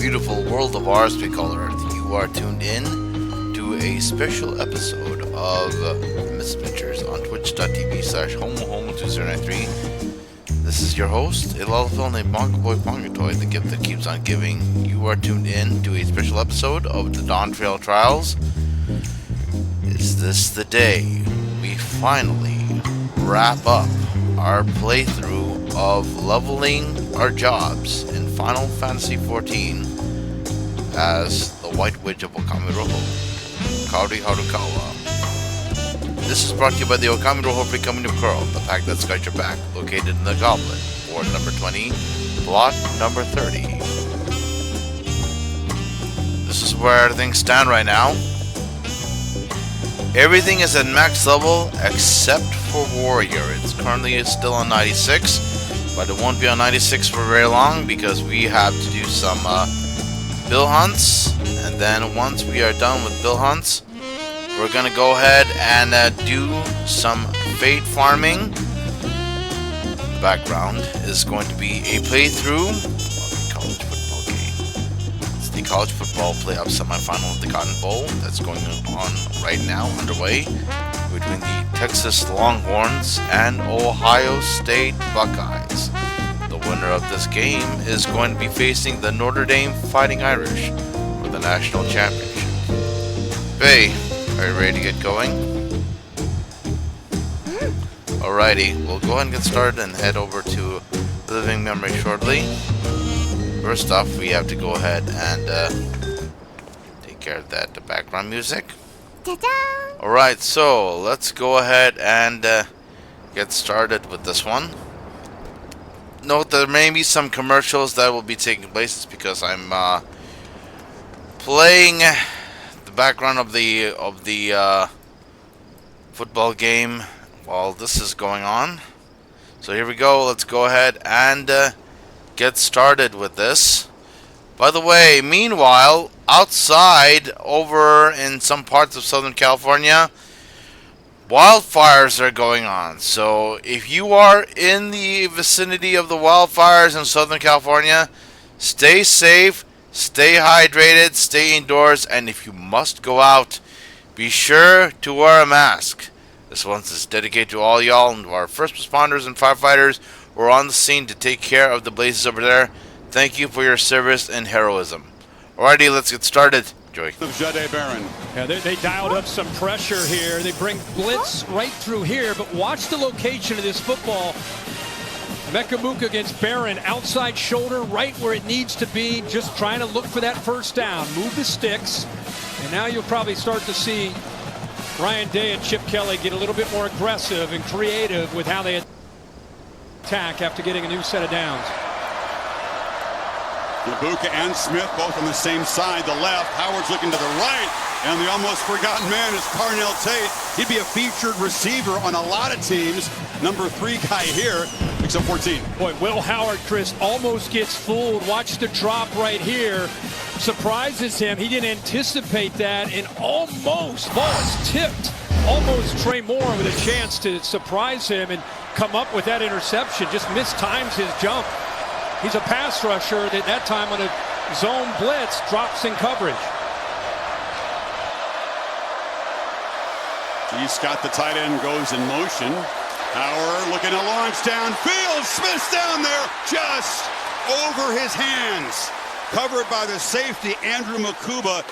Beautiful world of ours we call Earth. You are tuned in to a special episode of Misadventures on twitch.tv/homo2093. This is your host, a little fellow named Bongo Boy Pongatoy, the gift that keeps on giving. You are tuned in to a special episode of the Dawntrail Trials. Is this the day we finally wrap up our playthrough of leveling our jobs in Final Fantasy XIV as the White Witch of Okami Roho, Kahori Harukawa. This is brought to you by the Okami Roho Free Company of Coeurl, the pack that's got your back, located in the Goblin, Ward number 20, Plot number 30. This is where things stand right now. Everything is at max level except for Warrior. It's currently still on 96. But it won't be on 96 for very long because we have to do some bill hunts, and then once we are done with bill hunts, we're gonna go ahead and do some fate farming. The background is going to be a playthrough of the college football game. It's the college football playoff semifinal of the Cotton Bowl that's going on right now, underway, between the Texas Longhorns and Ohio State Buckeyes. The winner of this game is going to be facing the Notre Dame Fighting Irish for the national championship. Hey, are you ready to get going? Alrighty, we'll go ahead and get started and head over to Living Memory shortly. First off, we have to go ahead and take care of that background music. Alright, so let's go ahead and get started with this one. Note there may be some commercials that will be taking place. It's because I'm playing the background of the football game while this is going on. So here we go. Let's go ahead and get started with this. By the way, meanwhile, outside over in some parts of Southern California, wildfires are going on. So if you are in the vicinity of the wildfires in Southern California, stay safe, stay hydrated, stay indoors, and if you must go out, be sure to wear a mask. This one is dedicated to all y'all and to our first responders and firefighters who are on the scene to take care of the blazes over there. Thank you for your service and heroism. Alrighty, let's get started. Enjoy. Yeah, they dialed up some pressure here. They bring blitz right through here, but watch the location of this football. Mekamuka against Barron, outside shoulder, right where it needs to be, just trying to look for that first down. Move the sticks, and now you'll probably start to see Ryan Day and Chip Kelly get a little bit more aggressive and creative with how they attack after getting a new set of downs. Ibuka and Smith both on the same side, the left. Howard's looking to the right, and the almost forgotten man is Carnell Tate. He'd be a featured receiver on a lot of teams. Number 3 guy here, picks up 14. Boy, Will Howard, Chris, almost gets fooled. Watch the drop right here. Surprises him. He didn't anticipate that, and almost, ball is tipped. Almost Trey Moore with a chance to surprise him and come up with that interception. Just mistimes his jump. He's a pass rusher that time on a zone blitz drops in coverage. He's got the tight end, goes in motion. Howard looking to launch downfield. Smith's down there just over his hands. Covered by the safety, Andrew Makuba.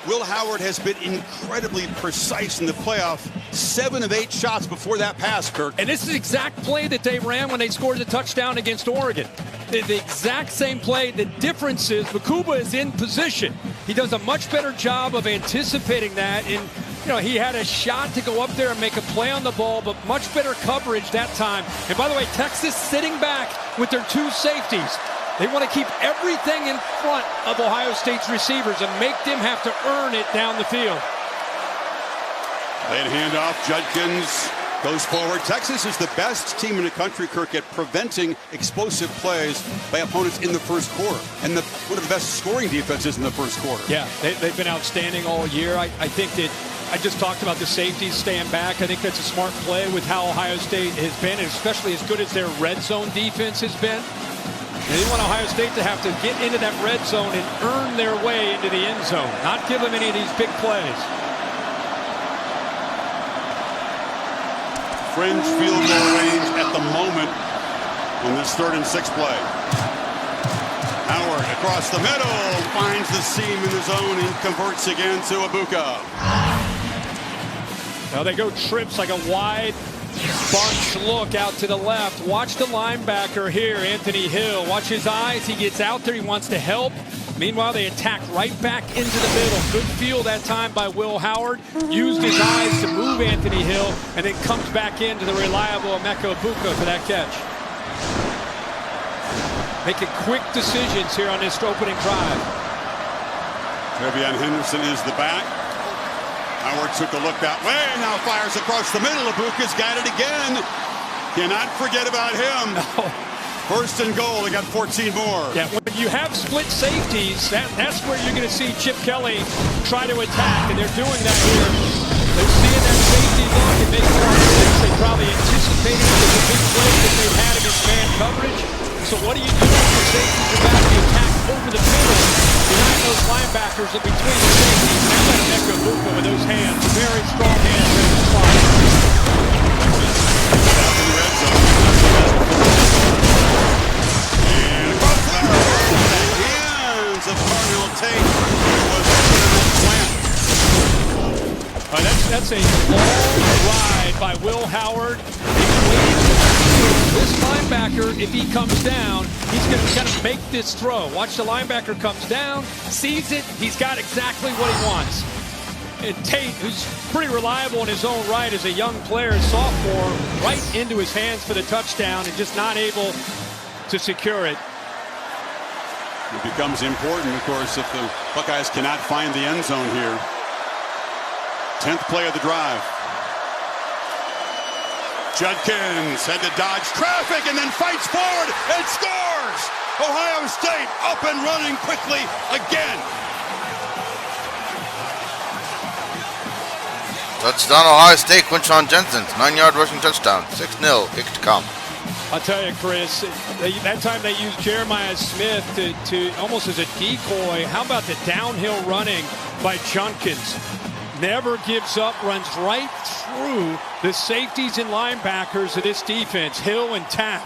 Will Howard has been incredibly precise in the playoff. 7 of 8 shots before that pass, Kirk. And this is the exact play that they ran when they scored the touchdown against Oregon. The exact same play. The difference is Makuba is in position. He does a much better job of anticipating that. And, you know, he had a shot to go up there and make a play on the ball, but much better coverage that time. And by the way, Texas sitting back with their 2 safeties. They want to keep everything in front of Ohio State's receivers and make them have to earn it down the field. Late handoff, Judkins goes forward. Texas is the best team in the country, Kirk, at preventing explosive plays by opponents in the first quarter. And one of the best scoring defenses in the first quarter. Yeah, they've been outstanding all year. I think that I just talked about the safeties staying back. I think that's a smart play with how Ohio State has been, and especially as good as their red zone defense has been. They want Ohio State to have to get into that red zone and earn their way into the end zone, not give them any of these big plays. Fringe field goal range at the moment on this 3rd and 6 play. Howard across the middle, finds the seam in the zone and converts again to Ibuka. Now they go trips like a wide bunch look out to the left. Watch the linebacker here, Anthony Hill. Watch his eyes. He gets out there. He wants to help. Meanwhile, they attack right back into the middle. Good feel that time by Will Howard. Used his eyes to move Anthony Hill and then comes back into the reliable Emeka Ibuka for that catch. Making quick decisions here on this opening drive. Trevion Henderson is the back. Howard took a look that way, now fires across the middle. Ibuka's got it again. Cannot forget about him. No. 1st and goal, they got 14 more. Yeah, when you have split safeties, that's where you're going to see Chip Kelly try to attack, and they're doing that here. They're seeing that safety look and making a lot of sense. They probably anticipated the big play that they've had against man coverage. So what do you do if the safeties are back? You attack over the middle, behind those linebackers and between the safeties. Now let Emeka Ibuka with those hands, very strong hands in the spot. Back in the red zone. And across the hands of Carnell Tate. That's a long ride by Will Howard. This linebacker, if he comes down, he's going to kind of make this throw. Watch the linebacker comes down, sees it, he's got exactly what he wants. And Tate, who's pretty reliable in his own right as a young player, sophomore, right into his hands for the touchdown and just not able to secure it. It becomes important, of course, if the Buckeyes cannot find the end zone here. 10th play of the drive. Judkins had to dodge traffic and then fights forward and scores! Ohio State up and running quickly again. Touchdown Ohio State, Quinshon Jensen, 9-yard rushing touchdown, 6-0, kick to come. I'll tell you, Chris, that time they used Jeremiah Smith to almost as a decoy. How about the downhill running by Judkins? Never gives up, runs right through the safeties and linebackers of this defense, Hill and Taff.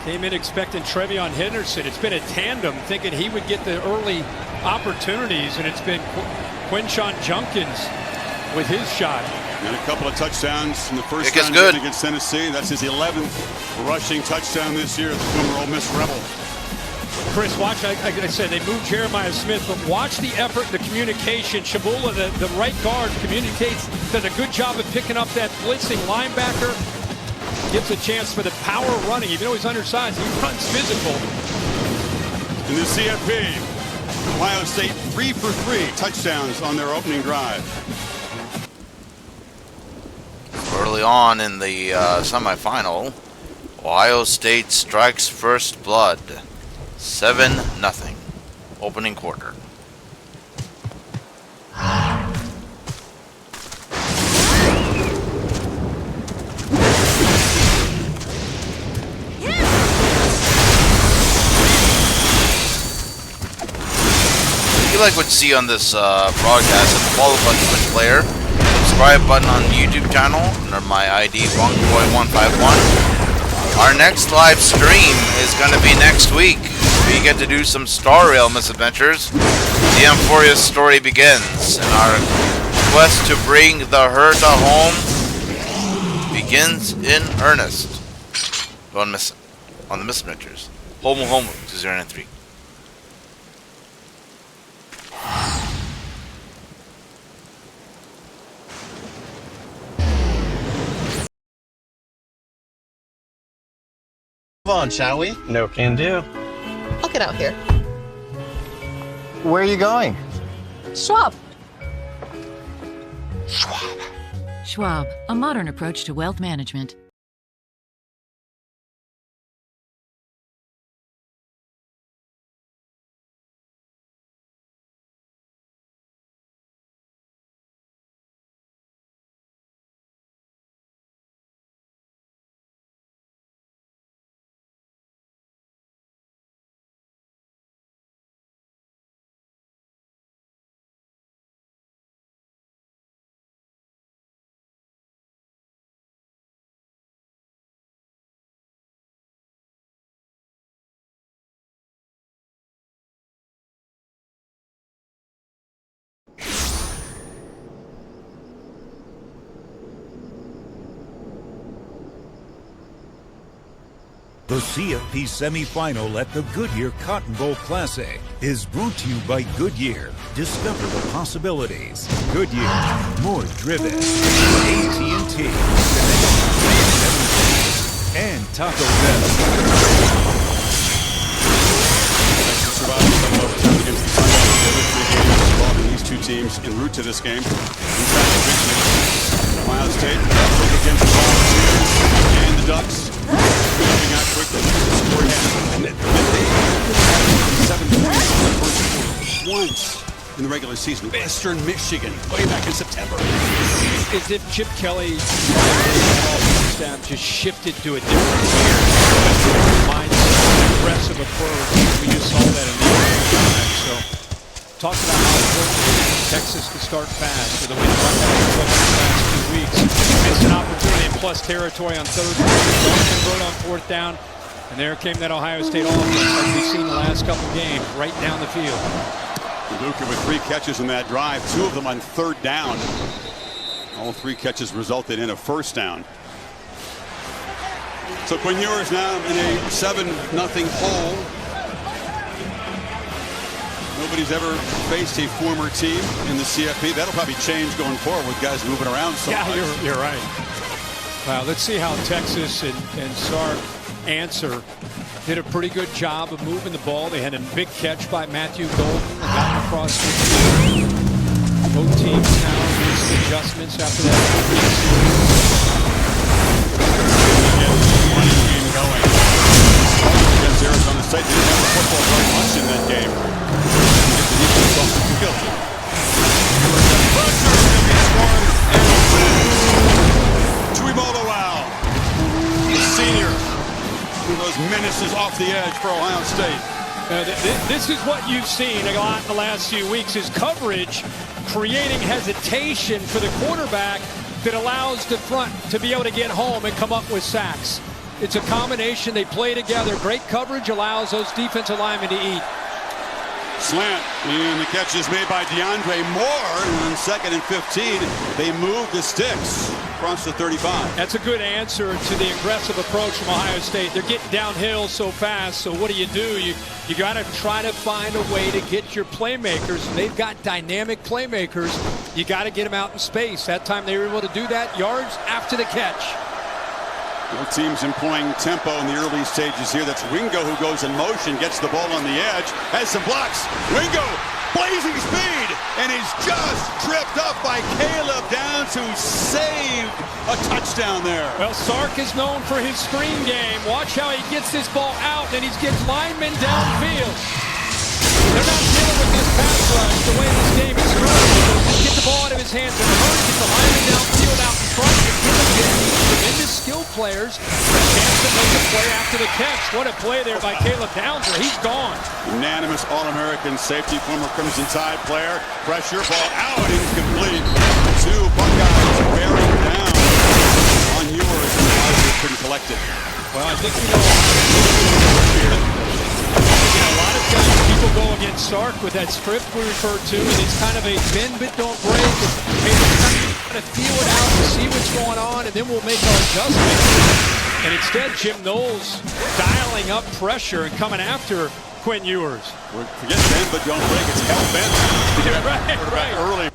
Came in expecting Trevion Henderson. It's been a tandem, thinking he would get the early opportunities, and it's been Quinshon Judkins with his shot. And a couple of touchdowns in the first round game against Tennessee. That's his 11th rushing touchdown this year, the Coeurl Ole Miss Rebel. Chris, watch, like I said, they moved Jeremiah Smith, but watch the effort, the communication. Shabula, the right guard, communicates, does a good job of picking up that blitzing linebacker. Gets a chance for the power running. Even though he's undersized, he runs physical. In the CFP, Ohio State 3 for 3 touchdowns on their opening drive. Early on in the semifinal, Ohio State strikes first blood. 7-0. Opening quarter. If you like what you see on this broadcast, hit the follow button to switch player. Subscribe button on the YouTube channel under my ID Bongoboy151. Our next live stream is going to be next week. We get to do some Star Rail misadventures. The Amphoria's story begins, and our quest to bring the Herta home begins in earnest. On the misadventures. Homu 2093. On, shall we? No can do. I'll get out here. Where are you going? Schwab. Schwab, a modern approach to wealth management. The CFP semifinal at the Goodyear Cotton Bowl Classic is brought to you by Goodyear. Discover the possibilities. Goodyear, more driven. AT&T, and Taco Bell. Surviving some overtime against the Sun Devils. The other 3 games involving these 2 teams en route to this game. Ohio State against the Volunteers and the Ducks. Coming out quickly. Score ahead. And 7 points in the first quarter. Once in the regular season. Western Michigan, way back in September. As if Chip Kelly staff just shifted to a different mindset, aggressive approach. We just saw that in the game. So, talked about how important it is Texas to start fast with a win right now in the last 2 weeks. Missed an opportunity in plus territory on 3rd and road on 4th down. And there came that Ohio State offense like we've seen the last couple games, right down the field. Luka with 3 catches in that drive, 2 of them on 3rd down. All 3 catches resulted in a 1st down. So Quinn Ewers now in a 7-0 hole. Nobody's ever faced a former team in the CFP. That'll probably change going forward with guys moving around so much. Yeah, you're right. Well, let's see how Texas and Sark answer. Did a pretty good job of moving the ball. They had a big catch by Matthew Golden. They got him across the field. Both teams now make some adjustments after that. Running game going. Against Arizona State, they didn't have the football very much in that game. Get the defense off the field. Pressure can be scored. Tuimoloau, the senior. One of those menaces off the edge for Ohio State. This is what you've seen a lot in the last few weeks is coverage creating hesitation for the quarterback that allows the front to be able to get home and come up with sacks. It's a combination. They play together. Great coverage allows those defensive linemen to eat. Slant, and the catch is made by DeAndre Moore. And on 2nd and 15, they move the sticks across the 35. That's a good answer to the aggressive approach from Ohio State. They're getting downhill so fast, so what do? You got to try to find a way to get your playmakers. They've got dynamic playmakers. You got to get them out in space. That time they were able to do that. Yards after the catch. Both teams employing tempo in the early stages here. That's Wingo who goes in motion, gets the ball on the edge, has some blocks. Wingo, blazing speed, and he's just tripped up by Caleb Downs, who saved a touchdown there. Well, Sark is known for his screen game. Watch how he gets this ball out, and he gets linemen downfield. They're not dealing with this pass rush the way this game is running. Just get the ball out of his hands and hurry, get the linemen downfield out in front, and give them tremendous skill players a chance to make a play after the catch. What a play there by Caleb Downs. He's gone. Unanimous All-American safety, former Crimson Tide player. Pressure, ball out, incomplete. 2 Buckeyes bearing down on Ewers, and Ozzie couldn't collect it. Well, I think a lot of times people go against Sark with that script we refer to, and it's kind of a bend but don't break. To feel it out to see what's going on, and then we'll make our adjustments. And instead, Jim Knowles dialing up pressure and coming after Quinn Ewers. Forget bend but don't break. It's hell bent to get right early.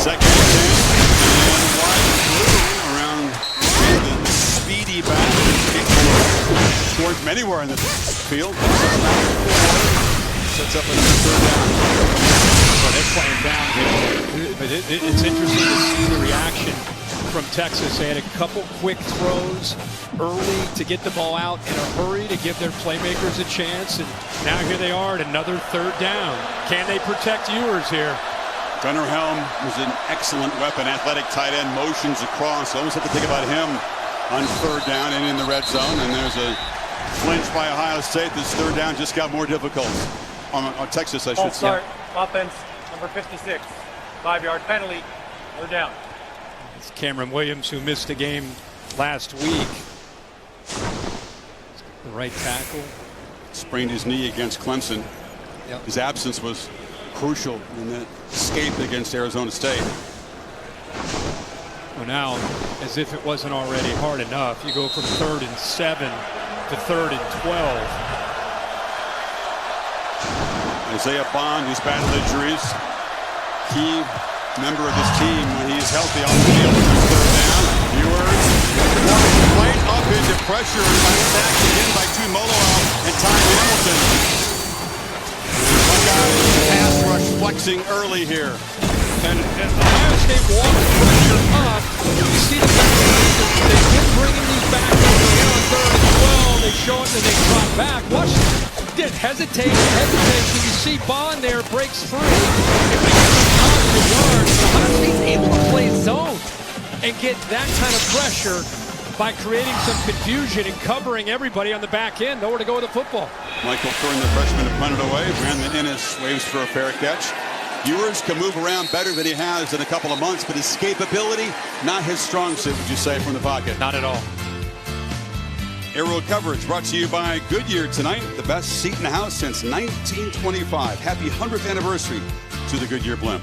Second and 10, and wide blue around the speedy back. Scores from anywhere in the field. Sets up another 3rd down. Well, they're playing downhill. But it's interesting to see the reaction from Texas. They had a couple quick throws early to get the ball out in a hurry to give their playmakers a chance. And now here they are at another 3rd down. Can they protect Ewers here? Gunnar Helm was an excellent weapon. Athletic tight end, motions across. Almost have to think about him on 3rd down and in the red zone. And there's a flinch by Ohio State. This 3rd down just got more difficult. On Texas, I should say. Offense, number 56. 5-yard penalty. 3rd down. It's Cameron Williams, who missed the game last week. The right tackle. Sprained his knee against Clemson. Yep. His absence was crucial in that escape against Arizona State. Well, now, as if it wasn't already hard enough, you go from 3rd and 7 to 3rd and 12. Isaiah Bond, who's battled injuries, key member of this team when he's healthy on the field for his 3rd down. Viewers right up into pressure and sacked again by Tumolo and Ty Hamilton. Buckeyes pass rush flexing early here. And Ohio State walks pressure up. You see the back, they keep bringing these back over here on 3rd and 12. They show it and they drop back. Washington did hesitate. You see Bond there breaks through. Ohio State's able to play zone and get that kind of pressure by creating some confusion and covering everybody on the back end. Nowhere to go with the football. Michael Kern, the freshman, to punt it away. Brandon Ennis waves for a fair catch. Ewers can move around better than he has in a couple of months, but escapability, not his strong suit, would you say, from the pocket? Not at all. Aerial coverage brought to you by Goodyear tonight, the best seat in the house since 1925. Happy 100th anniversary to the Goodyear blimp.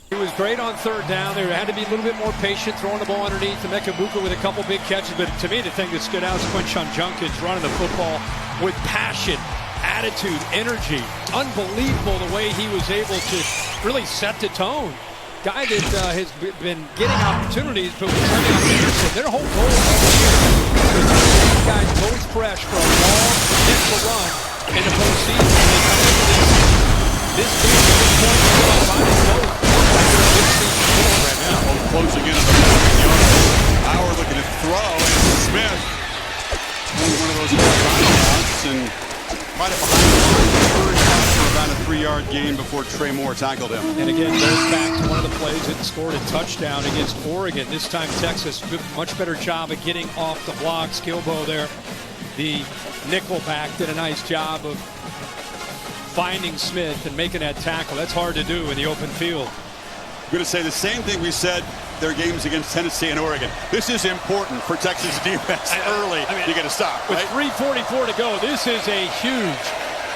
He was great on 3rd down. There had to be a little bit more patient throwing the ball underneath to Mekabuka with a couple big catches. But to me, the thing that stood out is Quinshon Judkins running the football with passion, attitude, energy. Unbelievable the way he was able to really set the tone. Guy that has been getting opportunities, but with Trevon Henderson, their whole goal all year was to keep these guys both fresh for a long nickel run in the postseason. They come into this game at this point, right now, closing in on the 40-yard. Howard looking to throw, and Smith one of those timeouts and right up behind the for about a 3-yard gain before Trey Moore tackled him. And again, goes back to one of the plays that scored a touchdown against Oregon. This time Texas did a much better job of getting off the block. Skilbo there, the nickelback, did a nice job of finding Smith and making that tackle. That's hard to do in the open field. I'm going to say the same thing we said their games against Tennessee and Oregon. This is important for Texas defense early. You got to stop, with right? 3:44 to go, this is a huge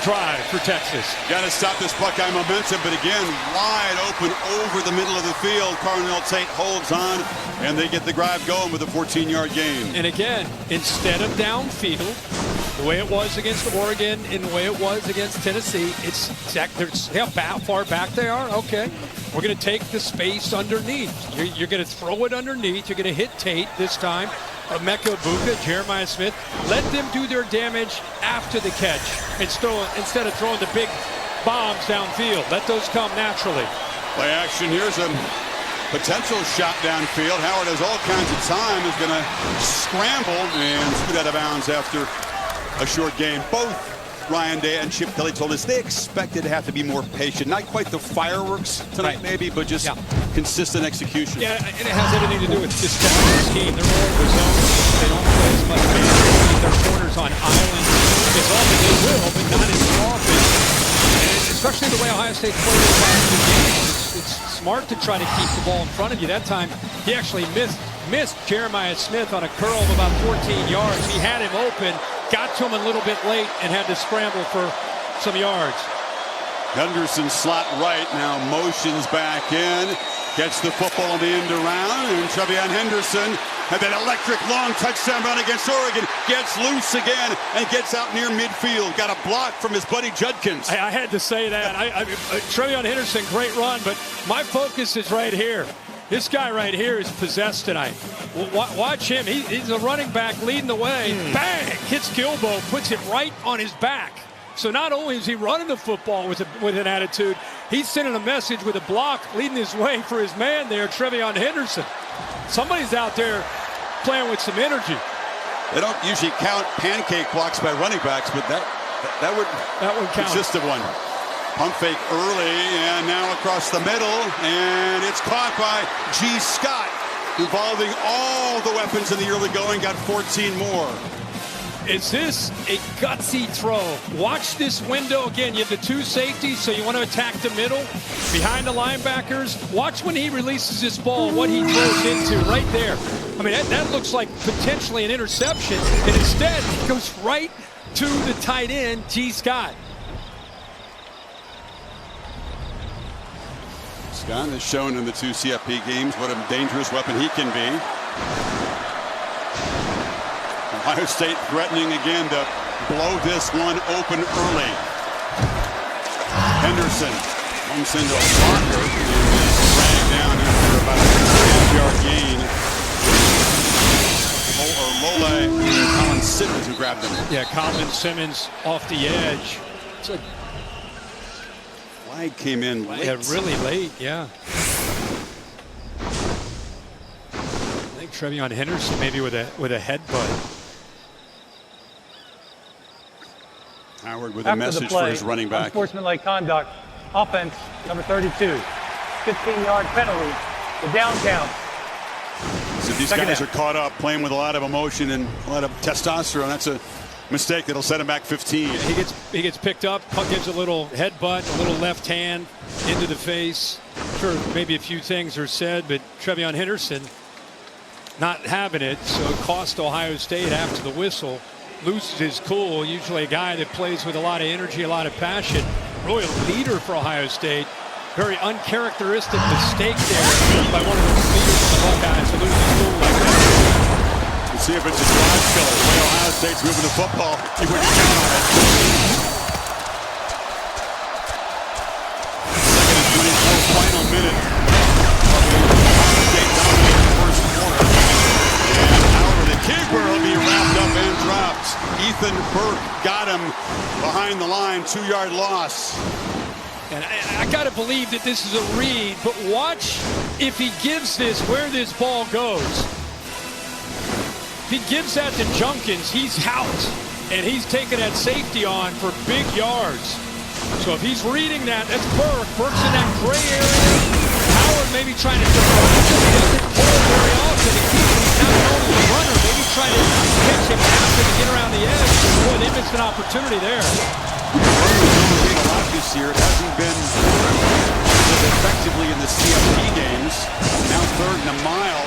drive for Texas. Got to stop this Buckeye momentum, but again, wide open over the middle of the field. Carnell Tate holds on, and they get the drive going with a 14-yard gain. And again, instead of downfield, the way it was against Oregon and the way it was against Tennessee, how far back they are. Okay, we're going to take the space underneath. You're going to throw it underneath. You're going to hit Tate this time. Emeka Egbuka, Jeremiah Smith, let them do their damage after the catch instead of throwing the big bombs downfield. Let those come naturally. Play action. Here's a potential shot downfield. Howard has all kinds of time. Is going to scramble and scoot out of bounds after a short game. Both Ryan Day and Chip Kelly told us they expected to have to be more patient. Not quite the fireworks tonight, maybe, but just consistent execution. Yeah, and it has everything to do with this scheme. They're more of the zone. They don't play as much man. Their corners on island. It's often they will, but not as often. And especially the way Ohio State played the last two games. It's smart to try to keep the ball in front of you. That time, he actually missed Jeremiah Smith on a curl of about 14 yards. He had him open, got to him a little bit late, and had to scramble for some yards. Henderson slot right, now motions back in, gets the football on the end around, and Trevion Henderson had that electric long touchdown run against Oregon, gets loose again, and gets out near midfield. Got a block from his buddy Judkins. I had to say that. Trevion Henderson, great run, but my focus is right here. This guy right here is possessed tonight. Watch him. He's a running back leading the way. Bang! Hits Gilbo, puts him right on his back. So not only is he running the football with an attitude, he's sending a message with a block leading his way for his man there, Trevion Henderson. Somebody's out there playing with some energy. They don't usually count pancake blocks by running backs, but that would count. Consist of one. Pump fake early, and now across the middle, and it's caught by G. Scott, involving all the weapons in the early going, got 14 more. Is this a gutsy throw? Watch this window again. You have the two safeties, so you want to attack the middle, behind the linebackers. Watch when he releases this ball, what he throws into right there. I mean, that looks like potentially an interception, and instead it goes right to the tight end, G. Scott. Scott has shown in the two CFP games what a dangerous weapon he can be. Ohio State threatening again to blow this one open early. Henderson bumps into a blocker and dragged down after about a 6.5-yard gain. Lola and Colin Simmons who grabbed him. Yeah, Colin Simmons off the edge. It's a flag came in late. Yeah, really late, yeah. I think Trevion Henderson maybe with a headbutt. Howard with a message for his running back. Unsportsmanlike conduct. Offense, number 32. 15-yard penalty. The down count. So these guys are caught up playing with a lot of emotion and a lot of testosterone. That's a mistake that'll set him back 15. He gets picked up. Puck gives a little headbutt, a little left hand into the face. Sure, maybe a few things are said, but Trevion Henderson not having it, so it cost Ohio State after the whistle. Loses his cool. Usually a guy that plays with a lot of energy, a lot of passion. Really a leader for Ohio State. Very uncharacteristic mistake there by one of the leaders of the Buckeyes to lose his cool like that. Let's see if it's a drive killer. The way Ohio State's moving the football, you wouldn't count on it. Second and 24, final minute. Ohio State dominating the first quarter. And however, the keeper will be wrapped up and dropped. Ethan Burke got him behind the line, 2-yard loss. And I got to believe that this is a read, but watch if he gives this, where this ball goes. If he gives that to Junkins, he's out, and he's taking that safety on for big yards. So if he's reading that, that's Burke. Burke's in that gray area. Howard maybe trying to defend him. He doesn't pull very often. He's not known as a runner. Maybe trying to catch him after to get around the edge. Boy, they missed an opportunity there. A lot this year. It hasn't been it effectively in the CFP games. Now third and a mile.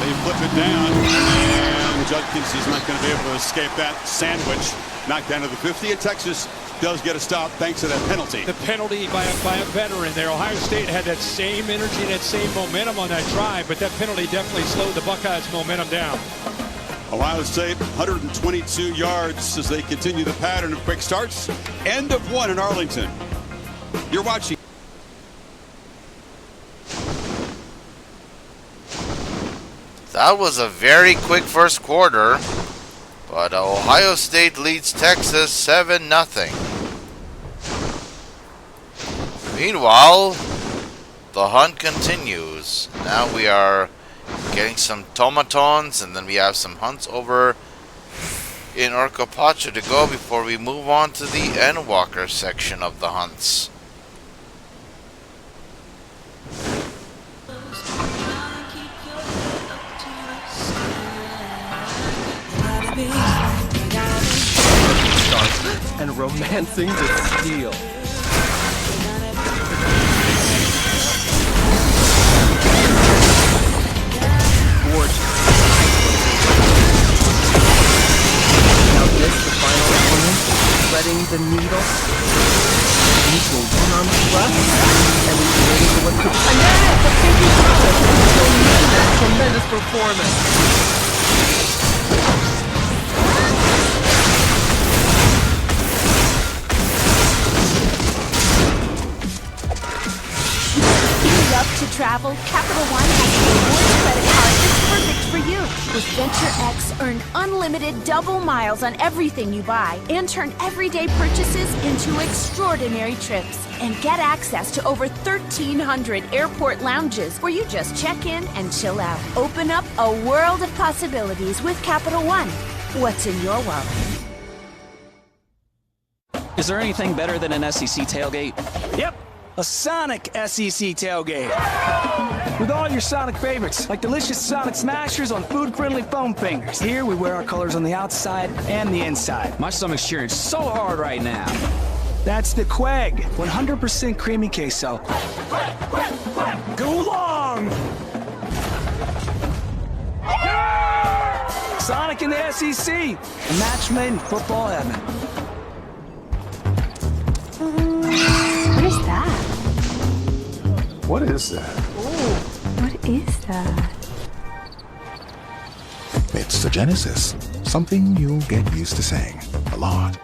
They flip it down, and Judkins is not going to be able to escape that sandwich. Knocked down to the 50, and Texas does get a stop thanks to that penalty. The penalty by a veteran there. Ohio State had that same energy, that same momentum on that drive, but that penalty definitely slowed the Buckeyes' momentum down. Ohio State 122 yards as they continue the pattern of quick starts. End of one in Arlington. You're watching. That was a very quick first quarter, but Ohio State leads Texas 7-0. Meanwhile, the hunt continues. Now we are getting some tomatons, and then we have some hunts over in Orcopacha to go before we move on to the Endwalker section of the hunts. And romancing the steel. Gorgeous. Now this, the final element, threading the needle into a one-arm thrust, and we can ready for what could... And then the pinky process will need that tremendous performance. To travel, Capital One has a rewards credit card that's perfect for you. With Venture X, earn unlimited double miles on everything you buy and turn everyday purchases into extraordinary trips. And get access to over 1,300 airport lounges where you just check in and chill out. Open up a world of possibilities with Capital One. What's in your wallet? Is there anything better than an SEC tailgate? Yep. A Sonic SEC tailgate. With all your Sonic favorites, like delicious Sonic Smashers on food-friendly foam fingers. Here, we wear our colors on the outside and the inside. My stomach's cheering so hard right now. That's the Quag, 100% creamy queso. Go long! Sonic in the SEC, a match made in football heaven. What is that? What is that? Ooh, what is that? It's the Genesis. Something you'll get used to saying a lot.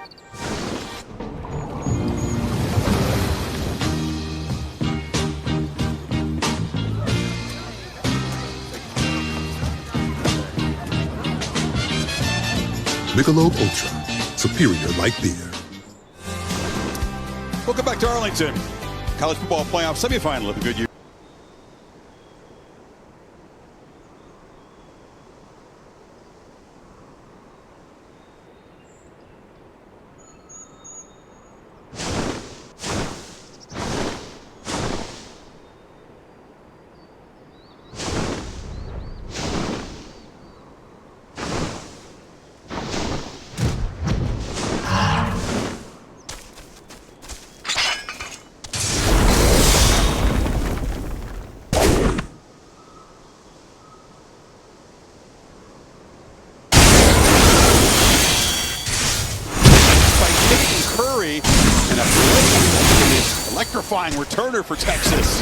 Michelob Ultra. Superior light beer. Welcome back to Arlington. College football playoff semifinal of the Goodyear. And a electrifying returner for Texas.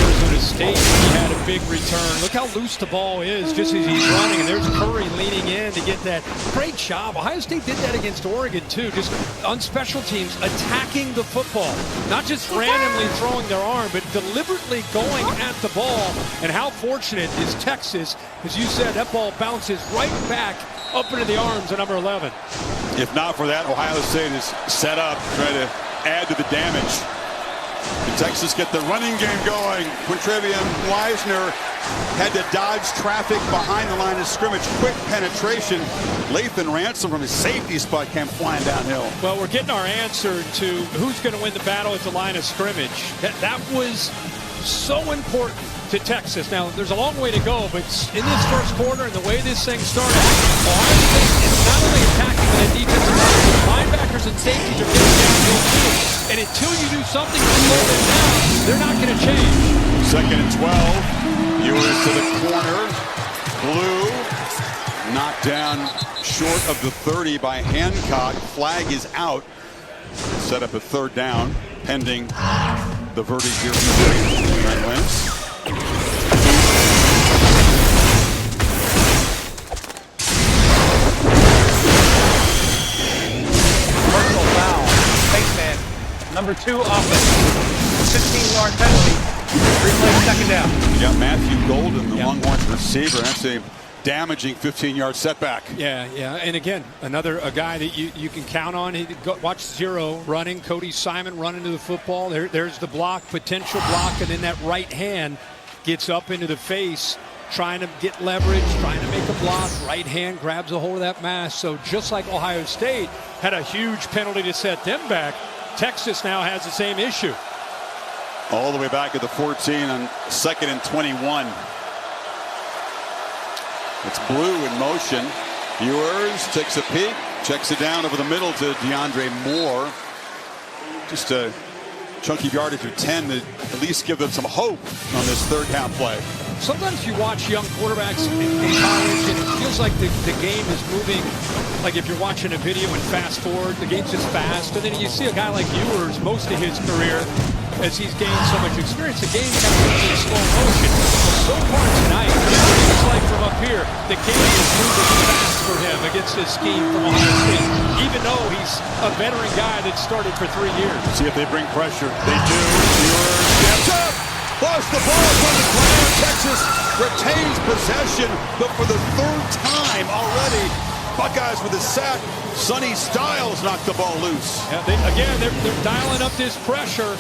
Arizona State, he had a big return. Look how loose the ball is just as he's running, and there's Curry leaning in to get that. Great job. Ohio State did that against Oregon too, just on special teams, attacking the football. Not just randomly throwing their arm, but deliberately going at the ball. And how fortunate is Texas, as you said, that ball bounces right back up into the arms of number 11. If not for that, Ohio State is set up, trying to add to the damage. And Texas get the running game going. Quintrivian Wiesner had to dodge traffic behind the line of scrimmage. Quick penetration. Lathan Ransom from his safety spot came flying downhill. Well, we're getting our answer to who's going to win the battle at the line of scrimmage. That was so important to Texas. Now, there's a long way to go, but in this first quarter and the way this thing started, Ohio State is not only attacking the defensive line, linebackers and safeties are getting downhill too. And until you do something to slow them down, they're not going to change. 2nd and 12. Ewers to the corner. Blue knocked down short of the 30 by Hancock. Flag is out. Set up a 3rd down, pending the verdict here from Trent Wentz. Personal foul. Spaceman. Number 2 offense. 15-yard penalty. Replay 2nd down. You got Matthew Golden, the Longhorns receiver. That's a damaging 15-yard setback. Yeah. And again, a guy that you can count on. Watch Zero running. Cody Simon running to the football. There's the block, potential block, and then that right hand gets up into the face, trying to get leverage, trying to make a block. Right hand grabs a hold of that mass. So just like Ohio State had a huge penalty to set them back, Texas now has the same issue. All the way back at the 14 on 2nd and 21. It's Blue in motion. Ewers takes a peek, checks it down over the middle to DeAndre Moore. Just a chunky yardage of 10 to at least give them some hope on this 3rd half play. Sometimes you watch young quarterbacks in college and it feels like the game is moving. Like if you're watching a video and fast forward, the game's just fast. And then you see a guy like Ewers, most of his career, as he's gained so much experience, the game kind of moves in slow motion. So far tonight, it's like from up here, the game is moving fast for him against his scheme from Ohio State, even though he's a veteran guy that started for 3 years. See if they bring pressure. They do. Ewers steps up. Lost the ball from the ground. Texas retains possession, but for the 3rd time already, Buckeyes with a sack. Sonny Styles knocked the ball loose. Yeah, they're dialing up this pressure.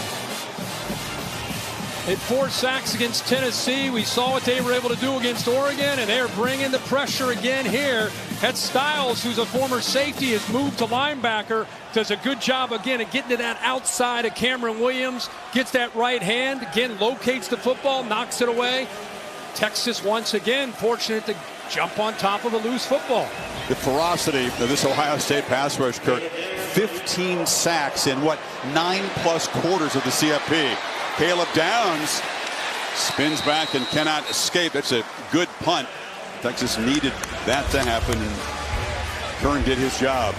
At 4 sacks against Tennessee, we saw what they were able to do against Oregon, and they're bringing the pressure again here. That Styles, who's a former safety, has moved to linebacker, does a good job again of getting to that outside of Cameron Williams, gets that right hand, again locates the football, knocks it away. Texas once again fortunate to jump on top of a loose football. The ferocity of this Ohio State pass rush, Kirk. 15 sacks in 9+ quarters of the CFP. Caleb Downs spins back and cannot escape. That's a good punt. Texas needed that to happen, and Kern did his job.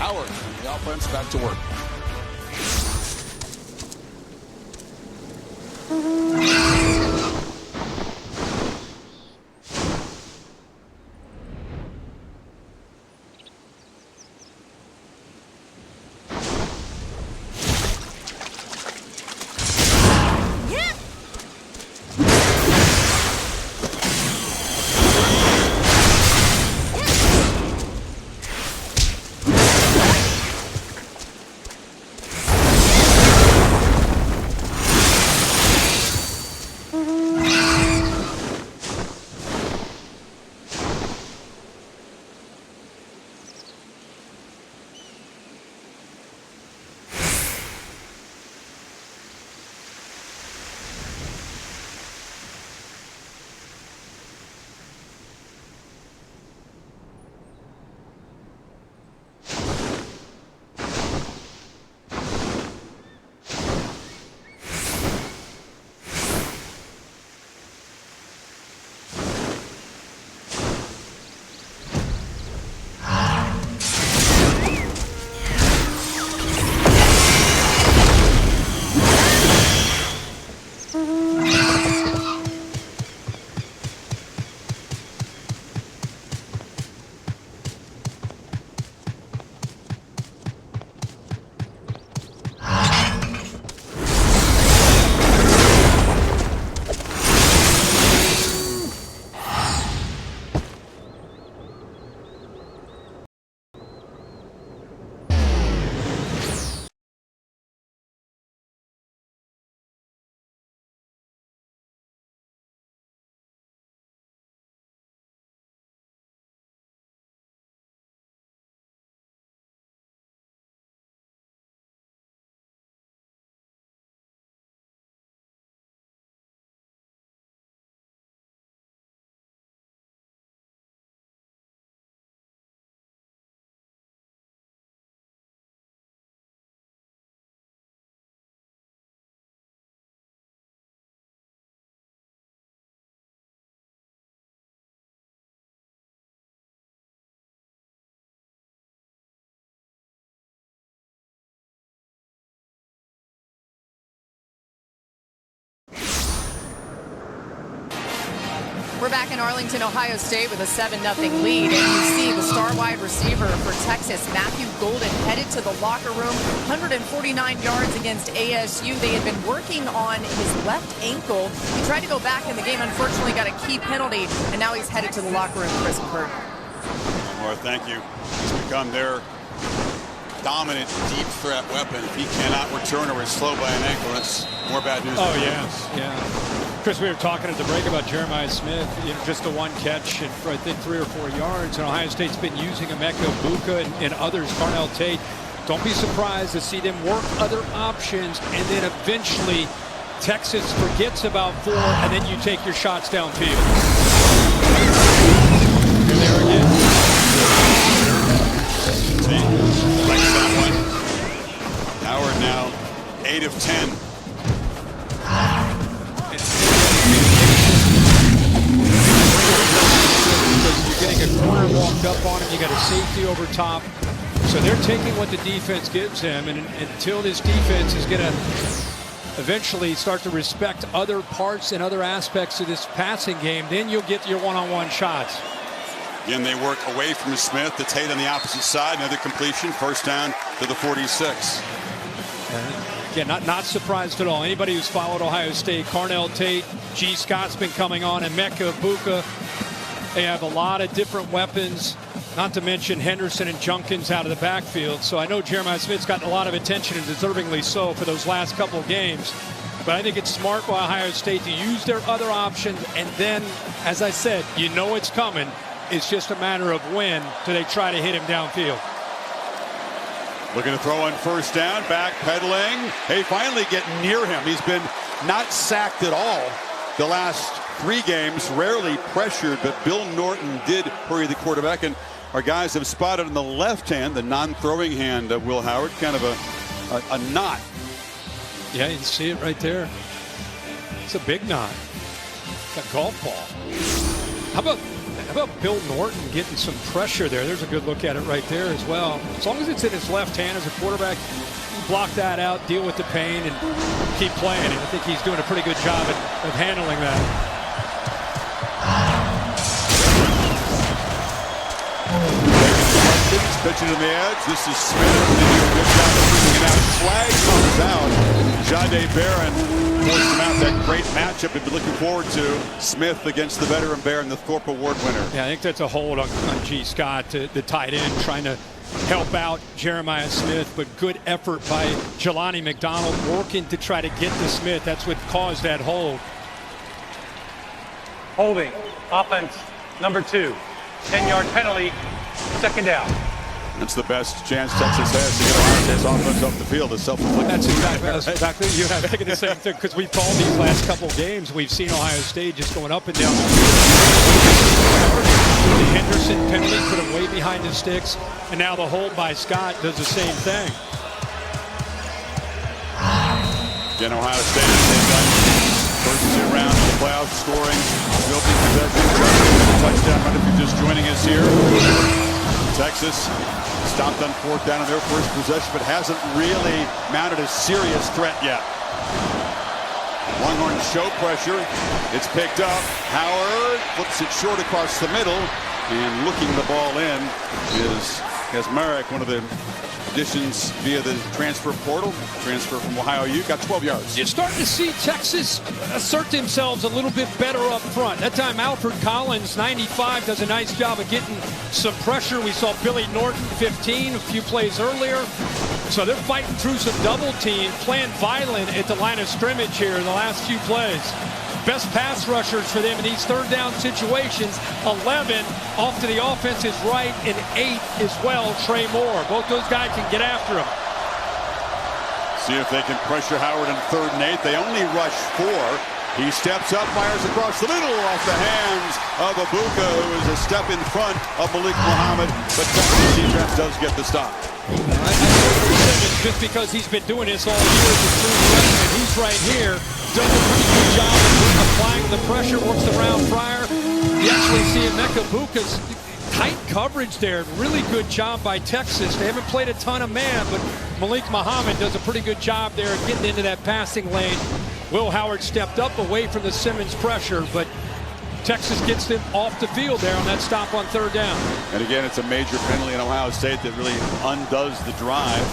Howard, the offense back to work. We're back in Arlington, Ohio State with a 7-0 lead, and you see the star wide receiver for Texas, Matthew Golden, headed to the locker room. 149 yards against ASU. They had been working on his left ankle. He tried to go back in the game, unfortunately got a key penalty, and now he's headed to the locker room. Chris and Bert. More, thank you. He's become their dominant deep threat weapon. If he cannot return or is slow by an ankle, that's more bad news. Oh, yeah. Chris, we were talking at the break about Jeremiah Smith, just the one catch and I think 3 or 4 yards. And Ohio State's been using Emeka Buka and others, Carnell Tate. Don't be surprised to see them work other options, and then eventually Texas forgets about 4, and then you take your shots downfield. You're there again. Likes that one. Howard now 8 of 10. You're getting a corner walked up on him. You got a safety over top. So they're taking what the defense gives him, and until this defense is going to eventually start to respect other parts and other aspects of this passing game, then you'll get your one-on-one shots. Again, they work away from Smith to Tate on the opposite side. Another completion, first down to the 46. Again, not surprised at all. Anybody who's followed Ohio State, Carnell Tate, G. Scott's been coming on, and Emeka Buka. They have a lot of different weapons, not to mention Henderson and Junkins out of the backfield. So I know Jeremiah Smith's gotten a lot of attention, and deservingly so, for those last couple of games. But I think it's smart by Ohio State to use their other options, and then, as I said, you know it's coming. It's just a matter of when do they try to hit him downfield. Looking to throw on first down, backpedaling. Hey, finally getting near him. He's been not sacked at all the last 3 games, rarely pressured, but Bill Norton did hurry the quarterback, and our guys have spotted on the left hand, the non-throwing hand of Will Howard, kind of a knot. Yeah, you can see it right there. It's a big knot. It's a golf ball. How about Bill Norton getting some pressure there? There's a good look at it right there as well. As long as it's in his left hand as a quarterback, block that out, deal with the pain, and keep playing. And I think he's doing a pretty good job of handling that. Pitching to the edge. This is Smith. Good job of bringing it out. Flag comes out. Jahdae Barron forced him out. That great matchup we've been looking forward to. Smith against the veteran Barron, the Thorpe Award winner. Yeah, I think that's a hold on G. Scott, the tight end, trying to help out Jeremiah Smith, but good effort by Jelani McDonald working to try to get to Smith. That's what caused that hold. Holding. Offense number 2. 10-yard penalty. Second down. That's the best chance Texas has to get Ohio State's offense off the field. That's exactly. You and I are thinking the same thing, because we've called these last couple games. We've seen Ohio State just going up and down. The Henderson penalty put him way behind the sticks, and now the hold by Scott does the same thing. Again, Ohio State first 2 rounds of the playoffs, scoring filthy possession. Touchdown run if you're just joining us here. Texas stopped on 4th down on their first possession, but hasn't really mounted a serious threat yet. Longhorns show pressure. It's picked up. Howard flips it short across the middle, and looking the ball in is Kasmarek, one of the additions via the transfer portal. Transfer from Ohio U, got 12 yards. You're starting to see Texas assert themselves a little bit better up front. That time Alfred Collins, 95, does a nice job of getting some pressure. We saw Billy Norton, 15, a few plays earlier. So they're fighting through some double team, playing violent at the line of scrimmage here in the last few plays. Best pass rushers for them in these 3rd down situations. 11 off to the offense's right, and 8 as well, Trey Moore. Both those guys can get after him. See if they can pressure Howard in 3rd and 8. They only rush 4. He steps up, fires across the middle off the hands of Abuka, who is a step in front of Malik Muhammad, but Texas defense does get the stop. Just because he's been doing this all year, and he's right here, does a pretty good job of applying the pressure, works the round prior. You actually see Emeka Buka's tight coverage there. Really good job by Texas. They haven't played a ton of man, but Malik Muhammad does a pretty good job there getting into that passing lane. Will Howard stepped up away from the Simmons pressure, but Texas gets them off the field there on that stop on 3rd down. And again, it's a major penalty in Ohio State that really undoes the drive.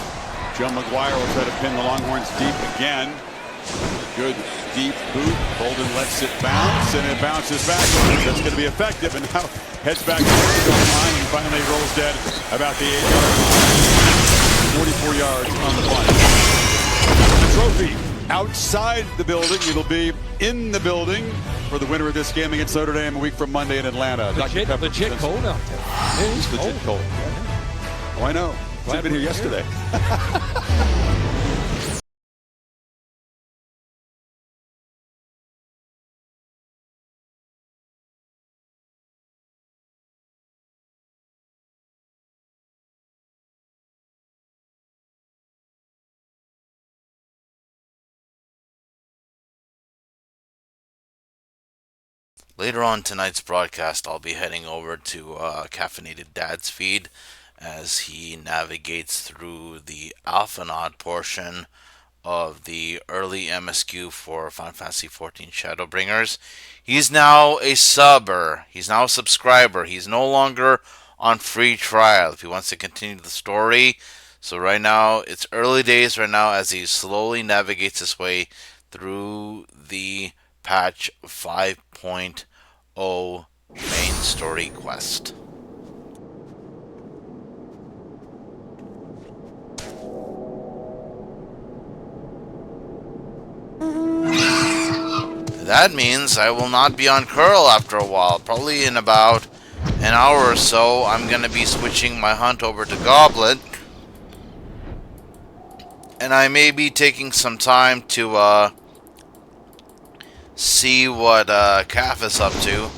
Joe McGuire will try to pin the Longhorns deep again. Good deep boot. Holden lets it bounce, and it bounces back. That's going to be effective, and now heads back to the goal line and finally rolls dead about the 8-yard line. 44 yards on the play. The trophy outside the building. It'll be in the building for the winner of this game against Notre Dame a week from Monday in Atlanta. Legit cold out there. It is legit cold. Oh, I know. I've been here yesterday. Later on tonight's broadcast, I'll be heading over to Caffeinated Dad's feed as he navigates through the Alphanaut portion of the early MSQ for Final Fantasy XIV Shadowbringers. He's now a subber. He's now a subscriber. He's no longer on free trial if he wants to continue the story. So right now, it's early days right now as he slowly navigates his way through the patch 5.0 main story quest. That means I will not be on Coeurl after a while. Probably in about an hour or so, I'm going to be switching my hunt over to Goblet. And I may be taking some time to see what Caff is up to.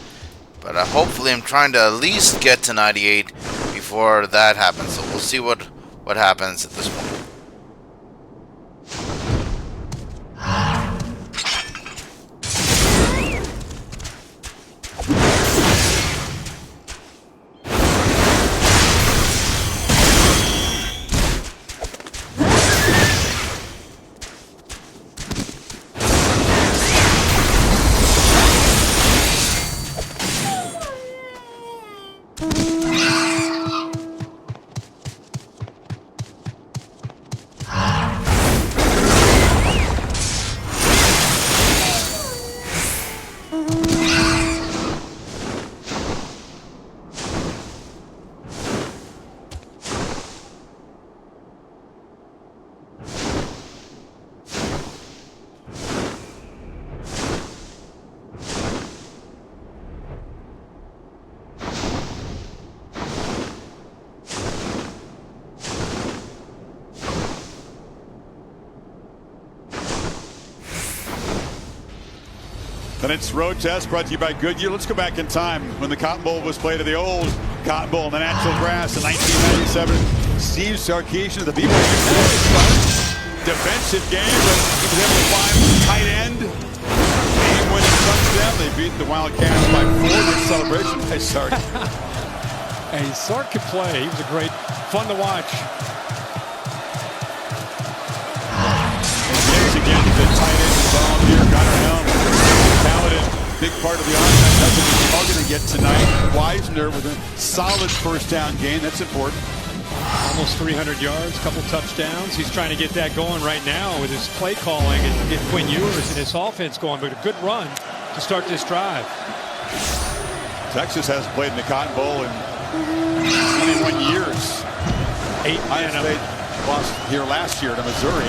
But hopefully I'm trying to at least get to 98 before that happens. So we'll see what happens at this point. Tonight's road test brought to you by Goodyear. Let's go back in time when the Cotton Bowl was played at the old Cotton Bowl in the natural grass in 1997. Steve Sarkisian of the BYU defensive game, but he was able to find tight end. Game-winning touchdown. They beat the Wildcats by 4. Good celebration by Sark. And Sark could play. He was fun to watch. And again, the tight end volunteer, Gunnar Helm. Big part of the offense. That's what he's targeting yet tonight. Weisner with a solid first down game. That's important. Almost 300 yards, couple touchdowns. He's trying to get that going right now with his play calling and get Quinn Ewers and his offense going. But a good run to start this drive. Texas hasn't played in the Cotton Bowl in 21 years. 8 Ohio State lost here last year to Missouri.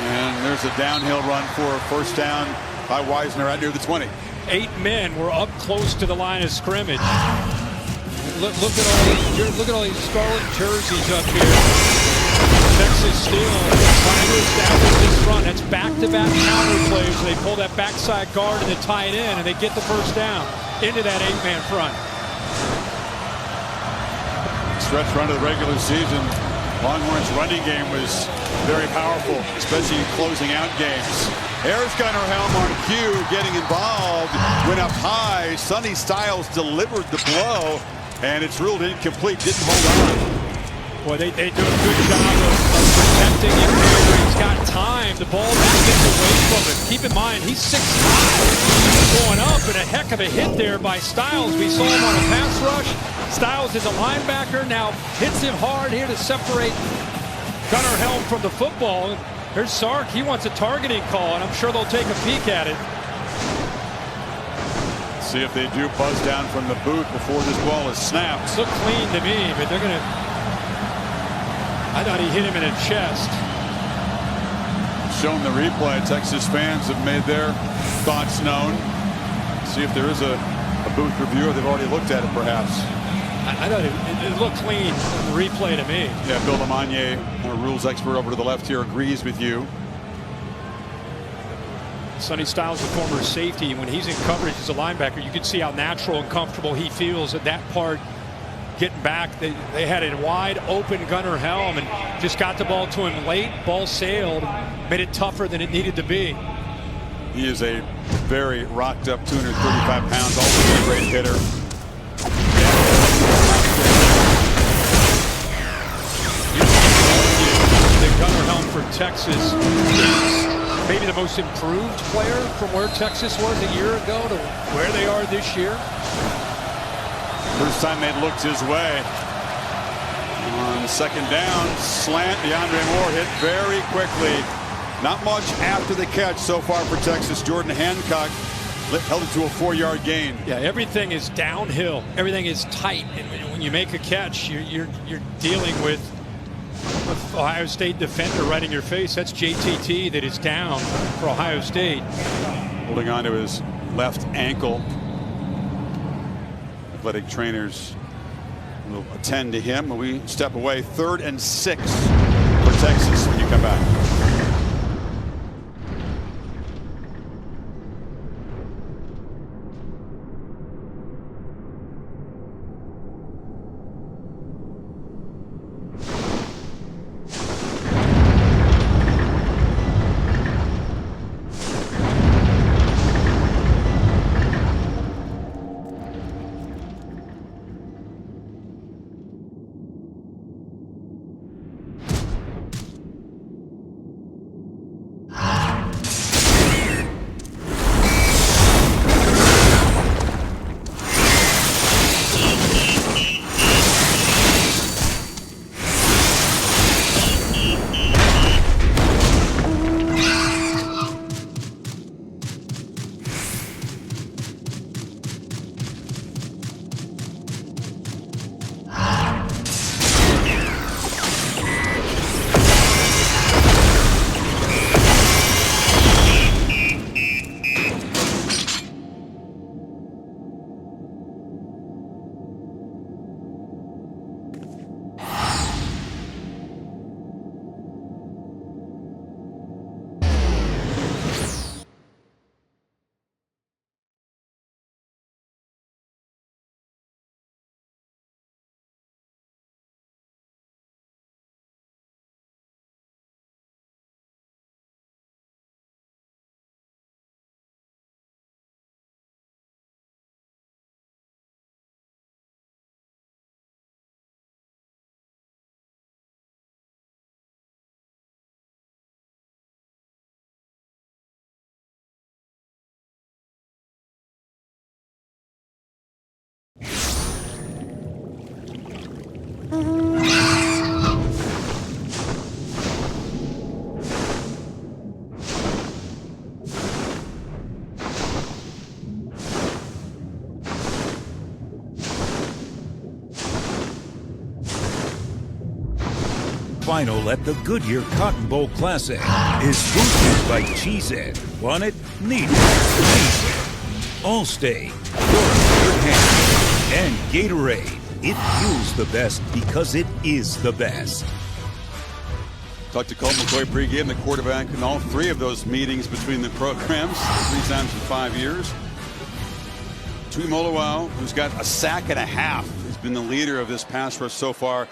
And there's a downhill run for a first down by Weisner out near the 20. 8 men were up close to the line of scrimmage. Look at all these scarlet jerseys up here. Texas still trying to establish this run. That's back-to-back counter plays. They pull that backside guard and the tight end, and they get the first down into that 8-man front. Stretch run of the regular season. Longhorns' running game was very powerful, especially in closing out games. There's Gunnar Helm on cue, getting involved, went up high. Sonny Styles delivered the blow, and it's ruled incomplete, didn't hold on. Well, they do a good job of protecting him there. He's got time. The ball just gets away from him. Keep in mind, he's 6'5", going up, and a heck of a hit there by Styles. We saw him on a pass rush. Styles is a linebacker, now hits him hard here to separate Gunnar Helm from the football. There's Sark. He wants a targeting call, and I'm sure they'll take a peek at it. See if they do buzz down from the boot before this ball is snapped. Look clean to me, but they're going to... I thought he hit him in the chest. Shown the replay. Texas fans have made their thoughts known. See if there is a booth review, or they've already looked at it perhaps. I thought it looked clean in the replay to me. Yeah, Bill Lamagnier, our rules expert over to the left here, agrees with you. Sonny Styles, a former safety, when he's in coverage as a linebacker, you can see how natural and comfortable he feels at that part. Getting back, they had a wide open Gunnar Helm and just got the ball to him late. Ball sailed, made it tougher than it needed to be. He is a very rocked up 235 pounds, also a great hitter. The Gunnar Helm for Texas is maybe the most improved player from where Texas was a year ago to where they are this year. First time they looked his way. On second down, slant, DeAndre Moore hit very quickly. Not much after the catch so far for Texas. Jordan Hancock held it to a 4-yard gain. Yeah, everything is downhill. Everything is tight. And when you make a catch, you're dealing with Ohio State defender right in your face. That's JTT that is down for Ohio State. Holding on to his left ankle. Athletic trainers will attend to him when we step away. 3rd and 6 for Texas when you come back. Final at the Goodyear Cotton Bowl Classic is brought to you by Cheez-It. Want it? Need it? Cheez-It. Allstate. Your hand. And Gatorade. It fuels the best because it is the best. Talked to Colt McCoy pregame, the quarterback, in all 3 of those meetings between the programs, 3 times in 5 years. Tui Molowau, who's got a sack and a half, has been the leader of this pass rush so far,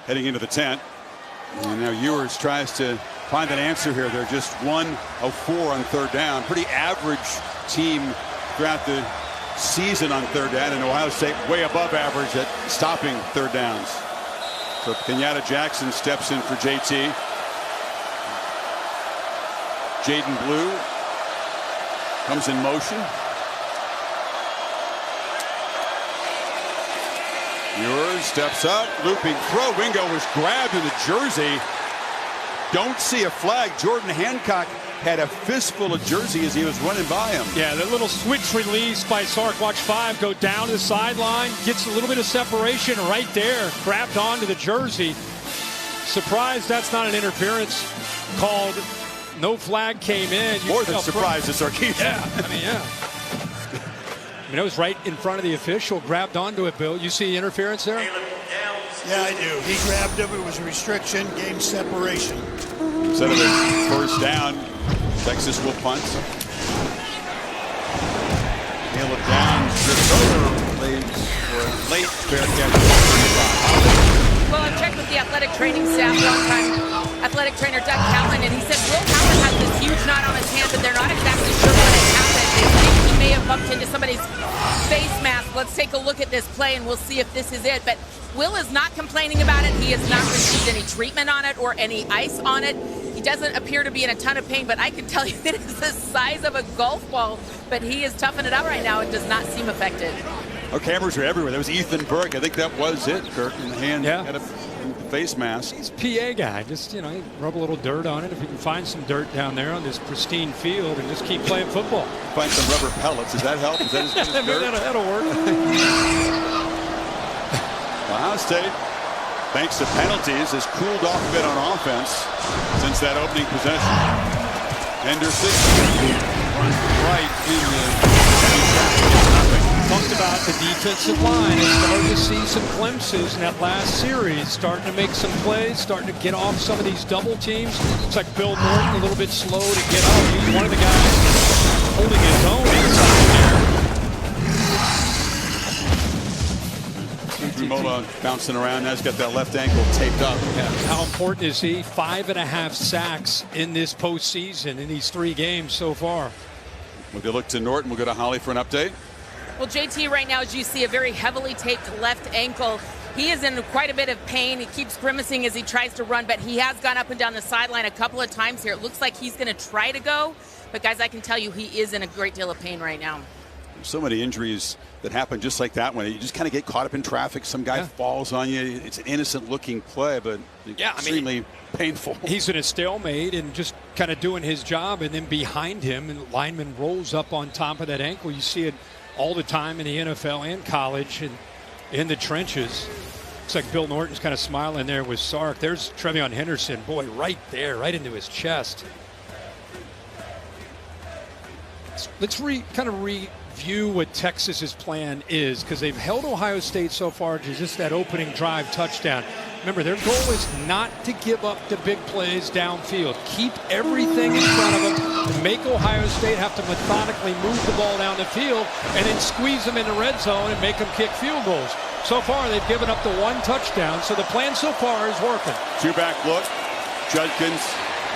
heading into the tent. And now Ewers tries to find an answer here. They're just 1 of 4 on 3rd down. Pretty average team throughout the season on 3rd down, and Ohio State way above average at stopping 3rd downs. So Kenyatta Jackson steps in for JT. Jaden Blue comes in motion. Ewers steps up, looping throw. Wingo was grabbed in the jersey. Don't see a flag. Jordan Hancock had a fistful of jersey as he was running by him. Yeah, that little switch release by Sark. Watch 5 go down to the sideline, gets a little bit of separation right there, grabbed onto the jersey. Surprised that's not an interference called. No flag came in. More than surprised at Sarkeesian. Yeah, I mean, yeah. It was right in front of the official, grabbed onto it, Bill. You see interference there? Yeah, I do. He grabbed him. It was a restriction, game separation. Instead of a first down, Texas will punt. Nail it down, stripped over, leaves for a late fair catch. Well, I've checked with the athletic training staff, longtime athletic trainer Doug Callan, and he said Will Howard has this huge knot on his hand, but they're not exactly sure when it happened. They think he may have bumped into somebody's face mask. Let's take a look at this play, and we'll see if this is it. But Will is not complaining about it. He has not received any treatment on it or any ice on it. He doesn't appear to be in a ton of pain, but I can tell you it is the size of a golf ball. But he is toughing it out right now and does not seem affected. Our cameras are everywhere. That was Ethan Burke. I think that was it, Kirk, in the hand. Yeah. Had a face mask. He's a PA guy. Just, you know, rub a little dirt on it. If you can find some dirt down there on this pristine field and just keep playing football. Find some rubber pellets. Does that help? Is that as good as dirt? That'll work. Ohio State, thanks to penalties, has cooled off a bit on offense since that opening possession. Henderson right in the Talked about the defensive line. It's starting to see some glimpses in that last series, starting to make some plays, starting to get off some of these double teams. It's like Bill Norton a little bit slow to get up. He's one of the guys holding his own inside there. Mola bouncing around. Now he's got that left ankle taped up. Yeah. How important is he? 5.5 sacks in this postseason in these 3 games so far. We'll go look to Norton. We'll go to Holly for an update. Well, JT, right now, as you see, a very heavily taped left ankle. He is in quite a bit of pain. He keeps grimacing as he tries to run, but he has gone up and down the sideline a couple of times here. It looks like he's going to try to go, but guys, I can tell you he is in a great deal of pain right now. There's so many injuries that happen just like that one. You just kind of get caught up in traffic. Some guy falls on you. It's an innocent-looking play, but extremely painful. He's in a stalemate and just kind of doing his job, and then behind him, and the lineman rolls up on top of that ankle. You see it all the time in the NFL and college and in the trenches. Looks like Bill Norton's kind of smiling there with Sark. There's Trevion Henderson, boy, right there, right into his chest. Let's kind of review what Texas's plan is, because they've held Ohio State so far to just that opening drive touchdown. Remember, their goal is not to give up the big plays downfield. Keep everything in front of them to make Ohio State have to methodically move the ball down the field and then squeeze them in the red zone and make them kick field goals. So far, they've given up the 1 touchdown, so the plan so far is working. 2-back look. Judkins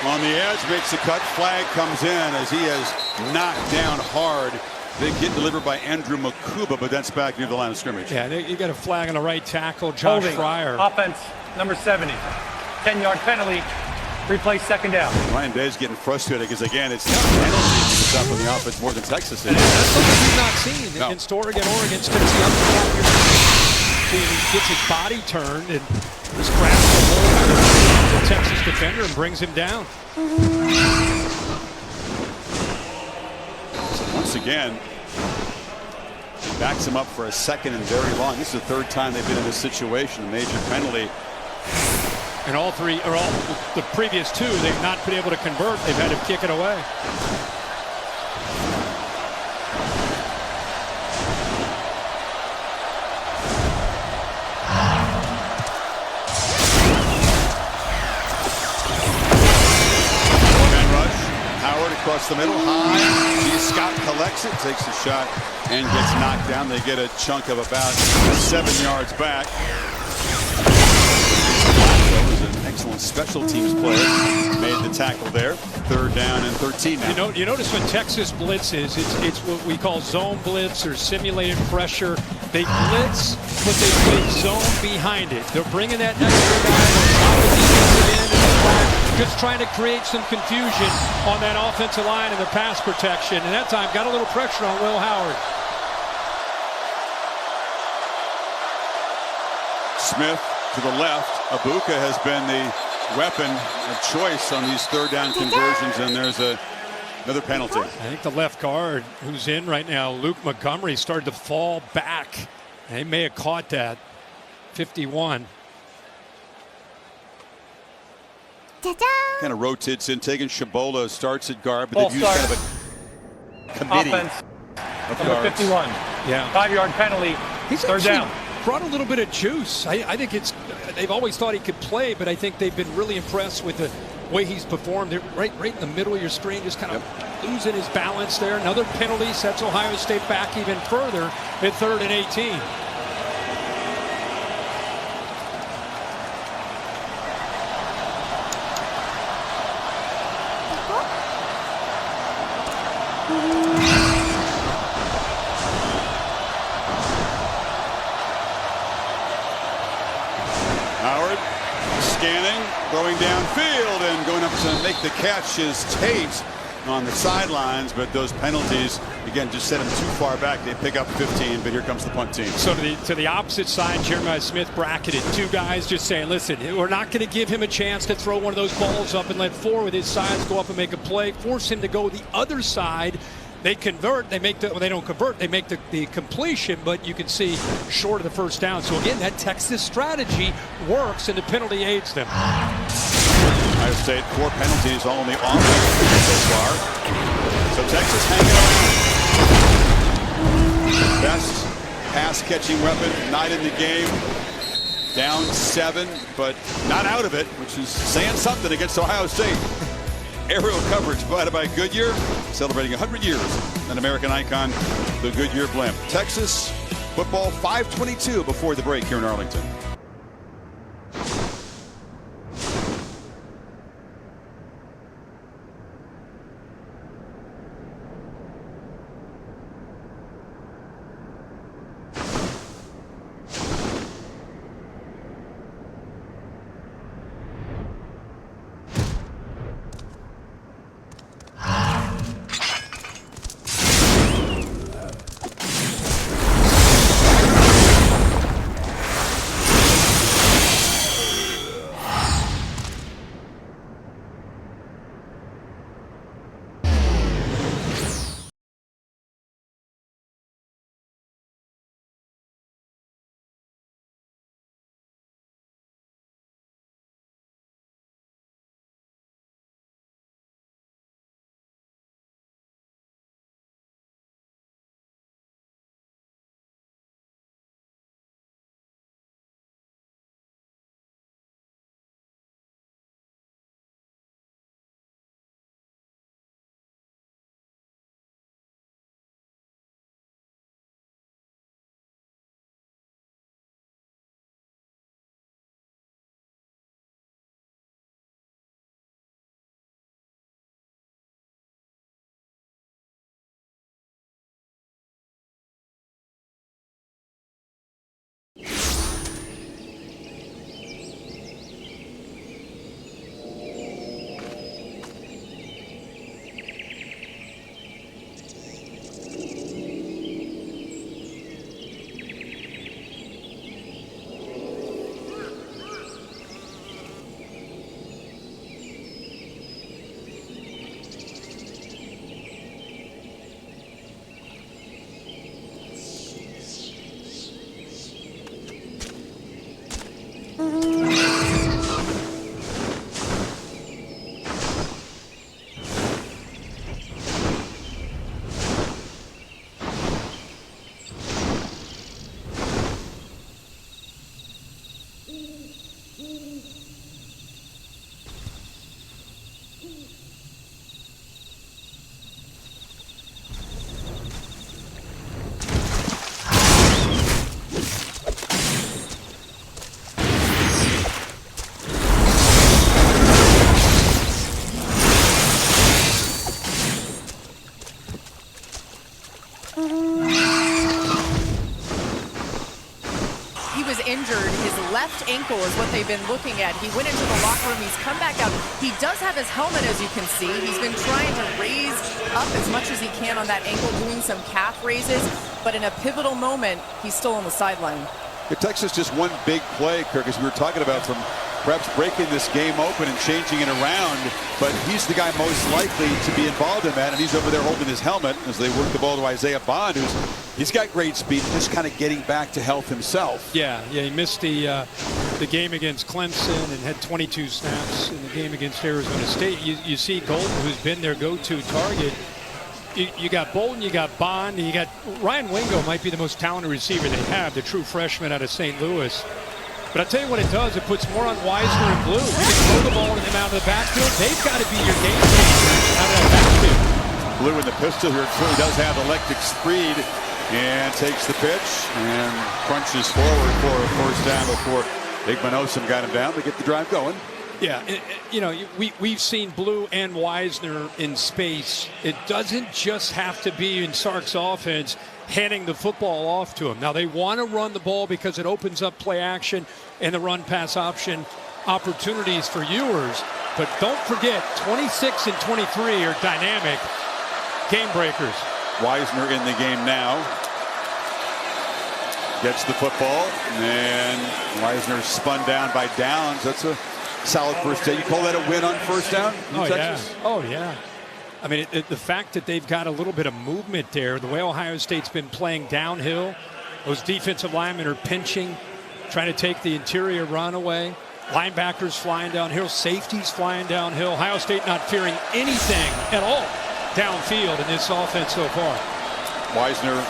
on the edge makes a cut. Flag comes in as he has knocked down hard. They get delivered by Andrew Makuba, but that's back near the line of scrimmage. Yeah, you got a flag on the right tackle, Josh Holding. Fryer. Offense, number 70. 10-yard penalty. Replay second down. Ryan Day's getting frustrated because, again, it's penalties up on the offense more than Texas is. That's something we've not seen against Oregon. Oregon sticks the up team, gets his body turned and just grabs the hold of the Texas defender and brings him down. Once again, backs him up for a second and very long. This is the 3rd time they've been in this situation, a major penalty. And all the previous 2, they've not been able to convert. They've had to kick it away. Across the middle, high. Scott collects it, takes a shot, and gets knocked down. They get a chunk of about 7 yards back. That was an excellent special teams player. Made the tackle there. 3rd down and 13 now. You notice when Texas blitzes, it's what we call zone blitz or simulated pressure. They blitz, but they play zone behind it. They're bringing that extra guy on top of the defensive end in the back. just trying to create some confusion on that offensive line and the pass protection. And that time got a little pressure on Will Howard. Smith to the left. Abuka has been the weapon of choice on these third down conversions, and there's another penalty. I think the left guard who's in right now, Luke Montgomery, started to fall back. They may have caught that. 51. Kind of rotates in, taking Shabola, starts at guard, but they've used kind of a committee of guards. 51. Yeah. 5-yard penalty. He's third down. Brought a little bit of juice. I think they've always thought he could play, but I think they've been really impressed with the way he's performed. They're right in the middle of your screen, just kind of losing his balance there. Another penalty sets Ohio State back even further at 3rd and 18. Howard scanning, throwing downfield, and going up to make the catch is Tate on the sidelines, but those penalties, again, just set him too far back. They pick up 15, but here comes the punt team. So to the opposite side, Jeremiah Smith bracketed 2 guys just saying, listen, we're not going to give him a chance to throw one of those balls up and let 4 with his size go up and make a play, force him to go the other side. They convert, they make they don't convert, they make the completion, but you can see short of the first down. So again, that Texas strategy works, and the penalty aids them. Ohio State 4 penalties, all on the offense so far. So Texas hanging on. Best pass catching weapon, not in the game. Down 7, but not out of it, which is saying something against Ohio State. Aerial coverage provided by Goodyear, celebrating 100 years. An American icon, the Goodyear blimp. Texas football 5:22 before the break here in Arlington. He was injured injured. His left ankle is what they've been looking at. He went into the locker room. He's come back out. He does have his helmet, as you can see. He's been trying to raise up as much as he can on that ankle, doing some calf raises. But in a pivotal moment, he's still on the sideline. It takes us just one big play, Kirk, as we were talking about, from perhaps breaking this game open and changing it around. But he's the guy most likely to be involved in that, and he's over there holding his helmet as they work the ball to Isaiah Bond, he's got great speed, just kind of getting back to health himself. Yeah, he missed the game against Clemson and had 22 snaps in the game against Arizona State. You see Golden, who's been their go-to target. You got Bolden, you got Bond, and you got Ryan Wingo might be the most talented receiver they have, the true freshman out of St. Louis. But I'll tell you what it does, it puts more on Wisner and Blue. You can throw the ball to them out of the backfield. They've got to be your game changer out of that backfield. Blue in the pistol here clearly does have electric speed and takes the pitch and crunches forward for a first down before Igmanosum got him down to get the drive going. Yeah, we've seen Blue and Wisner in space. It doesn't just have to be in Sark's offense handing the football off to him. Now, they want to run the ball because it opens up play action and the run-pass option opportunities for Ewers. But don't forget, 26 and 23 are dynamic game breakers. Wisner in the game now. Gets the football, and Wisner spun down by Downs. That's a solid first down. You call that a win on first down in Texas? Yeah. Oh, yeah. I mean, the fact that they've got a little bit of movement there, the way Ohio State's been playing downhill, those defensive linemen are pinching, trying to take the interior run away. Linebackers flying downhill, safeties flying downhill. Ohio State not fearing anything at all downfield in this offense so far. Wisner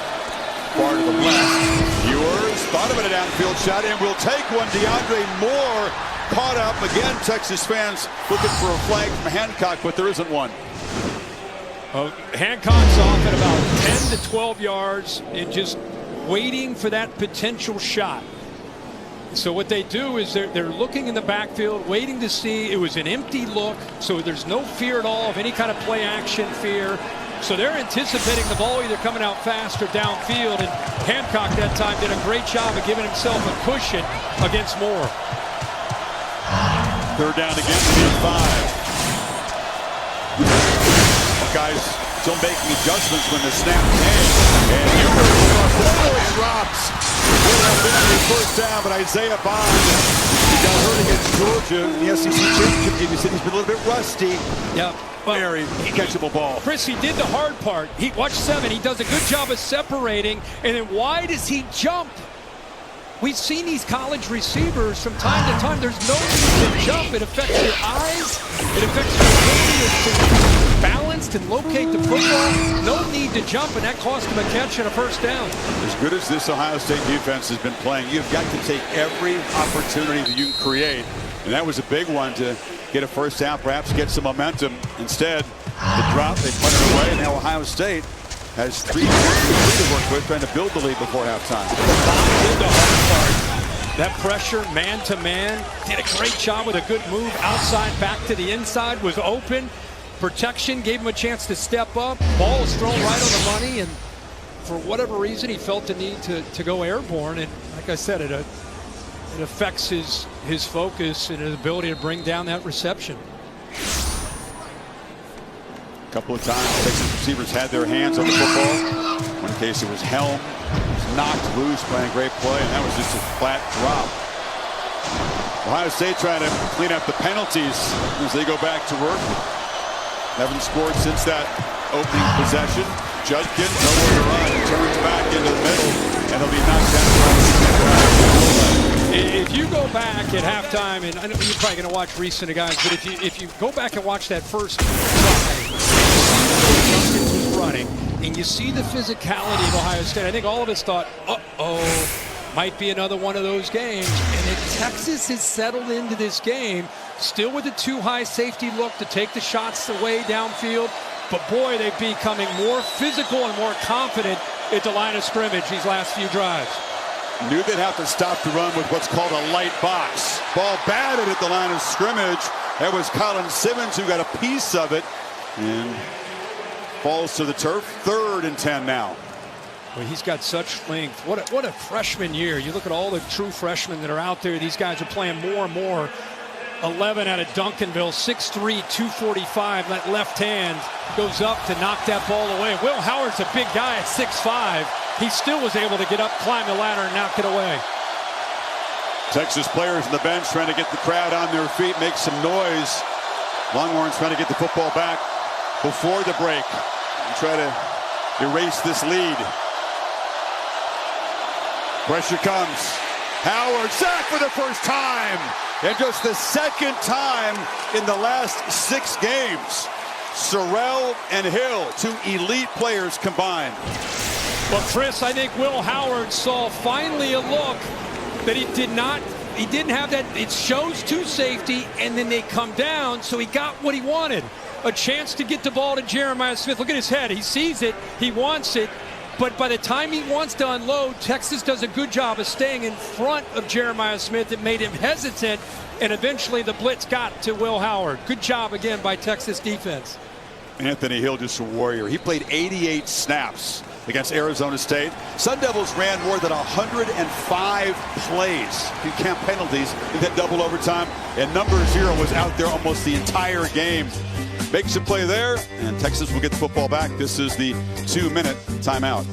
far to the left. Ewers thought of it, a downfield shot, and will take one. DeAndre Moore caught up. Again, Texas fans looking for a flag from Hancock, but there isn't one. Hancock's off at about 10 to 12 yards and just waiting for that potential shot. So what they do is they're looking in the backfield, waiting to see. It was an empty look, so there's no fear at all of any kind of play action fear. So they're anticipating the ball either coming out fast or downfield, and Hancock that time did a great job of giving himself a cushion against Moore. Third down again, mid-5. Guys still making adjustments when the snap came, and Ewers drops. First down, but Isaiah Bond, he got hurt against Georgia in the SEC championship game. He said he's been a little bit rusty. Yeah. Very catchable ball. Chris, he did the hard part. Watch 7. He does a good job of separating, and then why does he jump? We've seen these college receivers from time to time. There's no need to jump. It affects your eyes. It affects your ability to balance and locate the football. No need to jump, and that cost him a catch and a first down. As good as this Ohio State defense has been playing, you've got to take every opportunity that you can create. And that was a big one to get a first down, perhaps get some momentum. Instead, the drop, they put it away, and now Ohio State has 3 to work with, trying to build the lead before halftime. Did the hard part. That pressure, man-to-man, did a great job with a good move. Outside, back to the inside, was open. Protection gave him a chance to step up. Ball was thrown right on the money, and for whatever reason, he felt the need to go airborne. And like I said, it affects his focus and his ability to bring down that reception. A couple of times, Texas receivers had their hands on the football. One case it was Helm, was knocked loose by a great play, and that was just a flat drop. Ohio State trying to clean up the penalties as they go back to work. Haven't scored since that opening possession. Judkins, nowhere to run, turns back into the middle, and he'll be knocked down. If you go back at halftime, and I know you're probably going to watch recent guys, but if you go back and watch that first drive, Judkins was running, and you see the physicality of Ohio State, I think all of us thought, might be another one of those games. And then Texas has settled into this game, still with a too high safety look to take the shots away downfield. But boy, they're becoming more physical and more confident at the line of scrimmage these last few drives. Knew they'd have to stop the run with what's called a light box. Ball batted at the line of scrimmage. That was Colin Simmons who got a piece of it and falls to the turf. 3rd and 10 now. Well, he's got such length. What a freshman year. You look at all the true freshmen that are out there. These guys are playing more and more. 11 out of Duncanville, 6'3", 245. That left hand goes up to knock that ball away. Will Howard's a big guy at 6'5". He still was able to get up, climb the ladder, and knock it away. Texas players on the bench trying to get the crowd on their feet, make some noise. Longhorns trying to get the football back before the break and try to erase this lead. Pressure comes. Howard sacked for the first time, and just the second time in the last 6 games. Coeurl and Hill, 2 elite players combined. Well, Chris, I think Will Howard saw finally a look that he didn't have that. It shows to safety, and then they come down, so he got what he wanted. A chance to get the ball to Jeremiah Smith. Look at his head. He sees it. He wants it. But by the time he wants to unload, Texas does a good job of staying in front of Jeremiah Smith. It made him hesitant, and eventually the blitz got to Will Howard. Good job again by Texas defense. Anthony Hill, just a warrior. He played 88 snaps against Arizona State. Sun Devils ran more than 105 plays. You count penalties in that double overtime, and number 0 was out there almost the entire game. Makes a play there, and Texas will get the football back. This is the 2-minute timeout.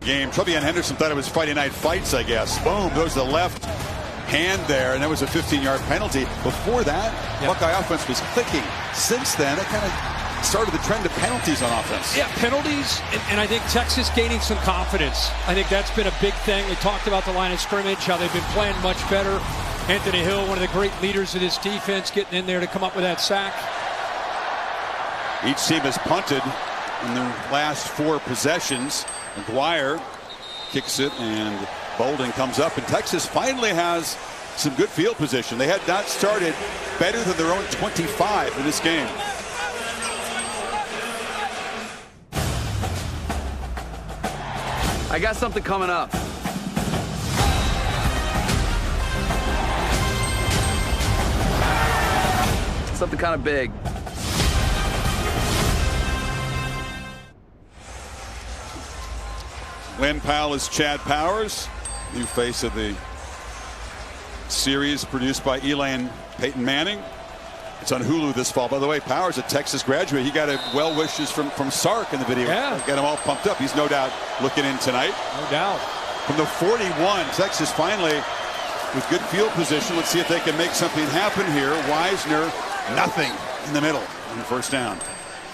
Game. Trevion Henderson thought it was Friday Night Fights, I guess. Boom, goes the left hand there, and that was a 15-yard penalty. Before that, Buckeye offense was clicking. Since then, it kind of started the trend of penalties on offense. Yeah, penalties, and I think Texas gaining some confidence. I think that's been a big thing. We talked about the line of scrimmage, how they've been playing much better. Anthony Hill, one of the great leaders of this defense, getting in there to come up with that sack. Each team has punted in their last 4 possessions. McGuire kicks it, and Bolden comes up, and Texas finally has some good field position. They had not started better than their own 25 in this game. I got something coming up. Something kind of big. Lynn Powell is Chad Powers, new face of the series produced by Elaine Peyton Manning. It's on Hulu this fall. By the way, Powers, a Texas graduate. He got a well wishes from Sark in the video. Yeah. Got him all pumped up. He's no doubt looking in tonight. No doubt. From the 41, Texas finally with good field position. Let's see if they can make something happen here. Wisner, nothing in the middle on the first down.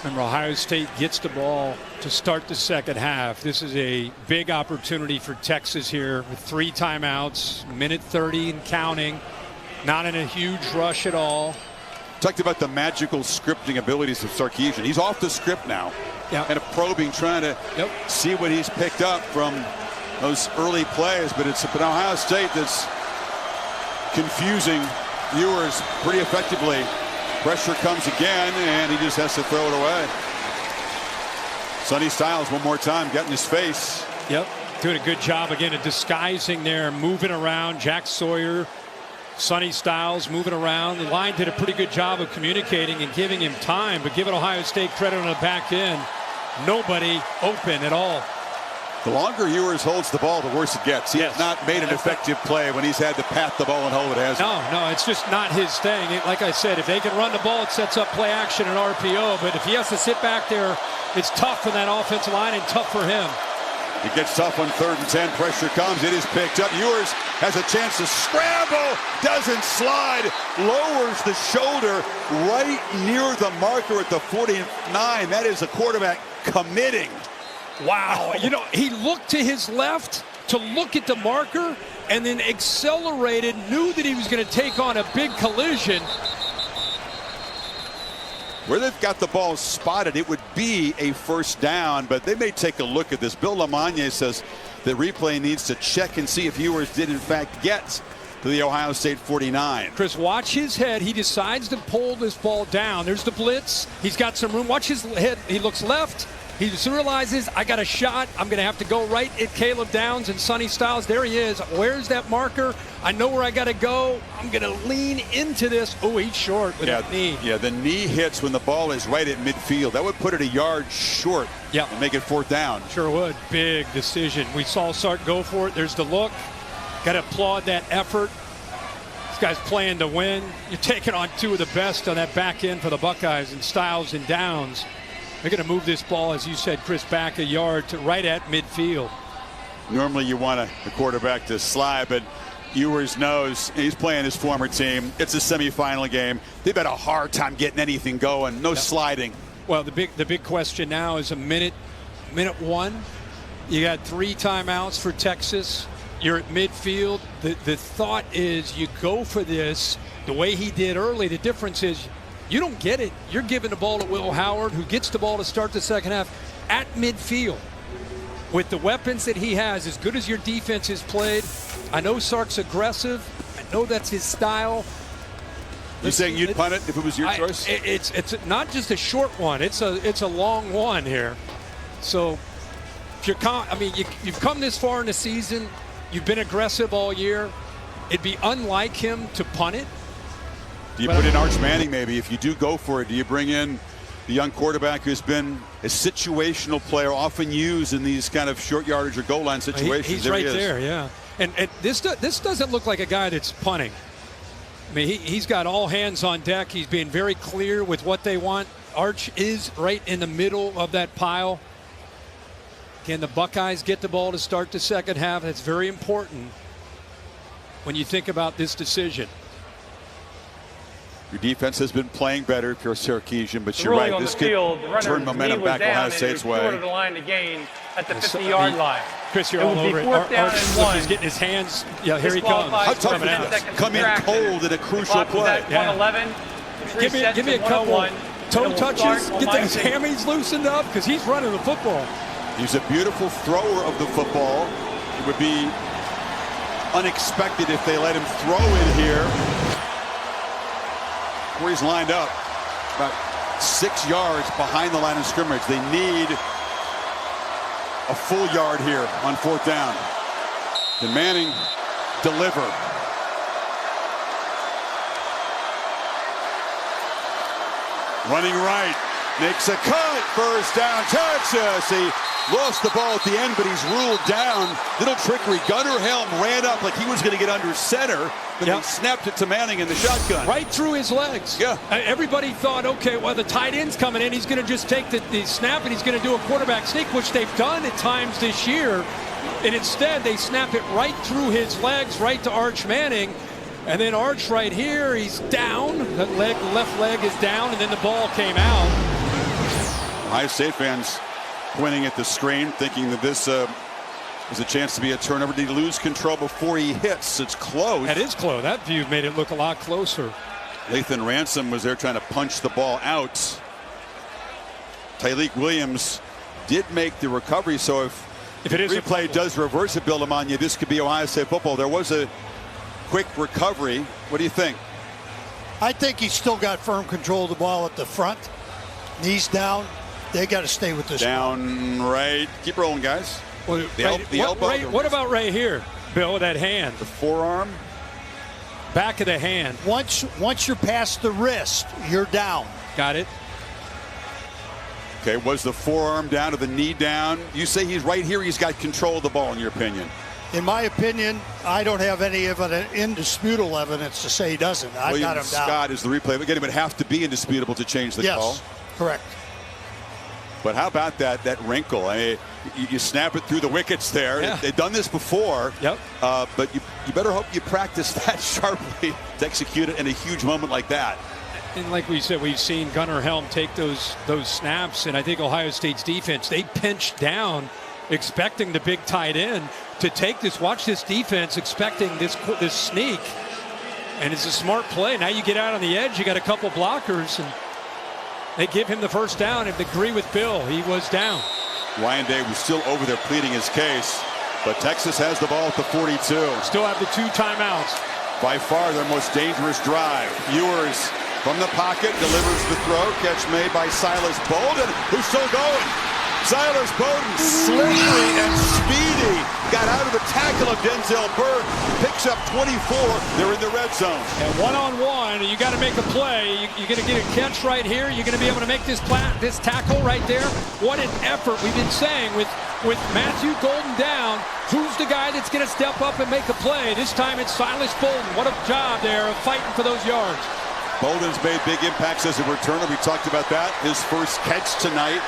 Remember, Ohio State gets the ball to start the second half. This is a big opportunity for Texas here with 3 timeouts, minute 30 and counting. Not in a huge rush at all. Talked about the magical scripting abilities of Sarkisian. He's off the script now. Yep. Kind of probing, trying to see what he's picked up from those early plays. But it's an Ohio State that's confusing viewers pretty effectively. Pressure comes again, and he just has to throw it away. Sonny Styles one more time, getting his face. Yep, doing a good job again of disguising there, moving around. Jack Sawyer, Sonny Styles moving around. The line did a pretty good job of communicating and giving him time, but giving Ohio State credit on the back end. Nobody open at all. The longer Ewers holds the ball, the worse it gets. He has not made an effective play when he's had to pat the ball and hold it, has he? No, it's just not his thing. Like I said, if they can run the ball, it sets up play action and RPO. But if he has to sit back there, it's tough for that offensive line and tough for him. It gets tough on 3rd and 10. Pressure comes. It is picked up. Ewers has a chance to scramble. Doesn't slide. Lowers the shoulder right near the marker at the 49. That is a quarterback committing. Wow. You know, he looked to his left to look at the marker and then accelerated, knew that he was going to take on a big collision. Where they've got the ball spotted, it would be a first down, but they may take a look at this. Bill Lamagne says the replay needs to check and see if Ewers did in fact get to the Ohio State 49. Chris, watch his head. He decides to pull this ball down. There's the blitz. He's got some room. Watch his head. He looks left. He just realizes, I got a shot. I'm going to have to go right at Caleb Downs and Sonny Styles. There he is. Where's that marker? I know where I got to go. I'm going to lean into this. Oh, he's short with that knee. Yeah, the knee hits when the ball is right at midfield. That would put it a yard short and make it 4th down. Sure would. Big decision. We saw Sark go for it. There's the look. Got to applaud that effort. This guy's playing to win. You're taking on 2 of the best on that back end for the Buckeyes, and Styles and Downs. They're going to move this ball, as you said, Chris, back a yard to right at midfield. Normally you want the quarterback to slide, but Ewers knows he's playing his former team. It's a semifinal game. They've had a hard time getting anything going. No sliding. Well, the big question now is minute 1. You got 3 timeouts for Texas. You're at midfield. The thought is you go for this the way he did early. The difference is you don't get it. You're giving the ball to Will Howard, who gets the ball to start the second half at midfield. With the weapons that he has, as good as your defense is played, I know Sark's aggressive. I know that's his style. You saying you'd punt it if it was your choice? It's not just a short one. It's a long one here. So if you've come this far in the season. You've been aggressive all year. It'd be unlike him to punt it. Do you put in Arch Manning maybe? If you do go for it, do you bring in the young quarterback who's been a situational player, often used in these kind of short yardage or goal line situations? He's right there, yeah. And this doesn't look like a guy that's punting. I mean, he's got all hands on deck. He's being very clear with what they want. Arch is right in the middle of that pile. Again, the Buckeyes get the ball to start the second half. That's very important when you think about this decision. Your defense has been playing better if you're Sarkisian, but you're right. This could turn momentum back Ohio State's way. Short of the line to gain at the 50-yard line. Chris, you're all over it. He's getting his hands. Yeah, here he comes. How tough is this? Come in cold at a crucial play. 111. Give me a couple toe touches. Get those hammies loosened up because he's running the football. He's a beautiful thrower of the football. It would be unexpected if they let him throw it here. Where he's lined up, about 6 yards behind the line of scrimmage. They need a full yard here on 4th down. Can Manning deliver? Running right. Makes a cut. First down, Texas. He lost the ball at the end, but he's ruled down. Little trickery. Gunnar Helm ran up like he was going to get under center, but he snapped it to Manning in the shotgun. Right through his legs. Yeah. Everybody thought, okay, well, the tight end's coming in. He's going to just take the snap, and he's going to do a quarterback sneak, which they've done at times this year. And instead, they snap it right through his legs, right to Arch Manning. And then Arch right here, he's down. That leg, the left leg is down, and then the ball came out. Ohio State fans pointing at the screen, thinking that this is a chance to be a turnover. Did he lose control before he hits? It's close. That is close. That view made it look a lot closer. Lathan Ransom was there trying to punch the ball out. Tyleik Williams did make the recovery, so if it is replay does reverse it, build them on you, this could be Ohio State football. There was a quick recovery. What do you think? I think he's still got firm control of the ball at the front. Knees down. They got to stay with this. Down, right. Keep rolling, guys. Well, the elbow. What about right here, Bill, that hand? The forearm? Back of the hand. Once you're past the wrist, you're down. Got it. Okay, was the forearm down or the knee down? You say he's right here. He's got control of the ball, in your opinion. In my opinion, I don't have any indisputable evidence to say he doesn't. I got him down. Scott is the replay. Again, it would have to be indisputable to change the call. Yes, correct. But how about that wrinkle? I mean, you snap it through the wickets there. Yeah. They've done this before. Yep. But you better hope you practice that sharply to execute it in a huge moment like that. And like we said, we've seen Gunnar Helm take those snaps, and I think Ohio State's defense, they pinched down expecting the big tight end to take this. Watch this defense expecting this sneak, and it's a smart play. Now you get out on the edge, you got a couple blockers, and they give him the first down and agree with Bill. He was down. Ryan Day was still over there pleading his case, but Texas has the ball at the 42. Still have the 2 timeouts. By far their most dangerous drive. Ewers from the pocket delivers the throw. Catch made by Silas Bolden, who's still going. Silas Bowden, slippery and speedy, got out of the tackle of Denzel Burke, picks up 24. They're in the red zone. And one-on-one, you got to make a play. You're going to get a catch right here. You're going to be able to make this tackle right there. What an effort. We've been saying with Matthew Golden down, who's the guy that's going to step up and make a play? This time it's Silas Bolden. What a job there of fighting for those yards. Bolden's made big impacts as a returner. We talked about that. His first catch tonight.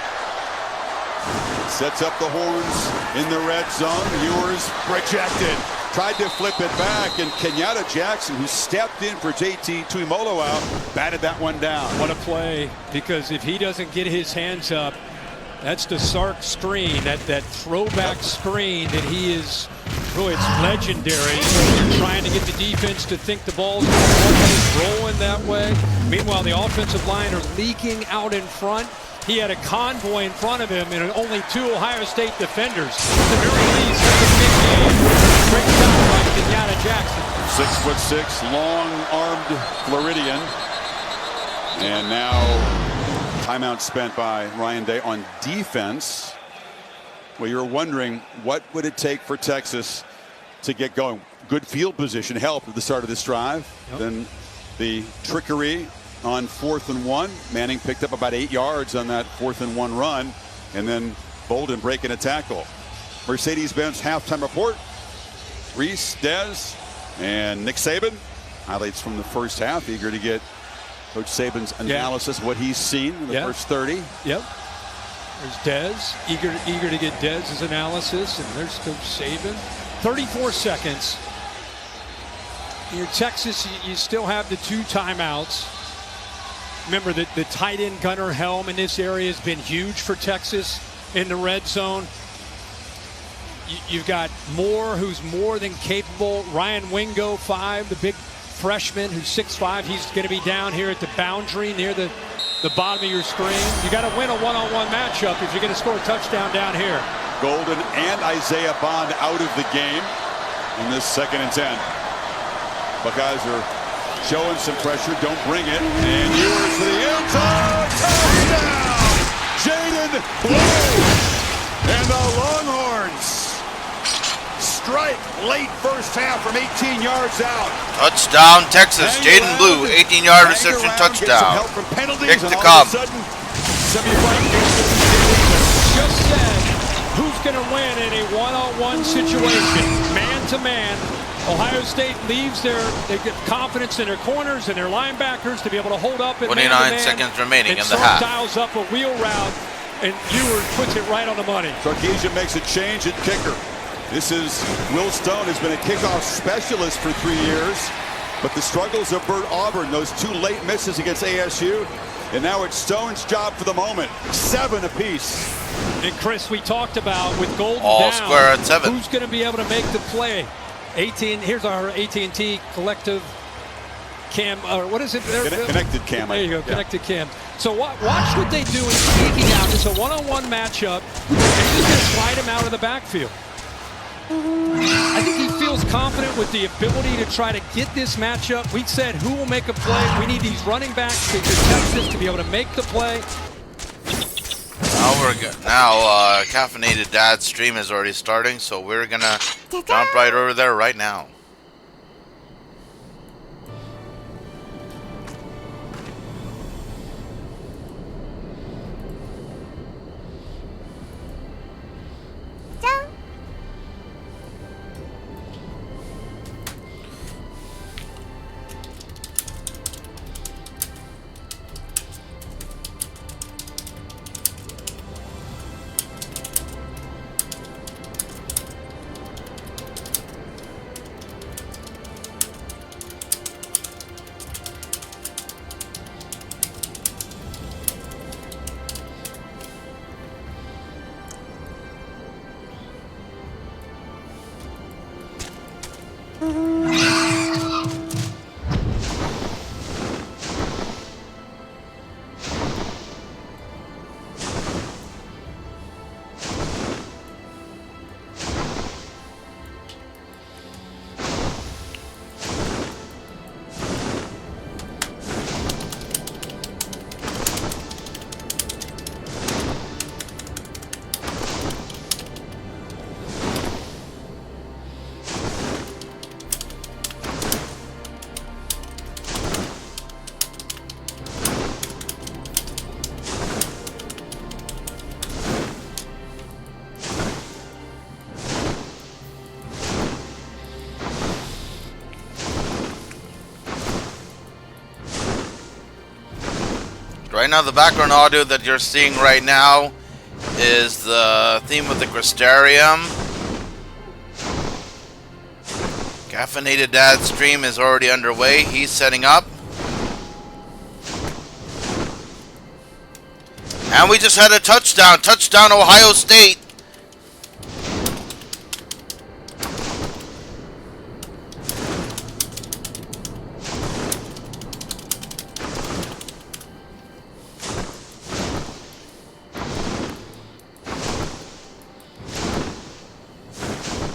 Sets up the horns in the red zone. Ewers projected. Tried to flip it back, and Kenyatta Jackson, who stepped in for JT Tuimoloau, batted that one down. What a play, because if he doesn't get his hands up, that's the Sark screen, that throwback screen that he is, really, it's legendary. You're trying to get the defense to think the ball's rolling that way. Meanwhile, the offensive line are leaking out in front. He had a convoy in front of him and only 2 Ohio State defenders. At the very least, that's a big game. Great job by Kenyatta Jackson. 6'6", long-armed Floridian. And now timeout spent by Ryan Day on defense. Well, you're wondering, what would it take for Texas to get going? Good field position helped at the start of this drive. Yep. Then the trickery on 4th and 1. Manning picked up about 8 yards on that 4th and 1 run, and then Bolden breaking a tackle. Mercedes-Benz halftime report. Reese, Dez, and Nick Saban. Highlights from the first half. Eager to get Coach Saban's analysis, what he's seen in the first 30. Yep. There's Dez, eager to get Dez's analysis, and there's Coach Saban. 34 seconds. You're Texas, you still have the 2 timeouts. Remember that the tight end Gunnar Helm in this area has been huge for Texas in the red zone. You've got Moore, who's more than capable. Ryan Wingo, 5, the big freshman who's 6'5". He's going to be down here at the boundary near the bottom of your screen. You got to win a one-on-one matchup if you're going to score a touchdown down here. Golden and Isaiah Bond out of the game in this 2nd and 10. Buckeyes are showing some pressure, don't bring it, and Ewers to the end zone, touchdown! Jaden Blue, and the Longhorns strike strike late first half from 18 yards out. Touchdown, Texas. Jaden Blue, 18-yard reception touchdown. Pick to come. Just said, who's going to win in a one-on-one situation, man-to-man? Ohio State leaves they get confidence in their corners and their linebackers to be able to hold up at 29 seconds remaining in the half. Dials up a wheel route, and Ewers puts it right on the money. Sarkisian makes a change at kicker. This is Will Stone, has been a kickoff specialist for 3 years, but the struggles of Bert Auburn, those 2 late misses against ASU, and now it's Stone's job for the moment. 7 apiece. And Chris, we talked about with Golden all down, square at 7. Who's going to be able to make the play? Here's our AT&T collective cam, or what is it? Connected cam. There you go, connected cam. So watch what they do in sneaking out. It's a one-on-one matchup, and he's just going to slide him out of the backfield. I think he feels confident with the ability to try to get this matchup. We said who will make a play. We need these running backs to Texas to be able to make the play. Now we're good. Now Caffeinated Dad stream is already starting, so we're gonna jump right over there right now. Right now, the background audio that you're seeing right now is the theme of the Crystarium. Caffeinated Dad stream is already underway. He's setting up. And we just had a touchdown. Touchdown, Ohio State.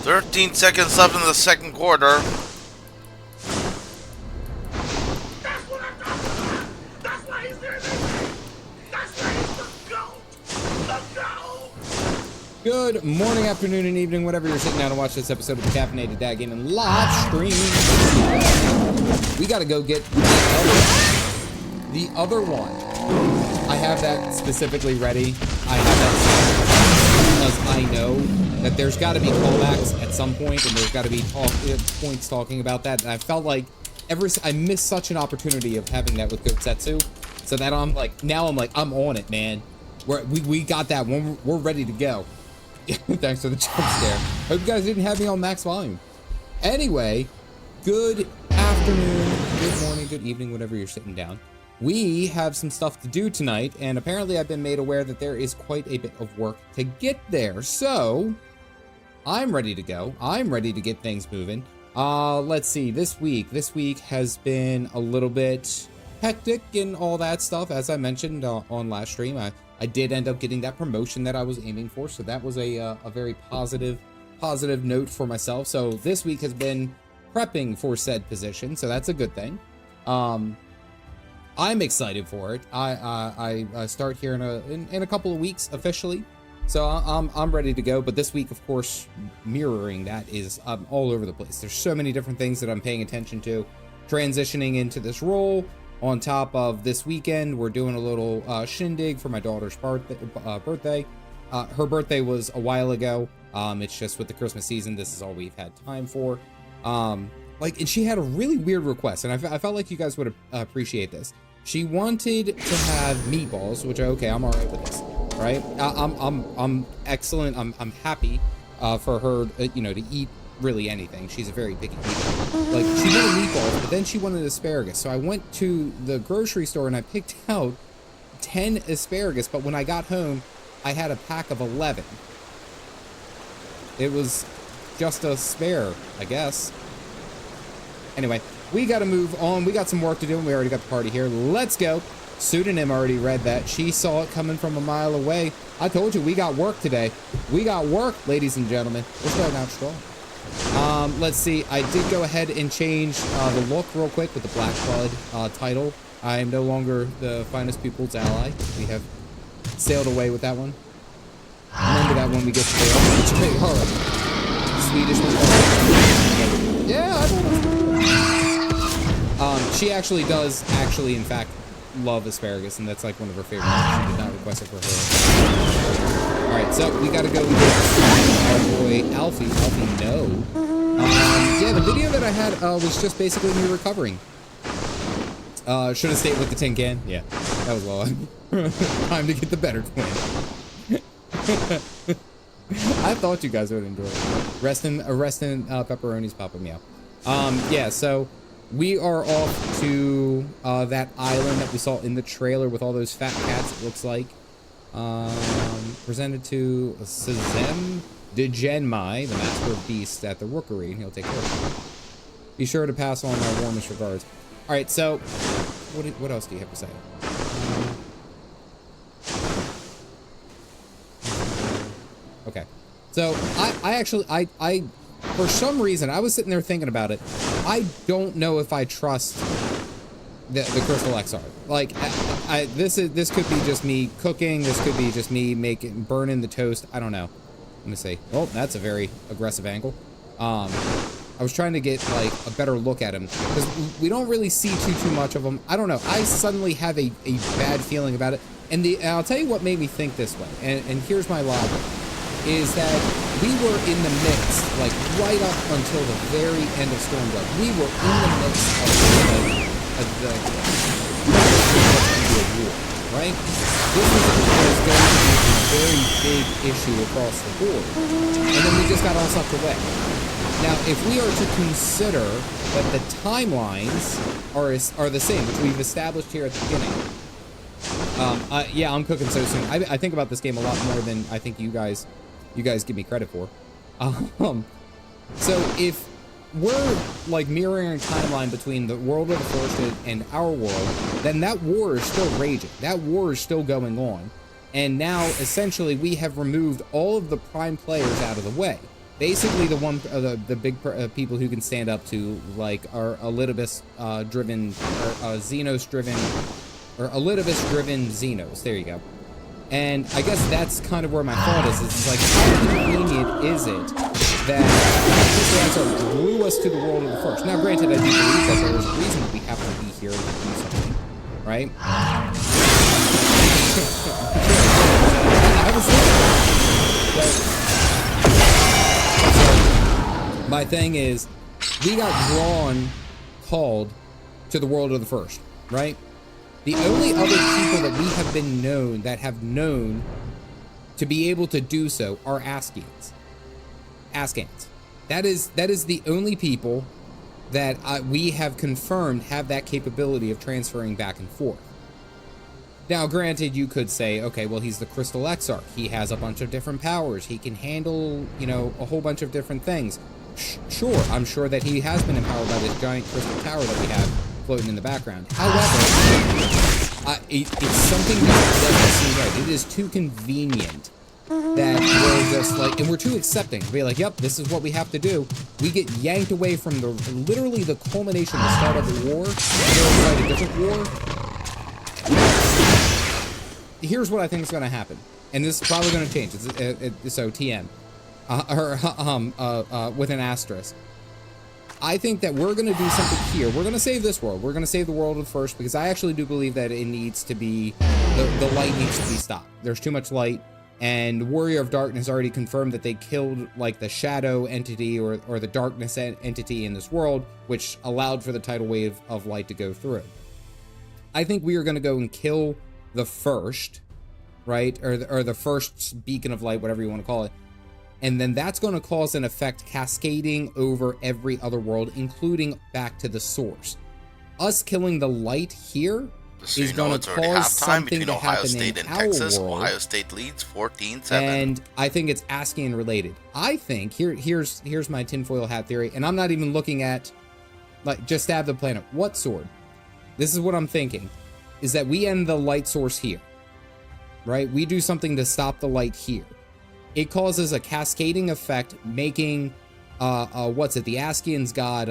$13 seconds left in the second quarter. Good morning, afternoon, and evening, whatever you're sitting down to watch this episode of the Caffeinated Dad Gaming live stream. We gotta go get the other one. I have that specifically ready. I have that because I know that there's got to be callbacks at some point, and there's got to be points talking about that. And I felt like I missed such an opportunity of having that with Gotsetsu, so that I'm like, now I'm like, I'm on it, man. We got that one. We're ready to go. Thanks for the jump scare. Hope you guys didn't have me on max volume. Anyway, good afternoon, good morning, good evening, whatever you're sitting down. We have some stuff to do tonight, and apparently I've been made aware that there is quite a bit of work to get there. So I'm ready to go. I'm ready to get things moving. Let's see, this week has been a little bit hectic and all that stuff. As I mentioned on last stream, I did end up getting that promotion that I was aiming for, so that was a very positive note for myself. So this week has been prepping for said position, so that's a good thing. I'm excited for it. I start here in a couple of weeks officially. So I'm ready to go. But this week, of course, mirroring that is all over the place. There's so many different things that I'm paying attention to. Transitioning into this role. On top of this weekend, we're doing a little shindig for my daughter's birthday. Her birthday was a while ago. It's just with the Christmas season, this is all we've had time for. And she had a really weird request, and I felt like you guys would appreciate this. She wanted to have meatballs, which okay, I'm all right with this, right? I'm excellent. I'm happy for her, to eat really anything. She's a very picky eater. Like, she wanted meatballs, but then she wanted asparagus. So I went to the grocery store and I picked out 10 asparagus, but when I got home, I had a pack of 11. It was just a spare, I guess. Anyway, we got to move on. We got some work to do, and we already got the party here. Let's go. Pseudonym already read that. She saw it coming from a mile away. I told you, we got work today. We got work, ladies and gentlemen. We're starting out strong. Let's see. I did go ahead and change the look real quick with the Black Blood title. I am no longer the finest people's ally. We have sailed away with that one. Remember that when we get to the Swedish one. Yeah, I don't know. She actually does in fact love asparagus, and that's like one of her favorites. She did not request it for her. Alright, so we gotta go with our boy Alfie. Alfie, no. Yeah, the video that I had was just basically me recovering. Should have stayed with the tin can. Yeah, that was well. Time to get the better twin. I thought you guys would enjoy it. Resting pepperoni's popping me out. Yeah, so we are off to that island that we saw in the trailer with all those fat cats, it looks like. Presented to Sazem Degenmai, the Master of Beasts, at the Rookery, and he'll take care of it. Be sure to pass on my warmest regards. Alright, so what else do you have to say? Okay, so I for some reason, I was sitting there thinking about it. I don't know if I trust the Crystal XR. Like, this could be just me cooking. This could be just me burning the toast. I don't know. Let me see. Oh, that's a very aggressive angle. I was trying to get like a better look at him because we don't really see too much of him. I don't know. I suddenly have a bad feeling about it. And I'll tell you what made me think this way. And here's my logic. Is that we were in the midst, like right up until the very end of Stormblood, we were in the midst of the war, right? This was going to be a very big issue across the board, and then we just got all sucked away. Now, if we are to consider that the timelines are the same, which we've established here at the beginning. Yeah, I'm cooking so soon. I think about this game a lot more than I think you guys give me credit for. So if we're like mirroring a timeline between the world of the First and our world, then that war is still raging. That war is still going on. And now essentially we have removed all of the prime players out of the way. Basically the big people who can stand up to like our Elidibus driven or Xenos driven or Elidibus driven Xenos. There you go. And I guess that's kind of where my thought is. It's like, how convenient is it that Crystal XR drew us to the world of the First? Now, granted, I do believe that there is a reason that we have to be here to do something, right? I was thinking. My thing is, we got called to the world of the First, right? The only other people that we have been known to be able to do so are Askians. That is the only people that we have confirmed have that capability of transferring back and forth. Now, granted, you could say, okay, well, he's the Crystal Exarch. He has a bunch of different powers. He can handle, a whole bunch of different things. Sure, I'm sure that he has been empowered by this giant crystal tower that we have floating in the background. However, it's something that doesn't seem right. It is too convenient that we're just like, and we're too accepting to be like, yep, this is what we have to do. We get yanked away from literally the culmination, the start of the war, fight a different war. Here's what I think is going to happen. and this is probably going to change. So TM, with an asterisk. I think that we're going to do something here. We're going to save this world. We're going to save the world at first, because I actually do believe that it needs to be, the light needs to be stopped. There's too much light, and Warrior of Darkness already confirmed that they killed like the shadow entity or the darkness entity in this world, which allowed for the tidal wave of light to go through. I think we are going to go and kill the first, right? Or the first beacon of light, whatever you want to call it. And then that's going to cause an effect cascading over every other world, including back to the source. Us killing the light here is going to cause something to happen in our world. Ohio State leads 14-7. And I think it's Askian related. I think, here's my tinfoil hat theory, and I'm not even looking at, like, just stab the planet. What sword? This is what I'm thinking, is that we end the light source here, right? We do something to stop the light here. It causes a cascading effect, making, what's it? The Askians got,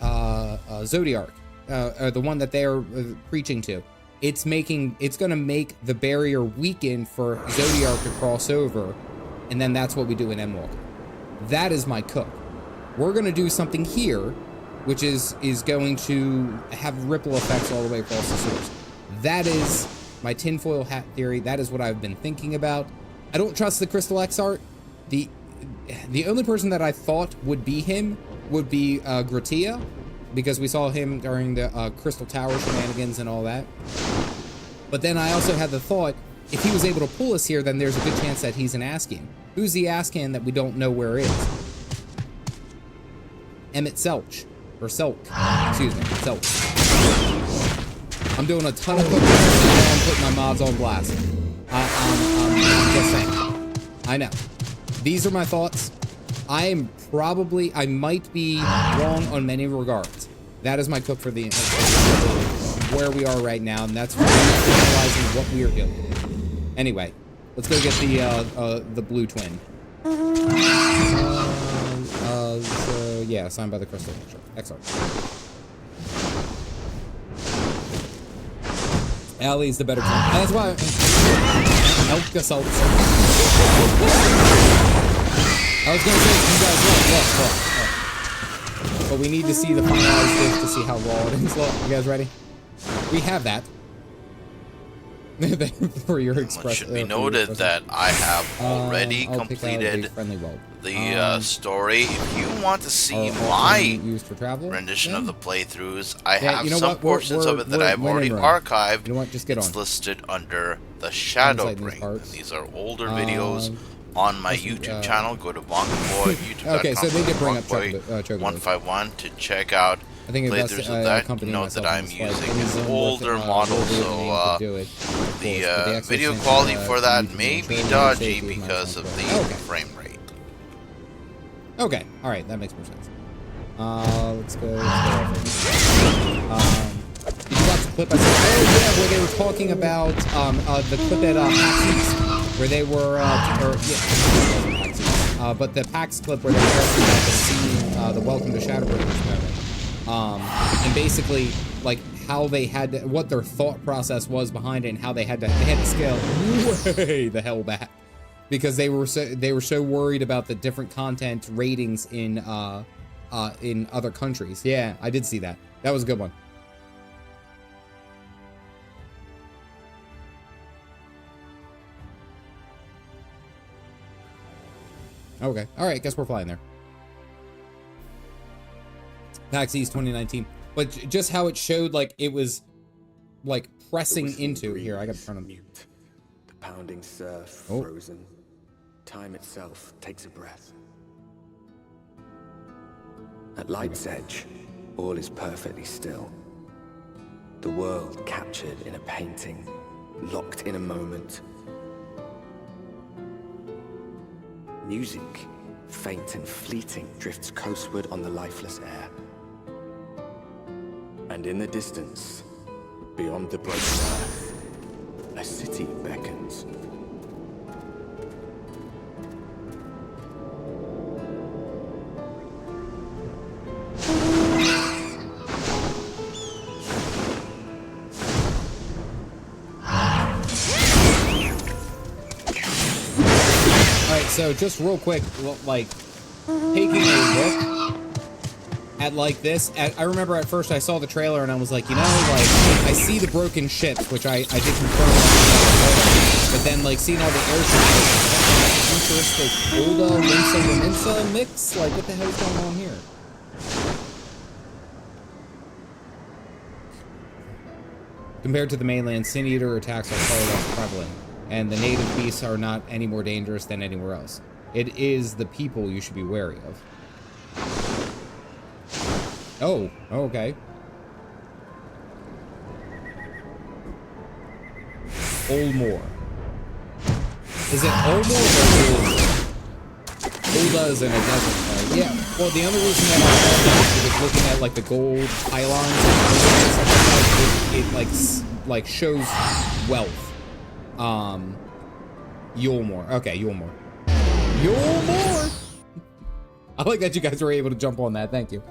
Zodiark, the one that they're preaching to. It's going to make the barrier weaken for Zodiark to cross over, and then that's what we do in Endwalker. That is my cook. We're going to do something here, which is going to have ripple effects all the way across the source. That is my tinfoil hat theory. That is what I've been thinking about. I don't trust the Crystal X art. The only person that I thought would be him would be Gratia, because we saw him during the Crystal Tower shenanigans and all that. But then I also had the thought, if he was able to pull us here, then there's a good chance that he's an Askian. Who's the Askian that we don't know where is? Emmett Selch. Or Selk. Excuse me. Selch. I'm doing a ton of cooking and I'm putting my mods on blast. I'm just saying. I know. These are my thoughts. I might be wrong on many regards. That is my cook for the where we are right now, and that's realizing what we are doing. Anyway, let's go get the blue twin. So yeah, signed by the Crystal Excellent. Allie's the better twin. That's why. Elk assault. I was gonna say, you guys look. But we need to see the finalized dish to see how raw it is. Look, you guys ready? We have that. For your express. It should be noted that I have already completed the story. If you want to see my rendition of the playthroughs, I have some portions of it that I've already archived. You know what? Just get on. It's listed under the Shadowbringers. These are older videos on my YouTube channel. Go to Bonkaboy, YouTube.com. Okay, so they did bring up Chocobo. 151 to check out playthroughs of that. Note that I'm using an older model, so the video quality for that may be dodgy because of the frame rate. Okay, alright, that makes more sense. Let's go. Did you watch the clip I said? Oh yeah, where they were talking about the clip at PAX East, where they were but the PAX clip where they were talking about the scene, the Welcome to Shadowbringers moment, and basically like how they had to, what their thought process was behind it, and how they had to scale way the hell back because they were so worried about the different content ratings in other countries. Yeah, I did see that. That was a good one. Okay. All right. Guess we're flying there. PAX East 2019. But just how it showed, like, it was, like, pressing into... Here, I got to turn on... Mute. The pounding surf, frozen. Time itself takes a breath. At light's edge, all is perfectly still. The world captured in a painting, locked in a moment. Music, faint and fleeting, drifts coastward on the lifeless air. And in the distance, beyond the broken earth, a city beckons. So just real quick, like, taking a look at like this, I remember at first I saw the trailer and I was like, you know, like, I see the broken ships, which I did confirm, but then like seeing all the airships, futuristic Ulda, Mensa mix, like what the hell is going on here? Compared to the mainland, Sin Eater attacks are far less prevalent, and the native beasts are not any more dangerous than anywhere else. It is the people you should be wary of. Oh, okay. Olmore. Is it Olmore or Olmore? Ulda is in a desert, right? Yeah, well, the only reason that I thought that is because looking at, like, the gold pylons and it shows wealth. Yulmore. Okay, Yulmore. Yulmore! I like that you guys were able to jump on that. Thank you.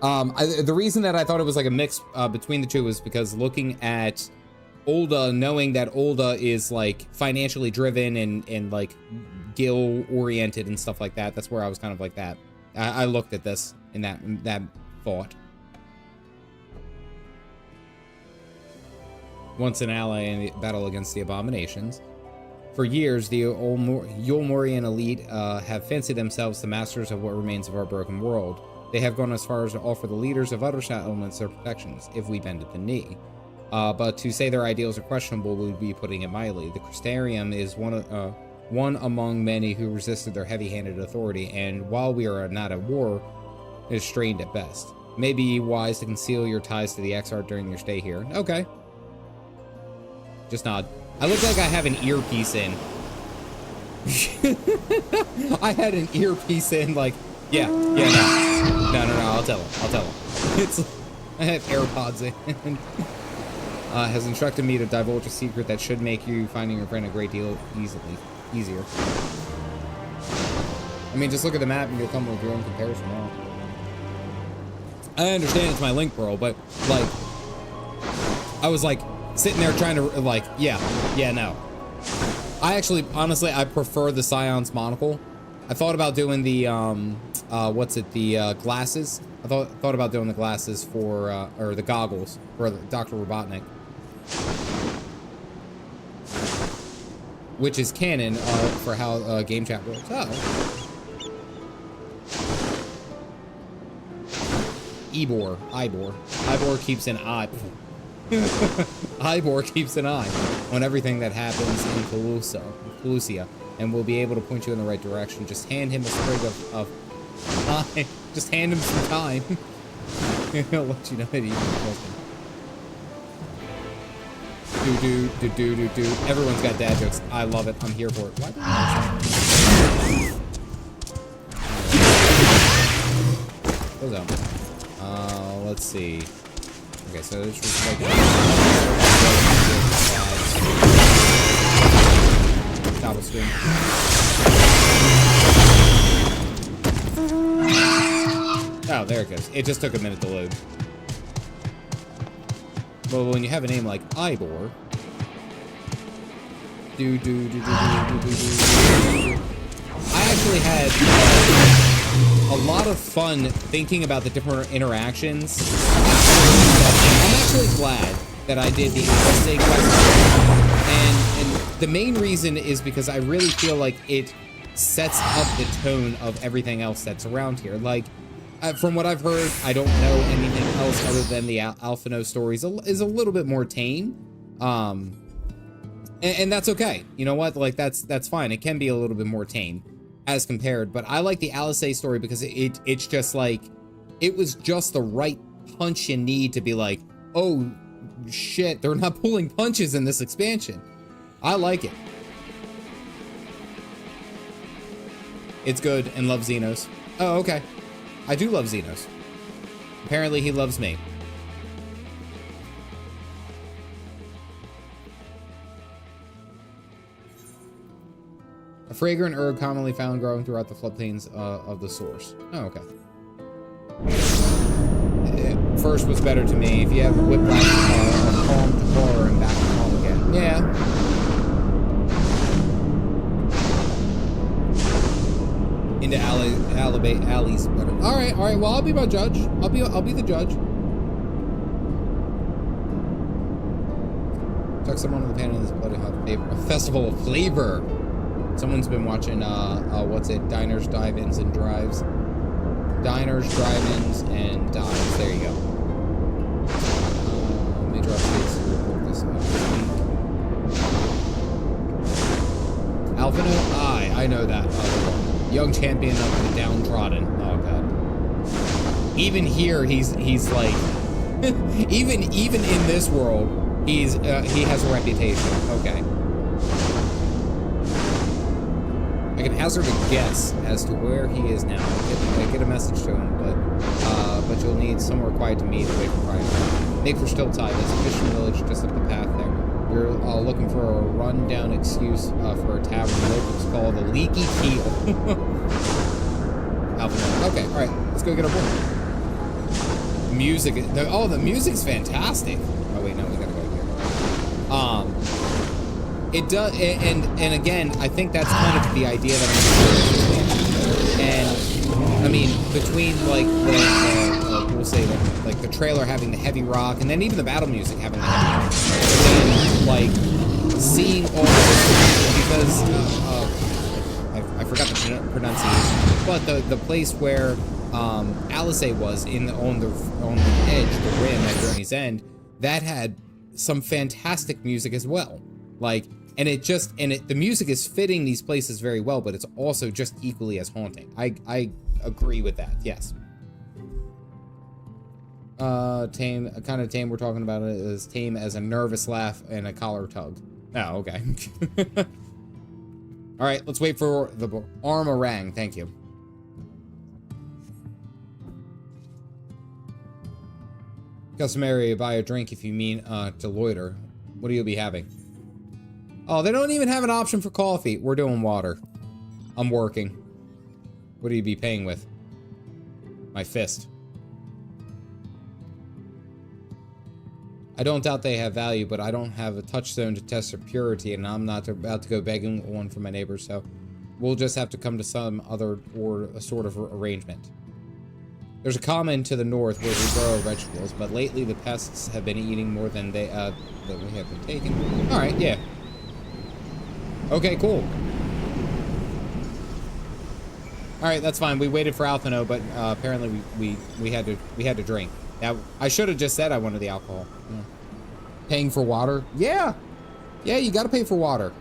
The reason that I thought it was like a mix between the two was because looking at Ulda, knowing that Ulda is like financially driven and like guild oriented and stuff like that, that's where I was kind of like that. I looked at this in that thought. Once an ally in the battle against the abominations. For years, the Yulmorian elite have fancied themselves the masters of what remains of our broken world. They have gone as far as to offer the leaders of other settlements their protections, if we bend at the knee. But to say their ideals are questionable would be putting it mildly. The Crystarium is one among many who resisted their heavy-handed authority, and while we are not at war, it is strained at best. It may be wise to conceal your ties to the Exarch during your stay here. Okay. Just nod. I look like I have an earpiece in. I had an earpiece in, like, yeah, no, I'll tell him. It's, I have AirPods in. Has instructed me to divulge a secret that should make you finding your friend a great deal easier. I mean, just look at the map and you'll come with your own comparison now. I understand it's my link pearl, but, like, I was, like, sitting there trying to, like, yeah, no. I actually, honestly, I prefer the Scion's monocle. I thought about doing the, the glasses. I thought about doing the glasses for, or the goggles for Dr. Robotnik. Which is canon, for how, Game Chat works. Oh. Ivor keeps an eye. Ivor keeps an eye on everything that happens in Calusia, and will be able to point you in the right direction. Just hand him a sprig of time. Just hand him some time. He'll let you know that he's do. Everyone's got dad jokes. I love it. I'm here for it. What? Close out. Let's see. Okay, so this was like double screen. Oh, there it goes. It just took a minute to load. Well, when you have a name like Ivor, I actually had a lot of fun thinking about the different interactions. I'm actually glad that I did the USA quest, and the main reason is because I really feel like it sets up the tone of everything else that's around here. Like, from what I've heard, I don't know anything else other than the Alphino stories is a little bit more tame, and that's okay. You know what? Like, that's fine. It can be a little bit more tame as compared, but I like the Alice story because it's just like, it was just the right punch you need to be like, oh shit, they're not pulling punches in this expansion. I like it. It's good, and love Xenos. Oh, okay. I do love Xenos. Apparently he loves me. A fragrant herb commonly found growing throughout the floodplains of the source. Oh, okay. First was better to me. If you have whiplash, calm to horror and back to calm again. Yeah. into Ali's better. All right. Well, I'll be my judge. I'll be the judge. Chuck someone on the panel is bloody hot flavor. A festival of flavor. Someone's been watching what's it? Diners, Drive-ins, and Drives. Diners, Drive-ins, and Dives. There you go. Major updates to report this week. Alvino? I know that other one. Young champion of the downtrodden. Oh god. Even here, he's like, even in this world, he has a reputation. Okay. I can hazard a guess as to where he is now. I get a message to him, but you'll need somewhere quiet to meet away from Pride. Make for Stiltide. There's a fishing village just up the path there. You're looking for a rundown excuse for a tavern. Locals call the Leaky Keel. Okay, all right, let's go get our boy. Music. The music's fantastic. Oh wait, no, we gotta go here. It does, and again, I think that's kind of the idea that I'm. And I mean, between like the we'll say like the trailer having the heavy rock, and then even the battle music having the heavy rock, and like seeing all this because I forgot the pronunciation, but the place where Alice was on the edge, the rim at Journey's End, that had some fantastic music as well. Like, and the music is fitting these places very well, but it's also just equally as haunting. I agree with that. Yes. Tame, kind of tame. We're talking about it as tame as a nervous laugh and a collar tug. Oh, okay. All right, let's wait for the armorang. Thank you. Customary, buy a drink if you mean to loiter. What will you be having? Oh, they don't even have an option for coffee. We're doing water. I'm working. What do you be paying with? My fist. I don't doubt they have value, but I don't have a touchstone to test their purity, and I'm not about to go begging one for my neighbors, so we'll just have to come to some other or a sort of arrangement. There's a common to the north where we grow vegetables, but lately the pests have been eating more than they that we have been taking. All right, yeah. Okay, cool. All right, that's fine. We waited for Alphino, but apparently we had to drink. Now I should have just said I wanted the alcohol. Yeah. Paying for water? Yeah, yeah. You got to pay for water.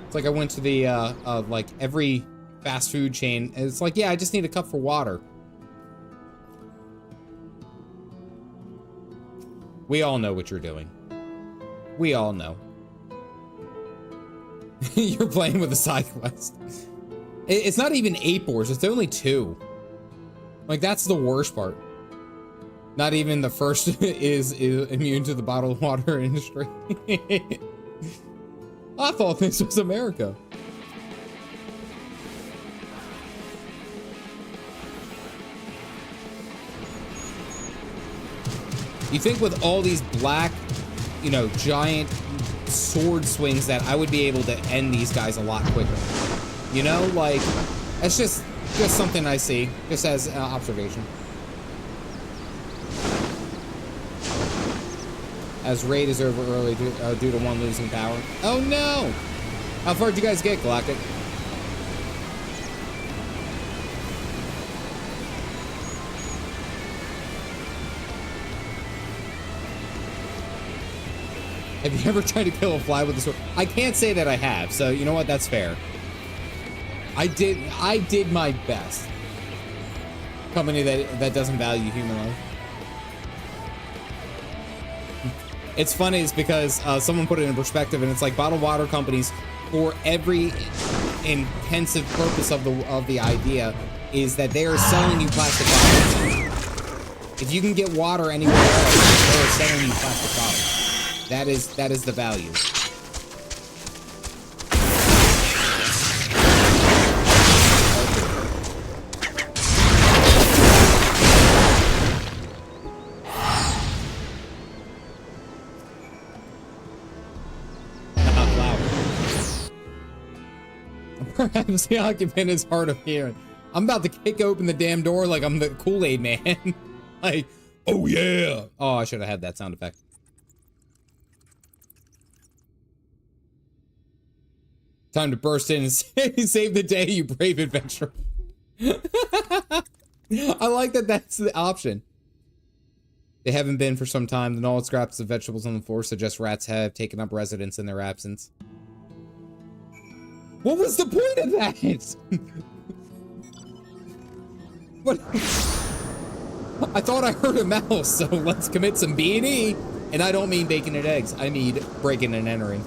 It's like I went to the like every fast food chain. And it's like, yeah, I just need a cup for water. We all know what you're doing. We all know. You're playing with a side quest. It's not even 8 boars, it's only 2. Like, that's the worst part. Not even the first is immune to the bottled water industry. I thought this was America. You think with all these black, you know, giant sword swings that I would be able to end these guys a lot quicker. You know, like, that's just something I see, just as observation. As raid is over early due to one losing power. Oh no! How far did you guys get, Galactic? Have you ever tried to kill a fly with a sword? I can't say that I have, so you know what? That's fair. I did my best. Company that doesn't value human life. It's funny, it's because someone put it in perspective, and it's like bottled water companies, for every intensive purpose of the idea, is that they are selling you plastic bottles. If you can get water anywhere else, they are selling you plastic bottles. That is the value. Perhaps the occupant is hard of hearing. I'm about to kick open the damn door like I'm the Kool-Aid man. Like, oh yeah. Oh, I should have had that sound effect. Time to burst in and save the day, you brave adventurer. I like that that's the option. They haven't been for some time. The gnawed scraps of vegetables on the floor suggest rats have taken up residence in their absence. What was the point of that? What? I thought I heard a mouse, so let's commit some B&E. And I don't mean bacon and eggs. I mean breaking and entering.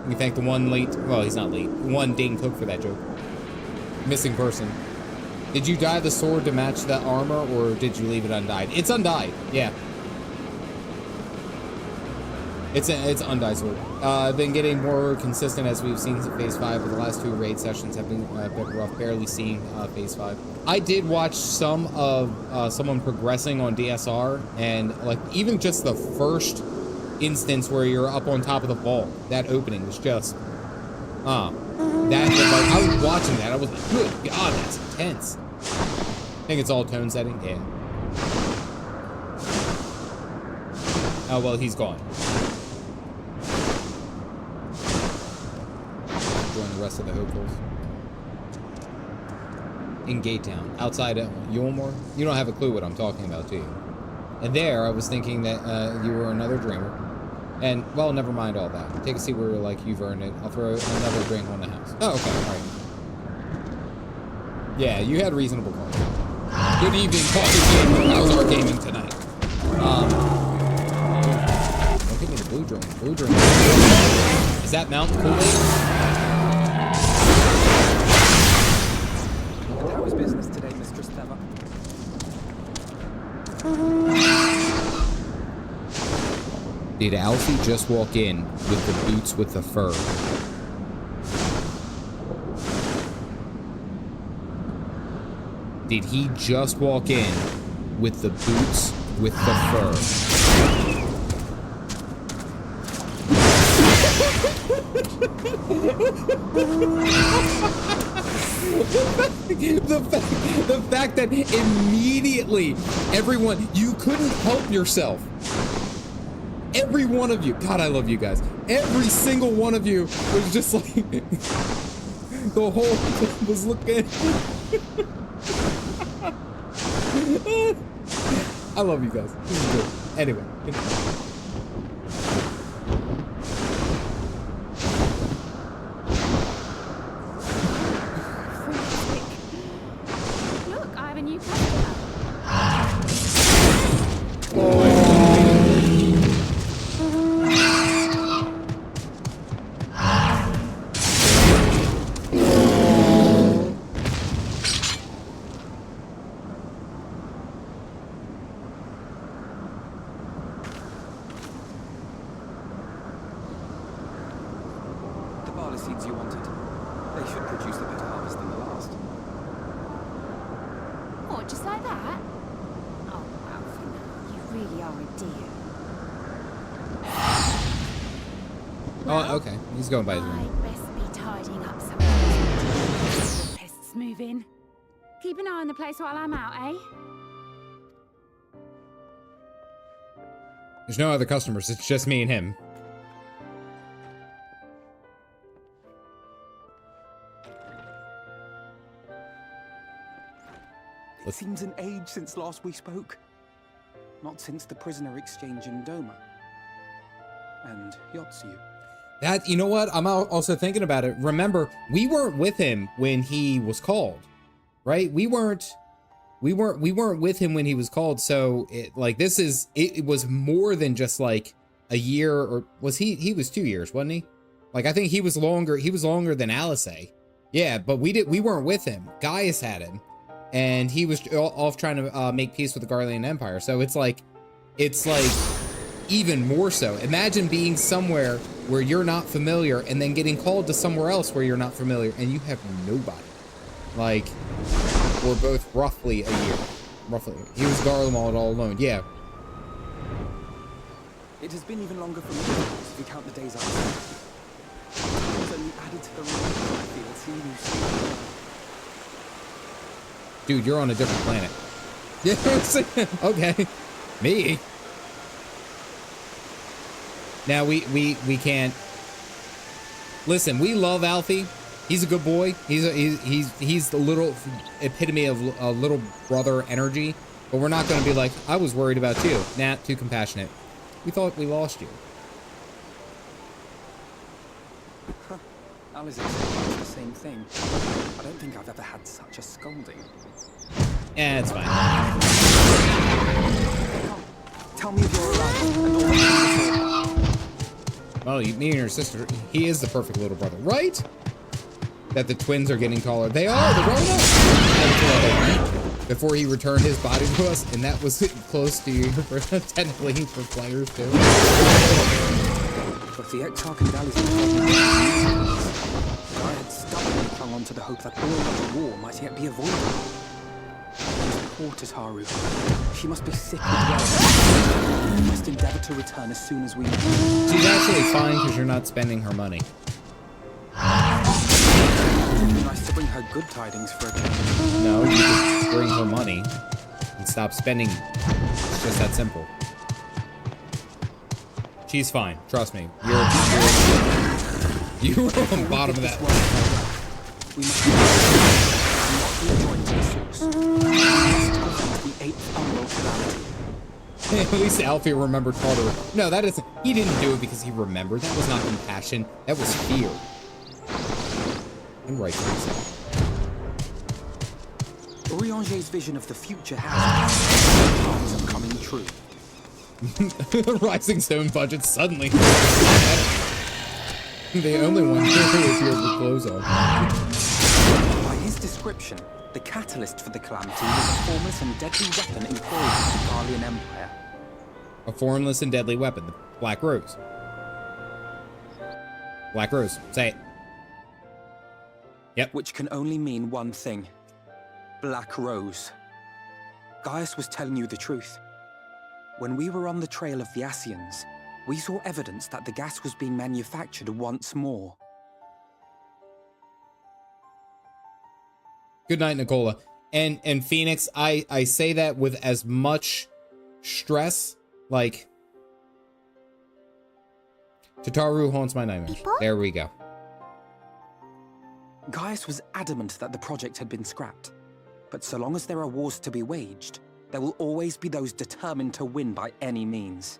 We thank the one late, well, he's not late, one Dane Cook for that joke. Missing person. Did you dye the sword to match the armor, or did you leave it undyed? It's undyed, yeah. It's undyed sword. Been getting more consistent as we've seen Phase 5, but the last 2 raid sessions have been a bit rough, barely seen Phase 5. I did watch some of someone progressing on DSR, and like even just the first instance where you're up on top of the vault, that opening was just, like, I was watching that, I was like, good God, that's intense. I think it's all tone setting, yeah. Oh, well, he's gone. Join the rest of the hopefuls. In Gate Town, outside of Yulmore. You don't have a clue what I'm talking about, do you? And there, I was thinking that you were another dreamer. And, well, never mind all that. Take a seat where, like, you've earned it. I'll throw another drink on the house. Oh, okay, alright. Yeah, you had reasonable calls. Good evening, Coffee Gamer. How's our gaming tonight? Don't give me the blue drink. Blue drink. Is that Mountain Kool-Aid? How was business today, Mistress Theva? Did Alfie just walk in with the boots with the fur? Did he just walk in with the boots with the fur? the fact that immediately everyone, you couldn't help yourself. Every one of you, God, I love you guys. Every single one of you was just like, the whole thing was looking. I love you guys. This is good. Anyway. Look, I have a new customer. Going by his room. I'd best be tidying up some of pests move in. Keep an eye on the place while I'm out, eh? There's no other customers, it's just me and him. It seems an age since last we spoke. Not since the prisoner exchange in Doma. And Yotsu. That, you know what? I'm also thinking about it. Remember, we weren't with him when he was called, right? We weren't with him when he was called. So it was more than just like a year, or was he was 2 years, wasn't he? Like, I think he was longer than Alice. Yeah, but we weren't with him. Gaius had him, and he was off trying to make peace with the Garlean Empire. So it's like even more so. Imagine being somewhere where you're not familiar and then getting called to somewhere else where you're not familiar and you have nobody. Like, we're both roughly a year. Roughly. He was Garlemald all alone. Yeah. It has been even longer for me if we count the days outside. It was only added to the room. I feel seeing you. Dude, you're on a different planet. Okay. Me? Now, we can't... Listen, we love Alfie. He's a good boy. He's the little epitome of a little brother energy. But we're not going to be like, I was worried about you. Nah, too compassionate. We thought we lost you. Alice said the same thing. I don't think I've ever had such a scolding. Yeah, it's fine. Tell me if you're alive. Well, me and your sister, he is the perfect little brother, right? That the twins are getting taller. They are, they're growing up. Before he returned his body to us, and that was close to you, technically for players too. But the Exarch and Dally's I had stubbornly clung on to the hope that all of the war might yet be avoided. Poor Haru. She must be sick with well. We must endeavor to return as soon as we can. She's actually fine because you're not spending her money. Nice to bring her good tidings for a change. No, you can bring her money and stop spending. It's just that simple. She's fine. Trust me. You were on the bottom of that. We must rejoin to the source. We must prevent the 8th Unworld calamity. At least Alfie remembered Carter. No, that isn't. He didn't do it because he remembered. That was not compassion. That was fear. And rightfully so. Urianger's vision of the future has chance of coming true. Rising Stone budget suddenly. The only one who appeared with clothes on. By his description, the catalyst for the calamity was a formless and deadly weapon employed by the Garlean Empire. A formless and deadly weapon, the Black Rose. Black Rose, say it. Yep. Which can only mean one thing. Black Rose. Gaius was telling you the truth. When we were on the trail of the Ascians, we saw evidence that the gas was being manufactured once more. Good night, Nicola. And Phoenix, I say that with as much stress, like... Tataru haunts my nightmares. There we go. Gaius was adamant that the project had been scrapped. But so long as there are wars to be waged, there will always be those determined to win by any means.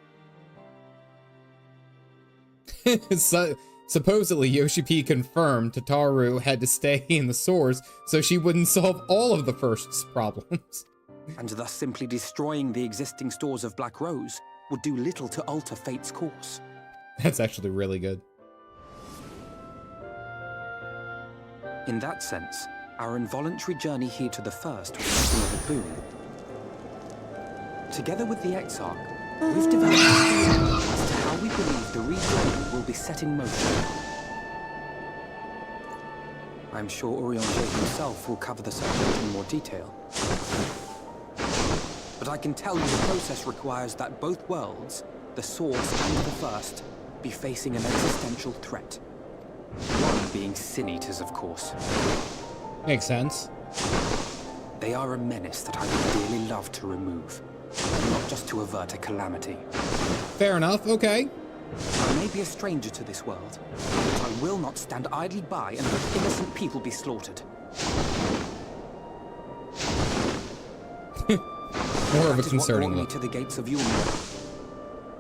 Supposedly, Yoshi P confirmed Tataru had to stay in the source so she wouldn't solve all of the first's problems. And thus simply destroying the existing stores of Black Rose would do little to alter fate's course. That's actually really good. In that sense, our involuntary journey here to the First was something of a boon. Together with the Exarch, we've developed a theory as to how we believe the rejoining will be set in motion. I'm sure Urianger himself will cover the subject in more detail. But I can tell you the process requires that both worlds, the Source and the First, be facing an existential threat. One being Sin Eaters, of course. Makes sense. They are a menace that I would dearly love to remove, not just to avert a calamity. Fair enough, okay. I may be a stranger to this world, but I will not stand idly by and let innocent people be slaughtered. More of a concerning look. To the gates of Yulmir.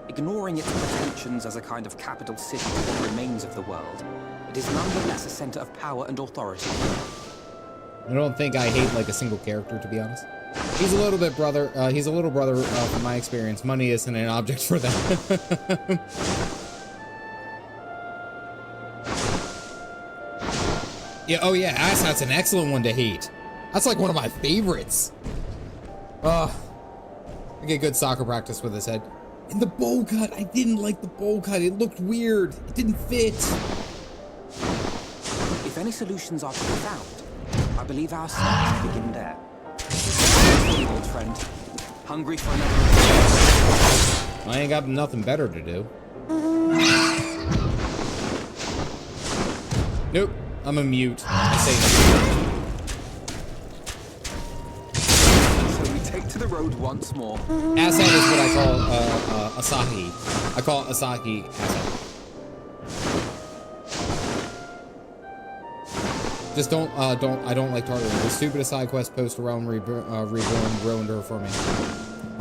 Ignoring its pretensions as a kind of capital city to the remains of the world, it is nonetheless a center of power and authority. I don't think I hate like a single character, to be honest. He's a little bit brother. He's a little brother from my experience. Money isn't an object for them. Yeah. Oh yeah, Asshat's an excellent one to hate. That's like one of my favorites. I get good soccer practice with his head. And the bowl cut, I didn't like the bowl cut. It looked weird. It didn't fit. If any solutions are to be found, I believe our search begin there. Old friend, hungry for another? I ain't got nothing better to do. Nope, I'm a mute. I say road once more. Asset is what I call Asahi. I call Asahi Asset. Just I don't like Tartar. The stupidest side quest post around Reborn ruined her for me.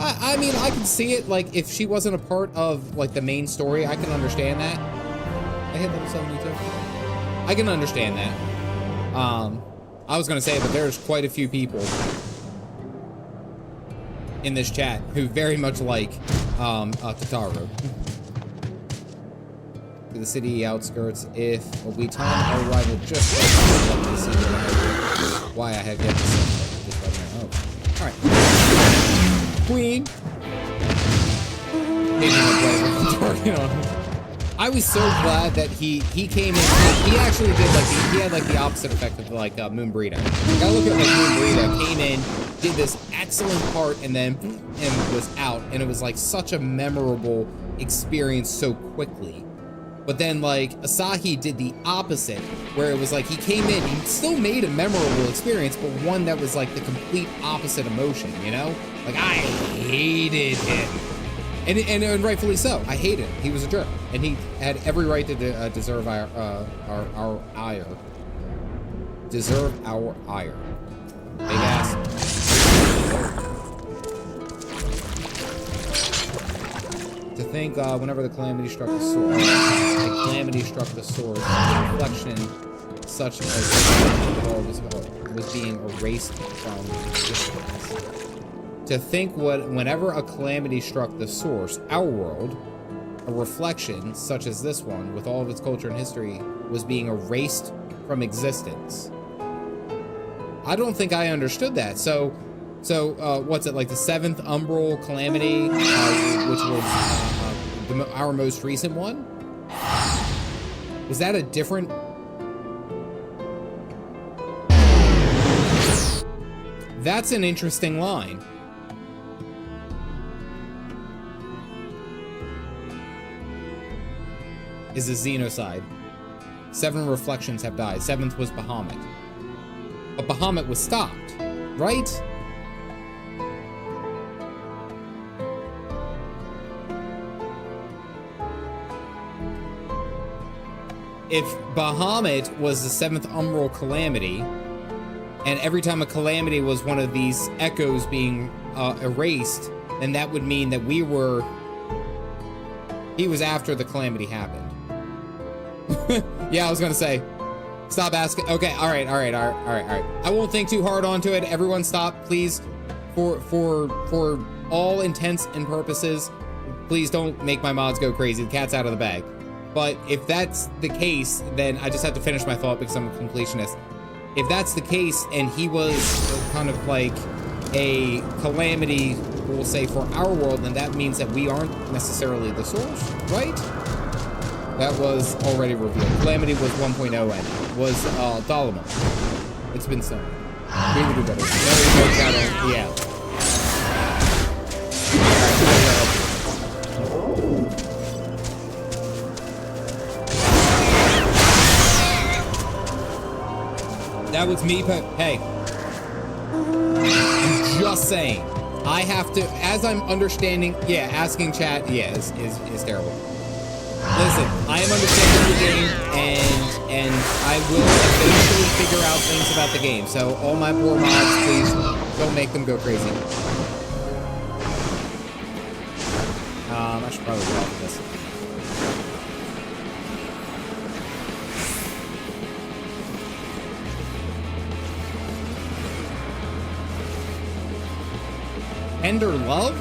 I mean, I can see it. Like, if she wasn't a part of, like, the main story, I can understand that. I hit level 72. I can understand that. I was gonna say, but there's quite a few people in this chat who very much like Totaro. To the city outskirts, if we time our arrival just to see why I have yet to see just right now. Oh, all right. Queen. I was so glad that he came in. He actually did he had like the opposite effect of like Moon Burrito. Like, I look at like Moon Burrito came in, did this excellent part, and then was out, and it was like such a memorable experience so quickly. But then like Asahi did the opposite, where it was like he came in, he still made a memorable experience, but one that was like the complete opposite emotion, you know? Like I hated him. And rightfully so. I hated him. He was a jerk, and he had every right to deserve our ire. Deserve our ire. Big ass. To think, whenever the calamity struck the sword, the reflection, such as all was being erased from existence. To think whenever a calamity struck the source, our world, a reflection such as this one, with all of its culture and history, was being erased from existence. I don't think I understood that. So what's it, like the 7th Umbral Calamity, which was our most recent one? Was that a different... That's an interesting line. Is a Xenocide. 7 reflections have died. 7th was Bahamut. But Bahamut was stopped, right? If Bahamut was the 7th Umbral Calamity, and every time a calamity was one of these echoes being erased, then that would mean that he was after the calamity happened. Yeah, I was gonna say, stop asking. Okay, all right. I won't think too hard onto it. Everyone stop, please. For all intents and purposes, please don't make my mods go crazy. The cat's out of the bag. But if that's the case, then I just have to finish my thought because I'm a completionist. If that's the case, and he was kind of like a calamity, we'll say, for our world, then that means that we aren't necessarily the source, right? That was already revealed. Calamity was 1.0 and was Dolomite. It's been so. We would do better. Yeah. That was me, but hey. I'm just saying. I have to, as I'm understanding, yeah, asking chat, yeah, is terrible. Listen, I am understanding the game, and I will eventually figure out things about the game. So all my poor mods, please don't make them go crazy. I should probably get off of this. Tender Love?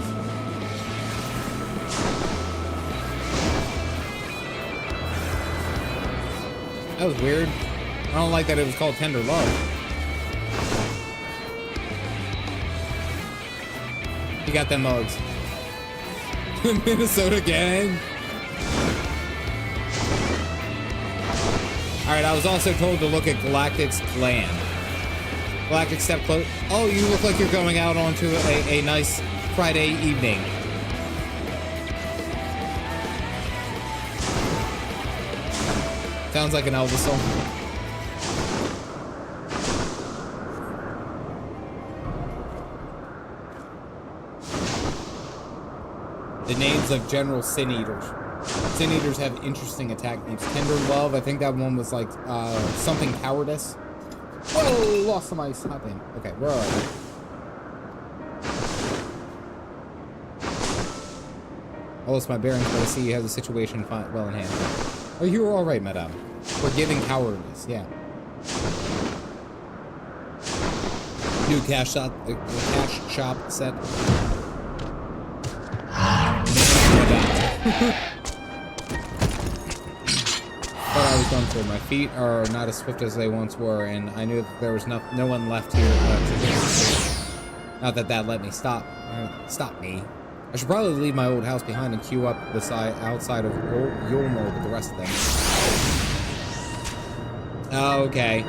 That was weird. I don't like that it was called Tender Love. You got them mugs. Minnesota gang. Alright, I was also told to look at Galactic's clan. Galactic step close. Oh, you look like you're going out onto a nice Friday evening. Sounds like an Elvis song. The names of General Sin Eaters. Sin Eaters have interesting attack names. Tender Love, I think that one was like something Cowardice. Whoa, lost some ice. Hot damn. Okay, where are we? I lost my bearings, but I see you have the situation well in hand. Oh, you were alright, madame. Forgiving Cowardice, yeah. New cash shop set. But I was done for. My feet are not as swift as they once were, and I knew that there was no one left here to not that let me stop me. I should probably leave my old house behind and queue up the outside of Yulmo with the rest of them. Okay.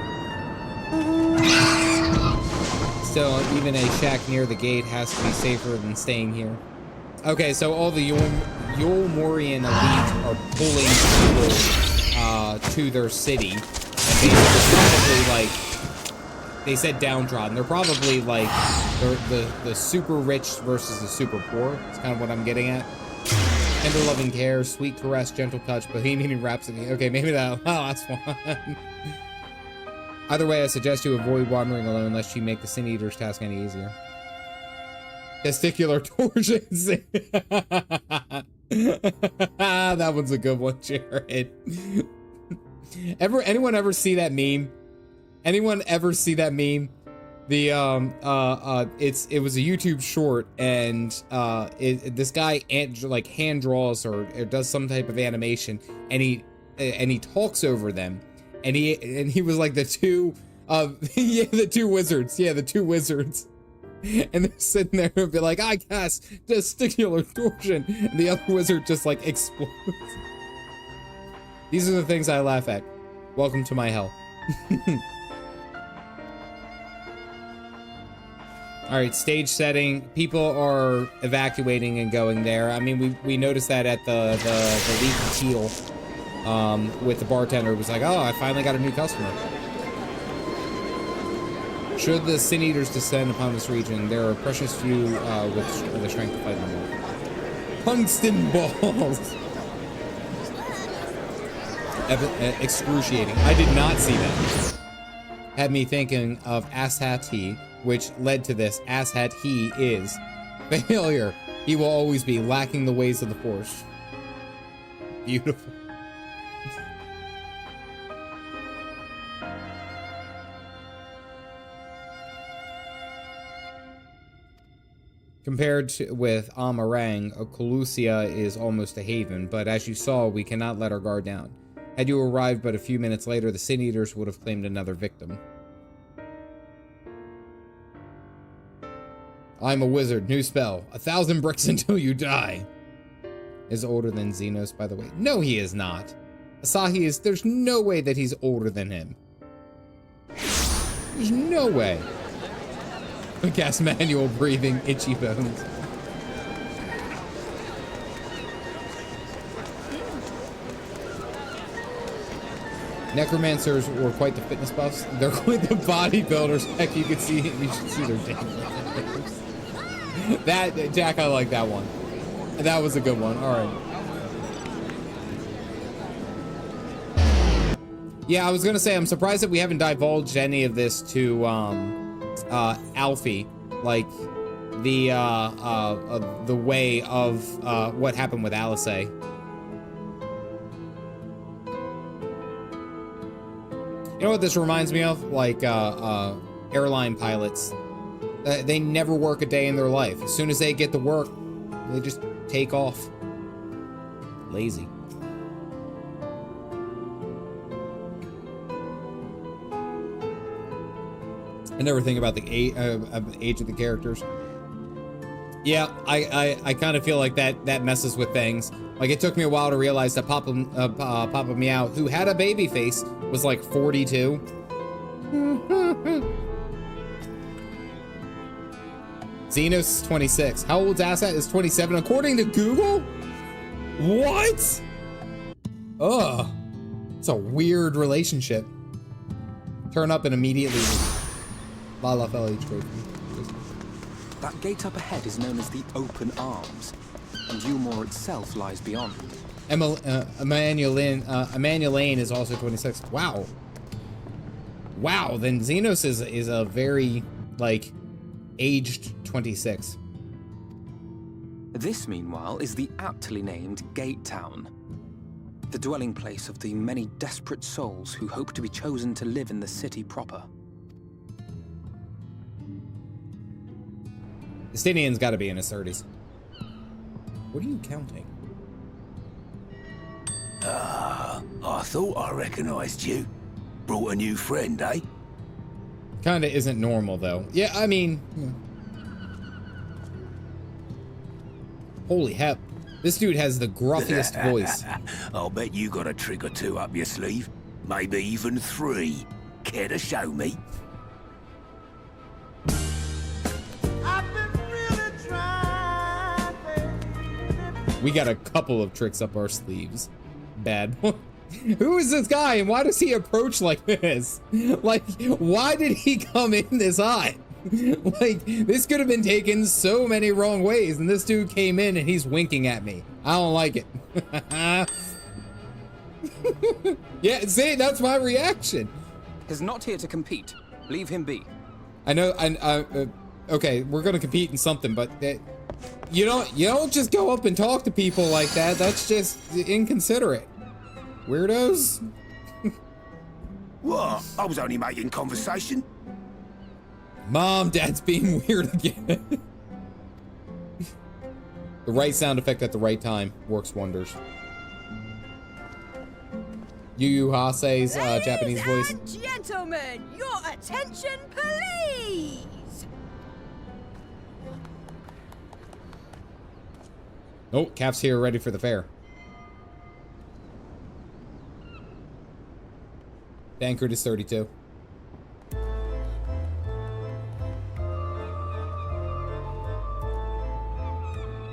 Still, even a shack near the gate has to be safer than staying here. Okay, so all the Yulmorian elite are pulling people to their city. And they're probably like, they said downtrodden. They're probably like the super rich versus the super poor. That's kind of what I'm getting at. Tender loving care, sweet caress, gentle touch, Bohemian Rhapsody. Okay, maybe that last one. Either way, I suggest you avoid wandering alone lest you make the Sin Eater's task any easier. Testicular torsions. That one's a good one, Jared. Anyone ever see that meme? Anyone ever see that meme? The it was a YouTube short, and this guy like hand draws or does some type of animation, and he talks over them, and he was like the two the two wizards, and they're sitting there and be like, I cast testicular torsion, and the other wizard just like explodes. These are the things I laugh at. Welcome to my hell. All right, stage setting. People are evacuating and going there. I mean, we noticed that at the Leaky Teal with the bartender. It was like, oh, I finally got a new customer. Should the Sin Eaters descend upon this region, there are precious few with the strength to fight them all. Tungsten balls. Excruciating. I did not see that. Had me thinking of Asshat He, which led to this. Asshat He is failure. He will always be lacking the ways of the Force. Beautiful. Compared with Amarang, Colusia is almost a haven, but as you saw, we cannot let our guard down. Had you arrived but a few minutes later, the Sin Eaters would have claimed another victim. I'm a wizard. New spell. 1,000 bricks until you die. Is older than Xenos, by the way. No, he is not. Asahi is... There's no way that he's older than him. There's no way. Cast manual breathing, itchy bones. Necromancers were quite the fitness buffs. They're quite the bodybuilders. Heck, you could see... You should see their damn. That, Jack, I like that one. That was a good one. All right. Yeah, I was gonna say, I'm surprised that we haven't divulged any of this to Alfie, like the way of what happened with Alice. You know what this reminds me of? Like airline pilots. They never work a day in their life. As soon as they get to work, they just take off. Lazy. I never think about the age of the characters. Yeah, I kind of feel like that messes with things. Like, it took me a while to realize that Papa Meow, who had a baby face, was like 42. Xenos is 26. How old's Asshat? Is 27 according to Google? What? Ugh. It's a weird relationship. Turn up and immediately Lala fell each trophy. That gate up ahead is known as the Open Arms. and Yulmore itself lies beyond. Emmanuel Lane is also 26. Wow. Wow, then Xenos is a very, like, aged 26. This, meanwhile, is the aptly named Gate Town, the dwelling place of the many desperate souls who hope to be chosen to live in the city proper. Justinian's got to be in his 30s. What are you counting? I thought I recognized you. Brought a new friend, eh? Kinda isn't normal, though. Yeah, I mean... Yeah. Holy hell. This dude has the gruffiest voice. I'll bet you got a trick or two up your sleeve. Maybe even 3. Care to show me? We got a couple of tricks up our sleeves. Bad. Who is this guy and why does he approach like this? Like, why did he come in this hot? Like, this could have been taken so many wrong ways, and this dude came in and he's winking at me. I don't like it. Yeah, see, that's my reaction. He's not here to compete. Leave him be. I know, okay, we're gonna compete in something, but you don't just go up and talk to people like that. That's just inconsiderate. Weirdos. What? I was only making conversation. Mom, Dad's being weird again. The right sound effect at the right time works wonders. Yu Yu Hase's Japanese voice. Ladies and gentlemen, your attention, please. Oh, Cap's here, ready for the fair. Bankert is 32.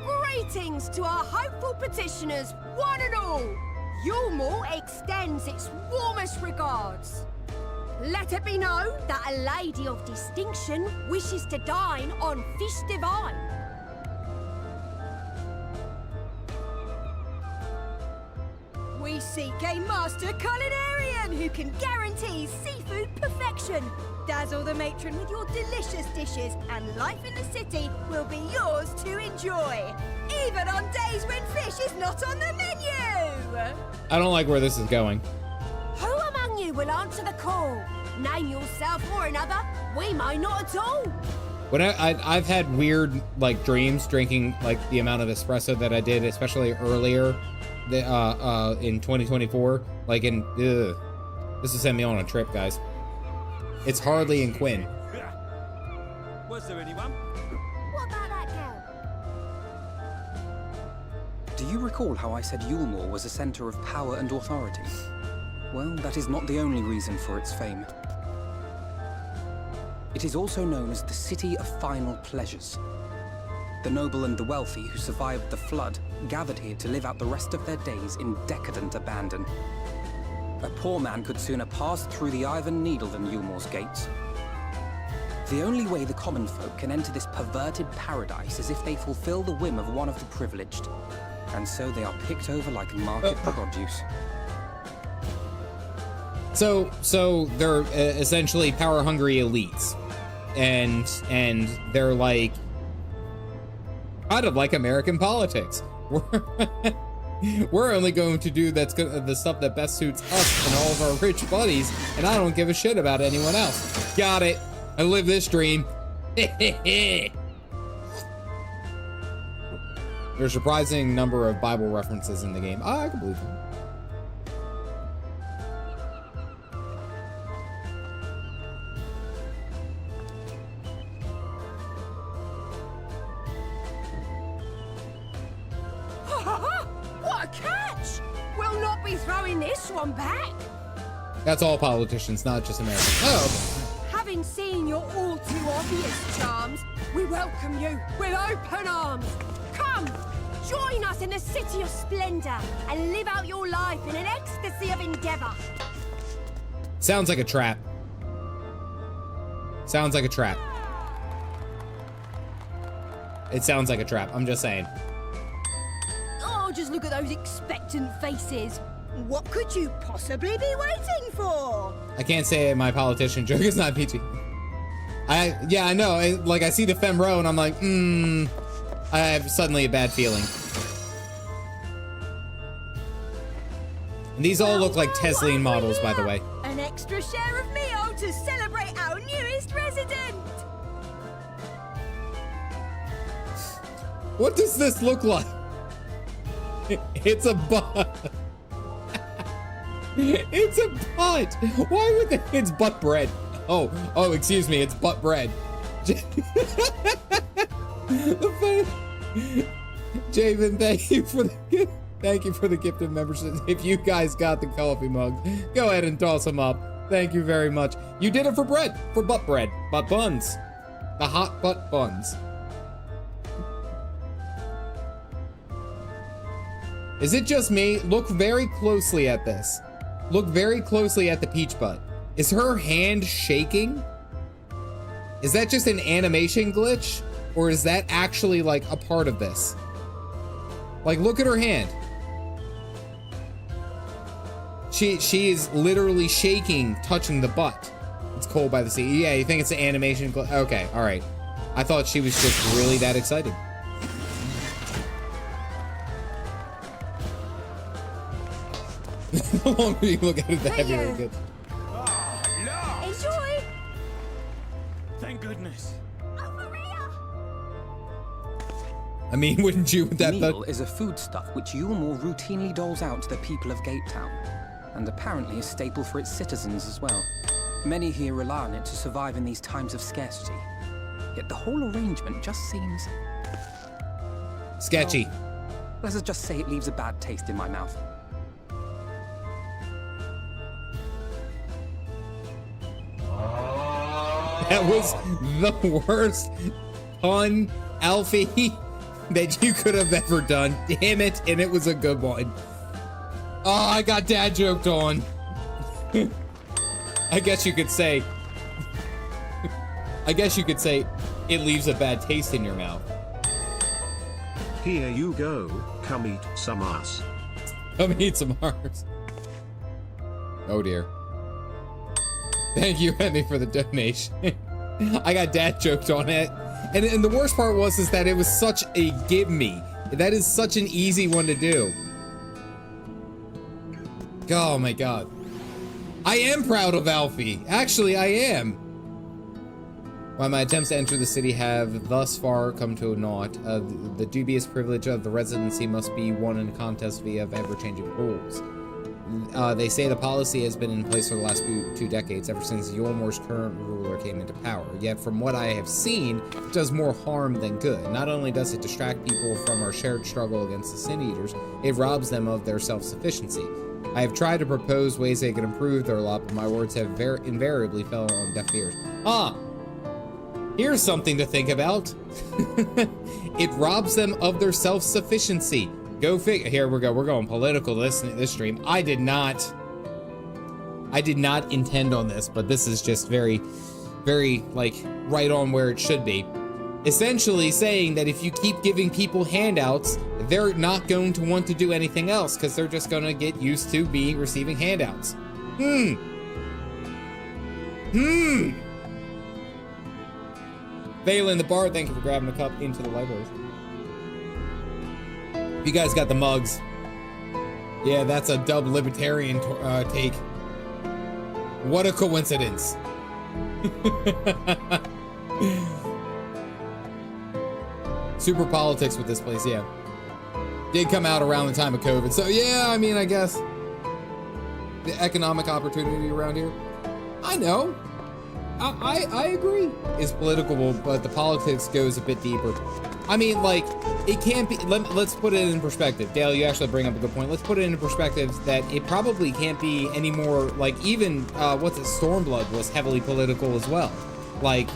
Greetings to our hopeful petitioners, one and all. Yulmore extends its warmest regards. Let it be known that a lady of distinction wishes to dine on fish divine. We seek a master culinarian who can guarantee seafood perfection. Dazzle the matron with your delicious dishes, and life in the city will be yours to enjoy, even on days when fish is not on the menu. I don't like where this is going. Who among you will answer the call? Name yourself or another. We may not at all. When I've had weird like dreams drinking like the amount of espresso that I did, especially earlier in 2024. Like in this will send me on a trip, guys. It's Harley and Quinn. Was there anyone? What about that girl? Do you recall how I said Yulmore was a center of power and authority? Well, that is not the only reason for its fame. It is also known as the City of Final Pleasures. The noble and the wealthy who survived the flood gathered here to live out the rest of their days in decadent abandon. A poor man could sooner pass through the Iron Needle than Yulmore's gates. The only way the common folk can enter this perverted paradise is if they fulfill the whim of one of the privileged. And so they are picked over like market produce. So they're essentially power-hungry elites, and they're like kind of like American politics. We're only going to do the stuff that best suits us and all of our rich buddies, and I don't give a shit about anyone else. Got it. I live this dream. There's a surprising number of Bible references in the game. I can believe it. What a catch! We'll not be throwing this one back. That's all politicians, not just Americans. Oh, okay. Having seen your all too obvious charms, we welcome you with open arms. Come, join us in the city of splendor and live out your life in an ecstasy of endeavor. Sounds like a trap. Sounds like a trap. It sounds like a trap. I'm just saying. just look at those expectant faces. What could you possibly be waiting for? I can't say my politician joke is not PG. Yeah, I know. I see the fem row and I'm like, I have suddenly a bad feeling. And these all look like Tesla models, by the way. An extra share of meal to celebrate our newest resident. What does this look like? It's a butt. It's a butt. Why would it's butt bread? Oh, excuse me. It's butt bread. Javen, thank you for the gift. Thank you for the gift of membership. If you guys got the coffee mug, go ahead and toss them up. Thank you very much. You did it for bread, for butt bread, butt buns, the hot butt buns. Is it just me? Look very closely at this. Look very closely at the peach butt. Is her hand shaking? Is that just an animation glitch? Or is that actually like a part of this? Like, look at her hand. She is literally shaking, touching the butt. It's cold by the sea. Yeah, you think it's an animation glitch? Okay, all right. I thought she was just really that excited. The longer you look at it, the heavier it gets. Enjoy. Thank goodness. I mean, wouldn't you with that? Meal is a foodstuff which Yulmore routinely doles out to the people of Gape Town, and apparently a staple for its citizens as well. Many here rely on it to survive in these times of scarcity. Yet the whole arrangement just seems sketchy. Well, let's just say it leaves a bad taste in my mouth. That was the worst pun, Alfie, that you could have ever done. Damn it, and it was a good one. Oh, I got dad joked on. I guess you could say it leaves a bad taste in your mouth. Here you go, come eat some ass. Come eat some arse. Oh dear. Thank you, Emmy, for the donation. I got dad joked on it. And the worst part was that it was such a give me. That is such an easy one to do. Oh my god. I am proud of Alfie. Actually, I am. While my attempts to enter the city have thus far come to a naught, the dubious privilege of the residency must be won in a contest via ever-changing rules. They say the policy has been in place for the last 2 decades, ever since Yulmore's current ruler came into power. Yet, from what I have seen, it does more harm than good. Not only does it distract people from our shared struggle against the Sin Eaters, it robs them of their self-sufficiency. I have tried to propose ways they could improve their lot, but my words have invariably fell on deaf ears. Here's something to think about. It robs them of their self-sufficiency. Go figure. Here we go. We're going political this stream. I did not intend on this, but this is just very, very, like, right on where it should be. Essentially saying that if you keep giving people handouts, they're not going to want to do anything else because they're just going to get used to receiving handouts. Valen the Bard, thank you for grabbing a cup into the library. You guys got the mugs. Yeah, that's a dub libertarian take. What a coincidence. Super politics with this place, yeah. Did come out around the time of COVID. So yeah, I mean, I guess the economic opportunity around here. I know. I agree. It's political, but the politics goes a bit deeper. I mean, like, it can't be, let's put it in perspective. Dale, you actually bring up a good point. Let's put it into perspective that it probably can't be any more, like, even, Stormblood was heavily political as well. Like,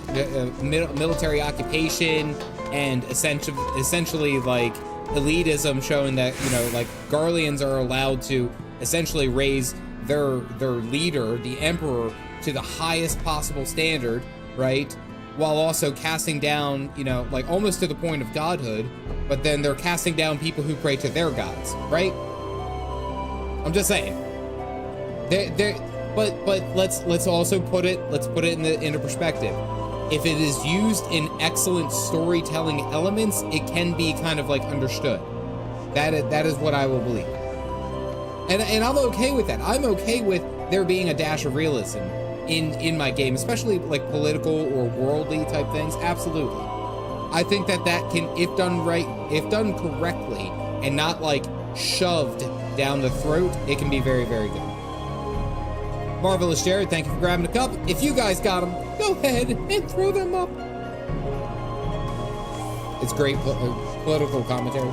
military occupation and essentially, like, elitism showing that, you know, like, Garleans are allowed to essentially raise their leader, the Emperor, to the highest possible standard, right? while also casting down, you know, like almost to the point of godhood, but then they're casting down people who pray to their gods, right? I'm just saying. But let's also put it into perspective. If it is used in excellent storytelling elements, it can be kind of like understood. That is what I will believe. And I'm okay with that. I'm okay with there being a dash of realism in my game, especially like political or worldly type things. Absolutely. I think that can, if done right, if done correctly, and not like shoved down the throat, it can be very, very good. Marvelous Jared, thank you for grabbing a cup. If you guys got them, go ahead and throw them up. It's great political commentary.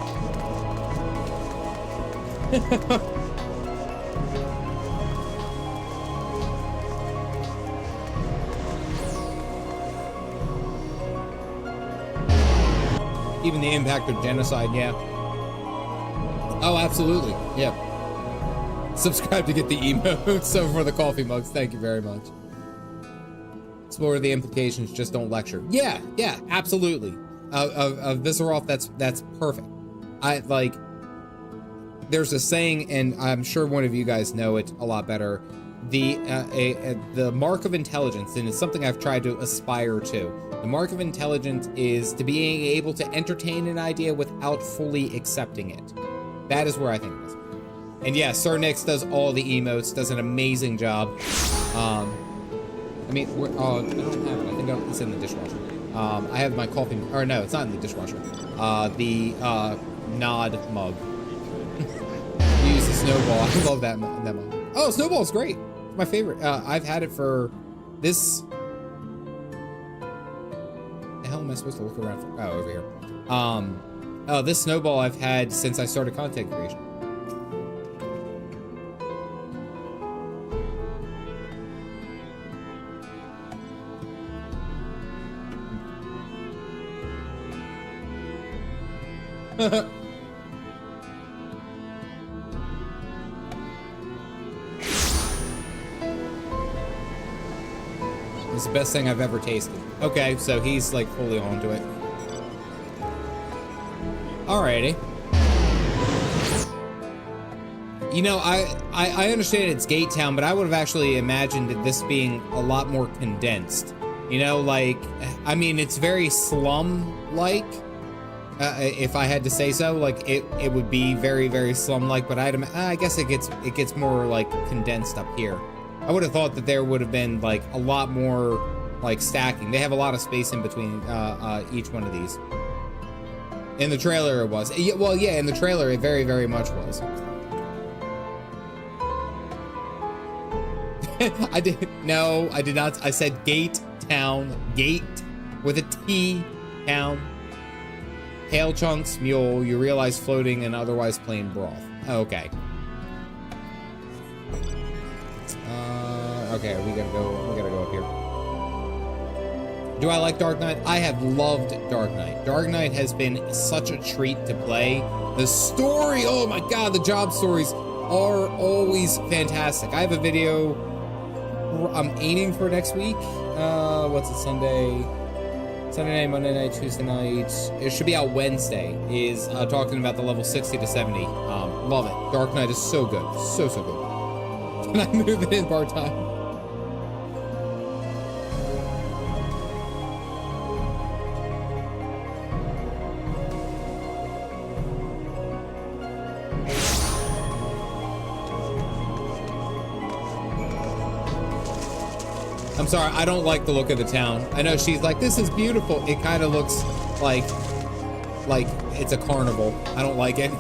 Even the impact of genocide, yeah. Oh, absolutely, yeah. Subscribe to get the emotes. So for the coffee mugs, thank you very much. Explore the implications, just don't lecture. Yeah, absolutely. Of Visceroff, that's perfect. There's a saying, and I'm sure one of you guys know it a lot better. The mark of intelligence, and it's something I've tried to aspire to. The mark of intelligence is to being able to entertain an idea without fully accepting it. That is where I think it is. And yeah, Sir Nix does all the emotes, does an amazing job. I mean, I don't have it. I think it's in the dishwasher. I have my coffee, or no, it's not in the dishwasher. The nod mug. Use the Snowball. I love that mug. Oh, Snowball's great. It's my favorite. I've had it for this. The hell am I supposed to look around for? Oh, over here. Oh, this Snowball I've had since I started content creation. It's the best thing I've ever tasted. Okay, so he's like fully onto it. Alrighty. You know, I understand it's Gate Town, but I would have actually imagined this being a lot more condensed. You know, like, I mean, it's very slum-like. If I had to say so, like it would be very, very slum-like, but I guess it gets more like condensed up here. I would have thought that there would have been like a lot more like stacking. They have a lot of space in between each one of these. In the trailer it was. Well, yeah, in the trailer it very, very much was. I did not. I said Gate Town, Gate with a T, Town. Hail chunks, mule, you realize floating and otherwise plain broth. Okay. Okay, we gotta go up here. Do I like Dark Knight? I have loved Dark Knight. Dark Knight has been such a treat to play. The story, oh my god, the job stories are always fantastic. I have a video I'm aiming for next week. What's it, Sunday night, Monday night, Tuesday night. It should be out Wednesday. Is talking about the level 60 to 70. Love it. Dark Knight is so good. So good. Can I move it in part-time? I'm sorry, I don't like the look of the town. I know she's like, this is beautiful. It kind of looks like it's a carnival. I don't like it.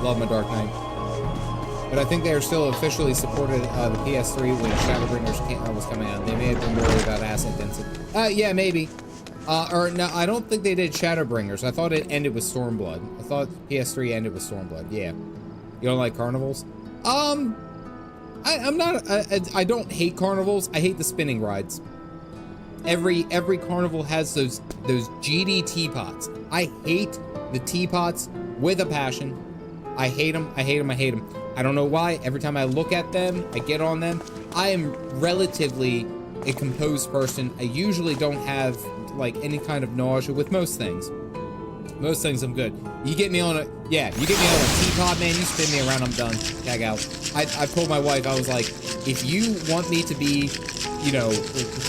Love my Dark Knight. But I think they are still officially supported the PS3 when Shadowbringers was coming out. They may have been worried about asset density. Yeah, maybe. Or no, I don't think they did Shadowbringers. I thought it ended with Stormblood. I thought PS3 ended with Stormblood. Yeah. You don't like carnivals? I don't hate carnivals. I hate the spinning rides. Every carnival has those GD teapots. I hate the teapots with a passion. I hate them. I hate them. I hate them. I don't know why. Every time I look at them, I get on them. I am relatively a composed person. I usually don't have like any kind of nausea with most things. Most things I'm good. You get me on a teapot, man, you spin me around, I'm done. Tag out. I told my wife, I was like, if you want me to be, you know,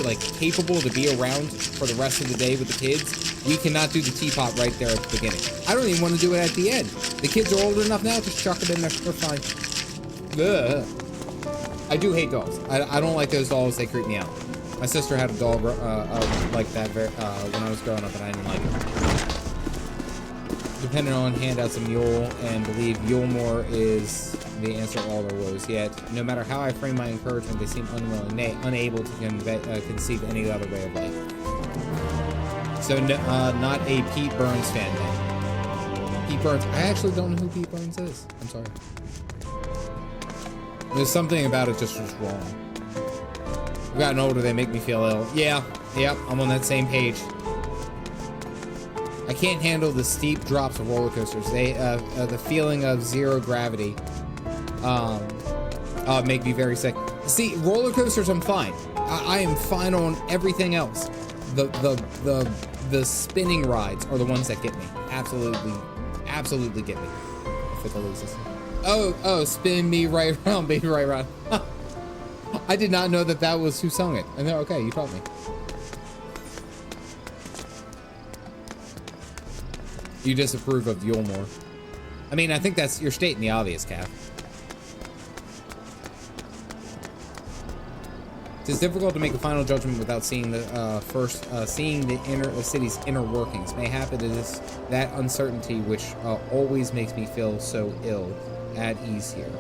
like capable to be around for the rest of the day with the kids, we cannot do the teapot right there at the beginning. I don't even want to do it at the end. The kids are old enough now, just chuck them in there, they're fine. Ugh. I do hate dogs. I don't like those dogs, they creep me out. My sister had a dog like that when I was growing up, and I didn't like it. Depending on handouts of Mule, and believe Yulemore is the answer to all their woes. Yet, no matter how I frame my encouragement, they seem unwilling, nay, unable to conceive any other way of life. So, not a Pete Burns fan then. Pete Burns, I actually don't know who Pete Burns is. I'm sorry. There's something about it just was wrong. I've gotten older, they make me feel ill. Yeah, yep, I'm on that same page. I can't handle the steep drops of roller coasters. They, the feeling of zero gravity, make me very sick. See, roller coasters, I'm fine. I am fine on everything else. The spinning rides are the ones that get me. Absolutely get me. If it loses. Oh, spin me right round, baby, right round. I did not know that was who sung it. And okay, you taught me. You disapprove of Yulemore. I mean, I think you're stating the obvious, Cap. It's difficult to make a final judgment without seeing the seeing the city's inner workings. Mayhap it is that uncertainty which always makes me feel so ill at ease here.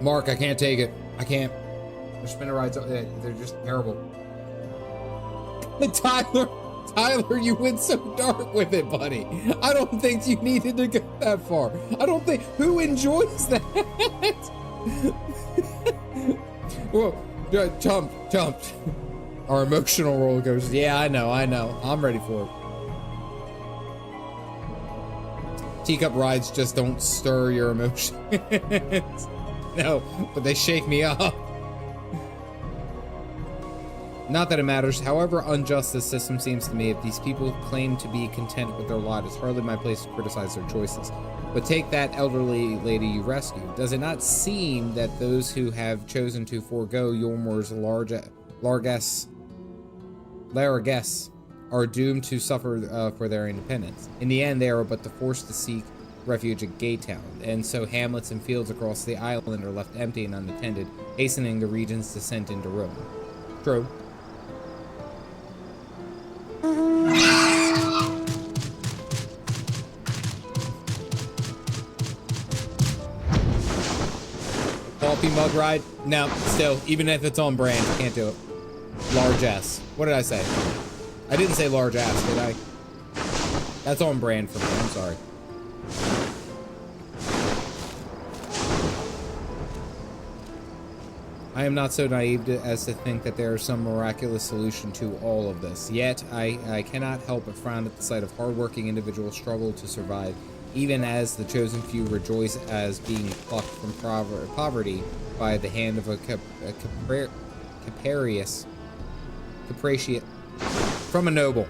Mark, I can't take it. I can't. The spinner rides, they're just terrible. Tyler, you went so dark with it, buddy. I don't think you needed to go that far. I don't think, who enjoys that? Whoa, jumped. Our emotional roller coasters. Yeah, I know. I'm ready for it. Teacup rides just don't stir your emotions. No, but they shake me up. Not that it matters. However unjust this system seems to me, if these people claim to be content with their lot, it's hardly my place to criticize their choices. But take that elderly lady you rescued. Does it not seem that those who have chosen to forego Yulemore's largesse are doomed to suffer for their independence? In the end, they are but forced to seek refuge at Gaytown, and so hamlets and fields across the island are left empty and unattended, hastening the region's descent into ruin. True. Coffee mug ride? No, still, even if it's on brand, can't do it. Large ass. What did I say? I didn't say large ass, did I? That's on brand for me, I'm sorry. I am not so naive as to think that there is some miraculous solution to all of this. Yet, I cannot help but frown at the sight of hardworking individuals struggle to survive, even as the chosen few rejoice as being plucked from poverty by the hand of a capricious from a noble.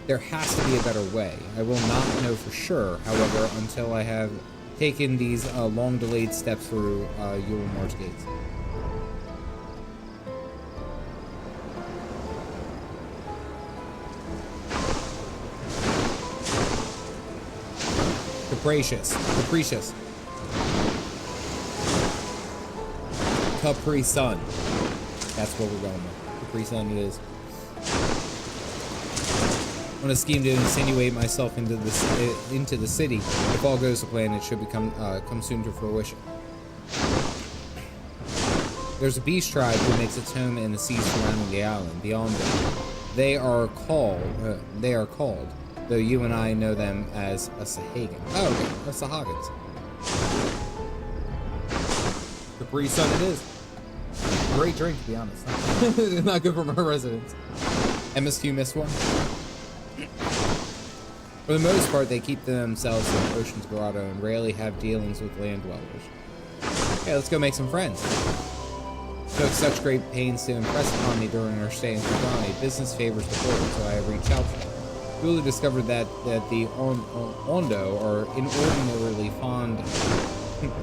There has to be a better way. I will not know for sure, however, until I have taken these long-delayed steps through Yulemore's gates. Capricious. Capri Sun. That's what we're going with. Capri Sun it is. On a scheme to insinuate myself into the city. If all goes to plan, it should come soon to fruition. There's a beast tribe who makes its home in the seas surrounding the island. Beyond them, they are called, though you and I know them as a Sahagan. Oh, okay, a Sahagans. Capri Sun it is. Great drink, to be honest. Not good for my residents. MSQ missed one. For the most part, they keep themselves in Ocean's Grotto and rarely have dealings with land dwellers. Okay, let's go make some friends. Took such great pains to impress upon me during our stay in Kugani. Business favors the poor, so I have reached out to them. Really discovered that the Ondo are inordinately fond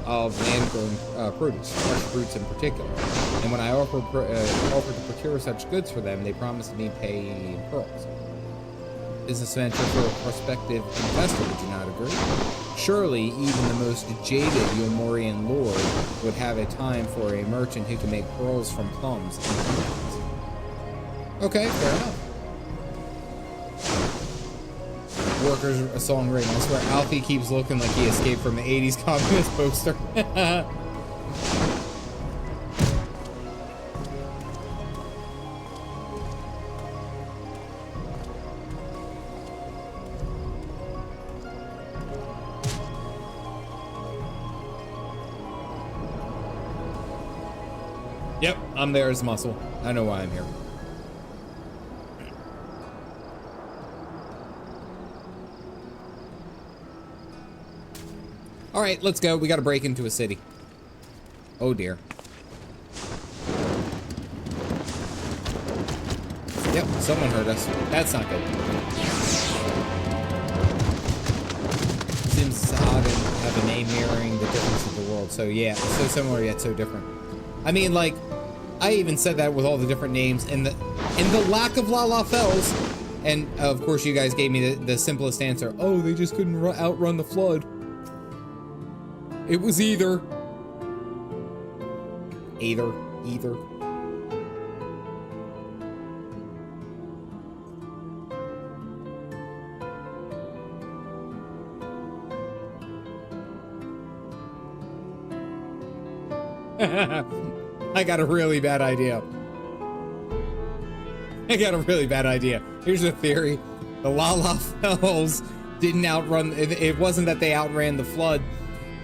of land-grown produce, fresh fruits in particular. And when I offered to procure such goods for them, they promised me pay in pearls. Business venture for a prospective investor, would you not agree? Surely, even the most jaded Yomorian lord would have a time for a merchant who can make pearls from plums and pumpkins. Okay, fair enough. Workers a song written. I swear Alfie keeps looking like he escaped from the 80s communist poster. Yep, I'm there as muscle. I know why I'm here. All right, let's go. We got to break into a city. Oh dear. Yep, someone heard us. That's not good. Seems odd and have a name mirroring the difference of the world. So yeah, so similar yet so different. I mean, like, I even said that with all the different names and the lack of Lala Fells. And of course, you guys gave me the simplest answer. Oh, they just couldn't outrun the flood. It was either. I got a really bad idea. Here's a theory. The Lala Fells didn't outrun. It wasn't that they outran the flood.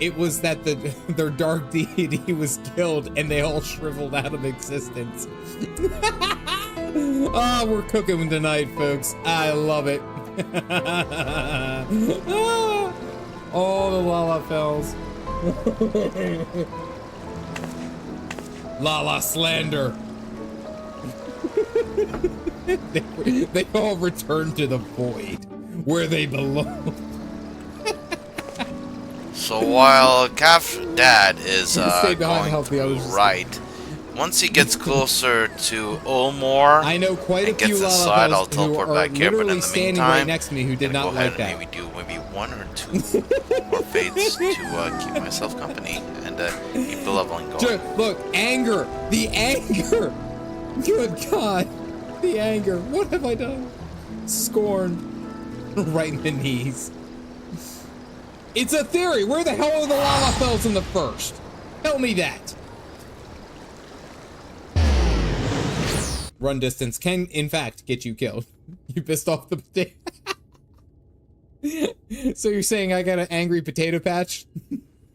It was that their dark deity was killed and they all shriveled out of existence. Oh, we're cooking tonight, folks. I love it. Oh, the Lala Fells. Lala slander. They all return to the void where they belong. So while Dad is going to right, once he gets closer to Olmore, I know quite a few inside, I'll Lala who teleport are back here. But in literally the standing meantime, right next to me who did not like that. Maybe do one or two more fates to keep myself company and keep the leveling going. Look, anger, the anger. Good God, the anger. What have I done? Scorn, right in the knees. It's a theory. Where the hell are the Lala Fells in the first? Tell me that. Run distance can, in fact, get you killed. You pissed off the potato. So you're saying I got an angry potato patch?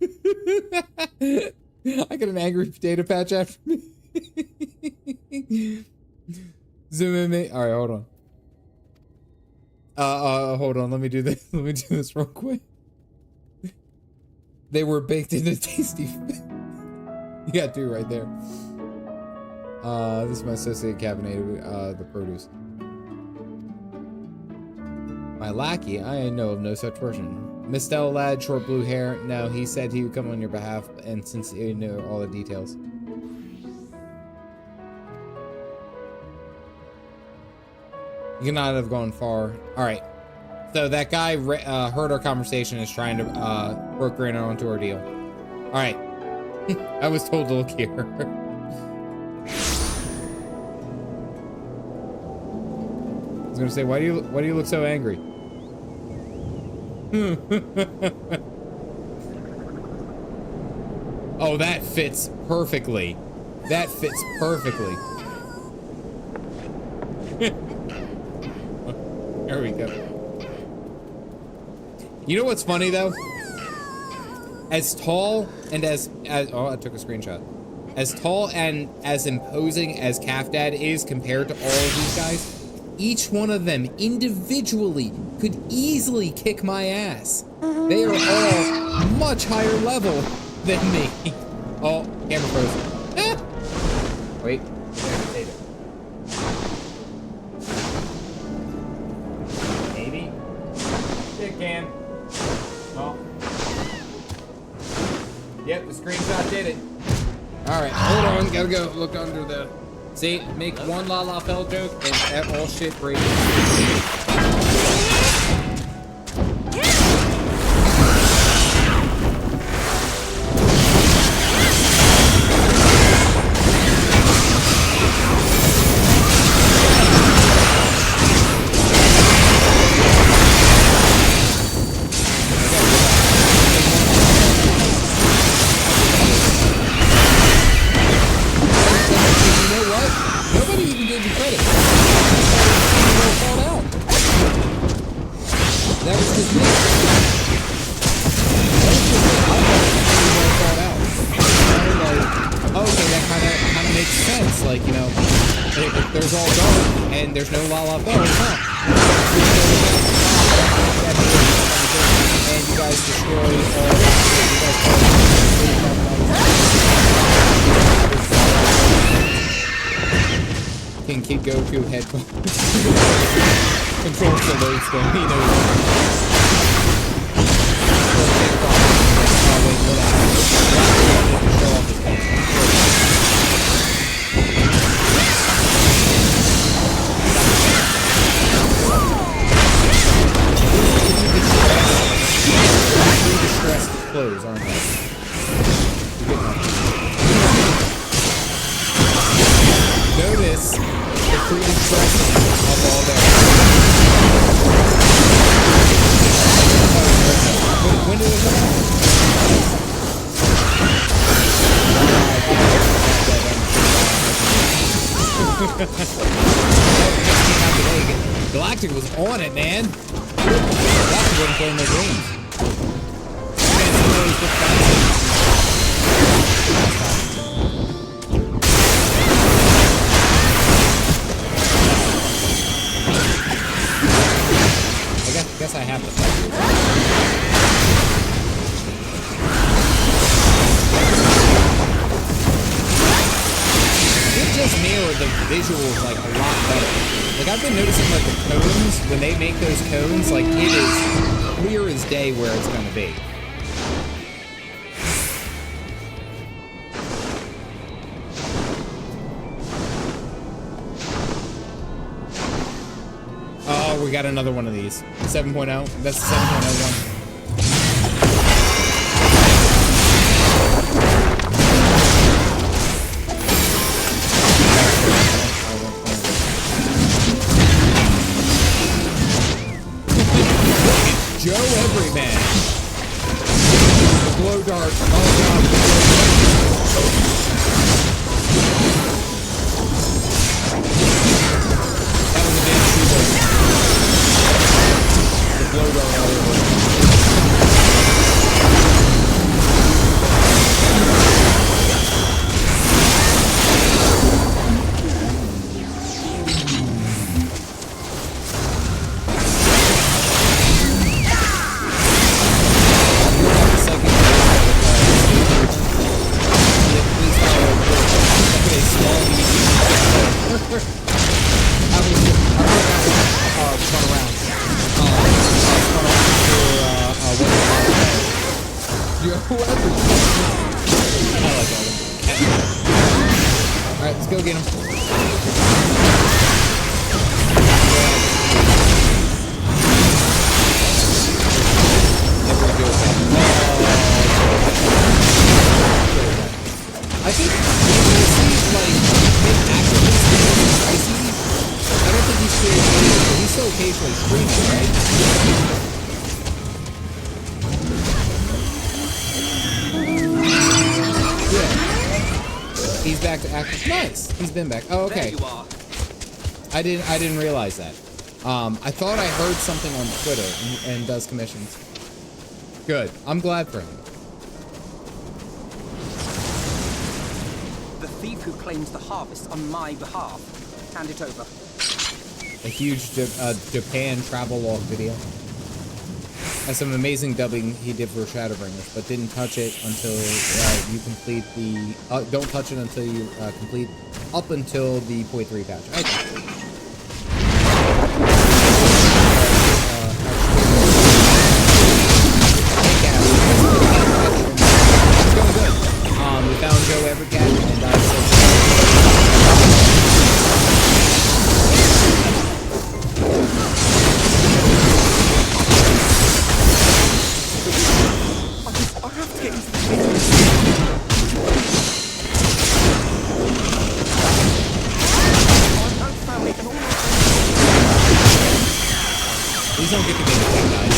I got an angry potato patch after me. Zoom in me. All right, hold on. Hold on. Let me do this. Let me do this real quick. They were baked into tasty. You got two right there. This is my associate caffeinated, the produce. My lackey, I know of no such person. Mistel lad, short blue hair. No, he said he would come on your behalf, and since he knew all the details. You could not have gone far. All right. So that guy heard our conversation and is trying to broker in onto our deal. All right. I was told to look here. I was gonna say, why do you look so angry? Oh, that fits perfectly. That fits perfectly. There we go. You know what's funny though? As tall and as oh, I took a screenshot. As tall and as imposing as Calf Dad is compared to all of these guys, each one of them individually could easily kick my ass. They are all much higher level than me. Oh, camera froze. Ah! Wait. Maybe. It can. Oh. Yep, the screenshot did it. Alright, hold on. Gotta go look under the... See, make one Lalafell joke and all shit breaks. Like, you know, if there's all dark and there's no Lalafell, and you guys destroy all King Kid Goku headphones. Controls the load stone, he knows. Clothes, aren't they? Notice the free expression of all that. When did it Galactic was on it, man. Galactic wasn't playing no games. I guess I have to fight you. It just mirrored the visuals like a lot better. Like I've been noticing like the cones, when they make those cones, like it is clear as day where it's gonna be. Oh, we got another one of these. 7.0. That's the 7.0 one. Joe Everyman. The glow dart. Oh god. That was a damn shooter. The glow dart all over. Alright, let's go get him. I think he's like actively spicy. I don't think he's still occasionally streaming, right? He's back to active. Nice. He's been back. Oh, okay. There you are. I didn't realize that. I thought I heard something on Twitter and does commissions. Good. I'm glad for him. The thief who claims the harvest on my behalf. Hand it over. a huge Japan travel log video. Has some amazing dubbing he did for Shadowbringers, but didn't touch it until you complete the. Don't touch it until you complete up until the .3 patch. Okay. It's going good. We found Joe Evercat and I said. Please don't get to be the thing, guys.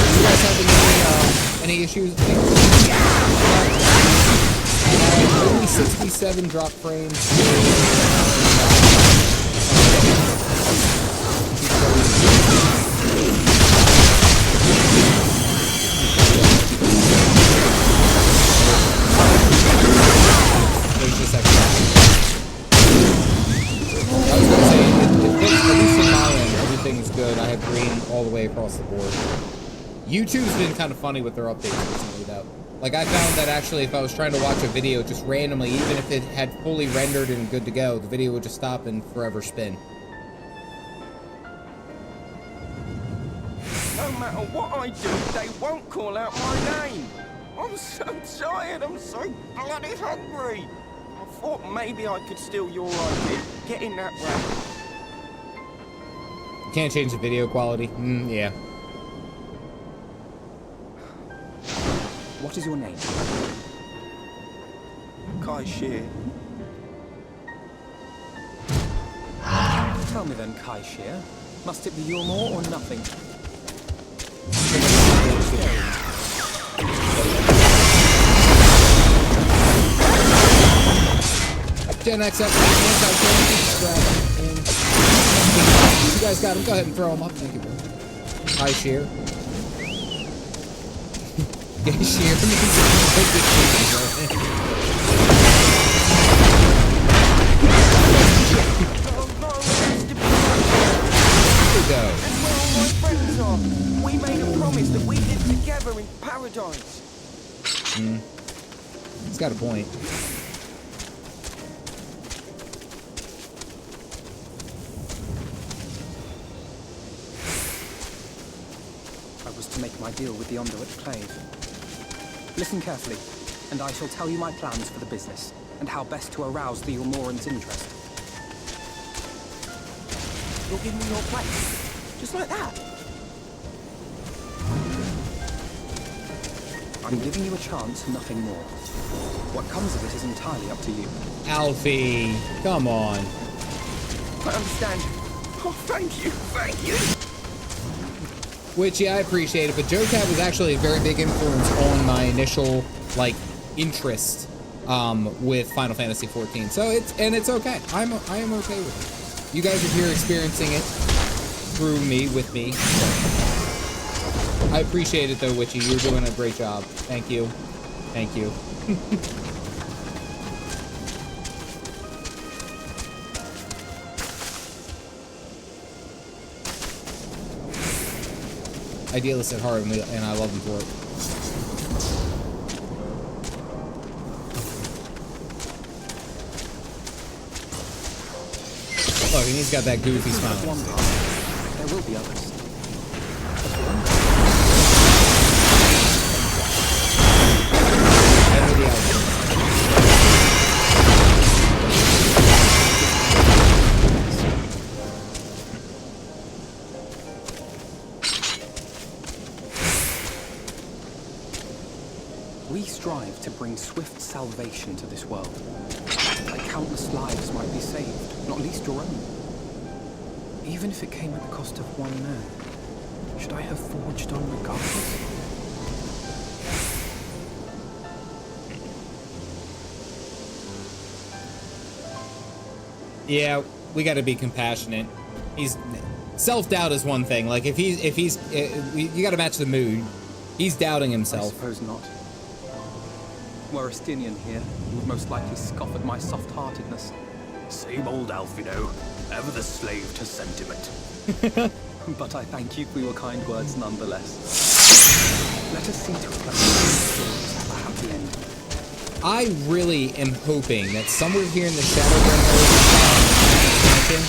You guys having any issues? Only 67 drop frames. There's just extra. I was gonna say, at least in my end, everything's good. I have green all the way across the board. YouTube's been kind of funny with their updates recently, though. Like, I found that actually if I was trying to watch a video just randomly, even if it had fully rendered and good to go, the video would just stop and forever spin. No matter what I do, they won't call out my name. I'm so tired, I'm so bloody hungry. I thought maybe I could steal your idea. Get in that way. You can't change the video quality? Yeah. What is your name? Kai Shear. Tell me then, Kai Shear. Must it be your more or nothing? Gen X up. You guys got him. Go ahead and throw him up. Thank you, bro. Kai Shear. Gay Shear We made a promise that we live together in paradise. He's got a point. I was to make my deal with the Onderwit Clave. Listen carefully, and I shall tell you my plans for the business, and how best to arouse the Ulmoran's interest. You'll give me your place, just like that. I'm giving you a chance, nothing more. What comes of it is entirely up to you. Alfie, come on. I understand. Oh, thank you, thank you. Which, yeah, I appreciate it, but Joe Cat was actually a very big influence on my initial, like, interest with Final Fantasy XIV. So it's okay. I am okay with it. You guys are here experiencing it through me, with me. I appreciate it though, Witchy. You're doing a great job. Thank you. Thank you. Idealist at heart, and I love him for it. Look, and he's got that goofy smile. There will be others. We strive to bring swift salvation to this world. That countless lives might be saved, not least your own. Even if it came at the cost of one man, should I have forged on regardless? Yeah, we gotta be compassionate. self-doubt is one thing. Like, if he's, you gotta match the mood. He's doubting I himself. suppose not. Were a Stinian here, he would most likely scoff at my soft-heartedness. Same old Alfino, ever the slave to sentiment. But I thank you for your kind words nonetheless. Let us see to it that we have a happy end. I really am hoping that somewhere here in the Shadowbringers expansion,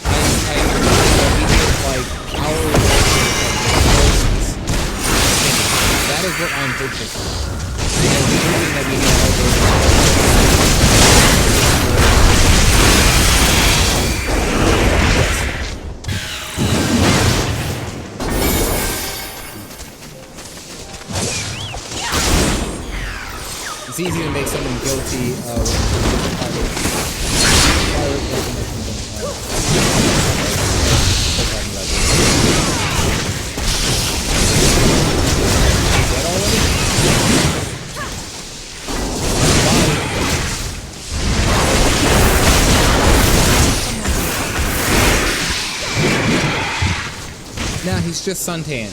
I like our version of the that is what I'm hoping for. I'm hoping that we get our It's easy to make someone guilty of Nah, he's just suntan.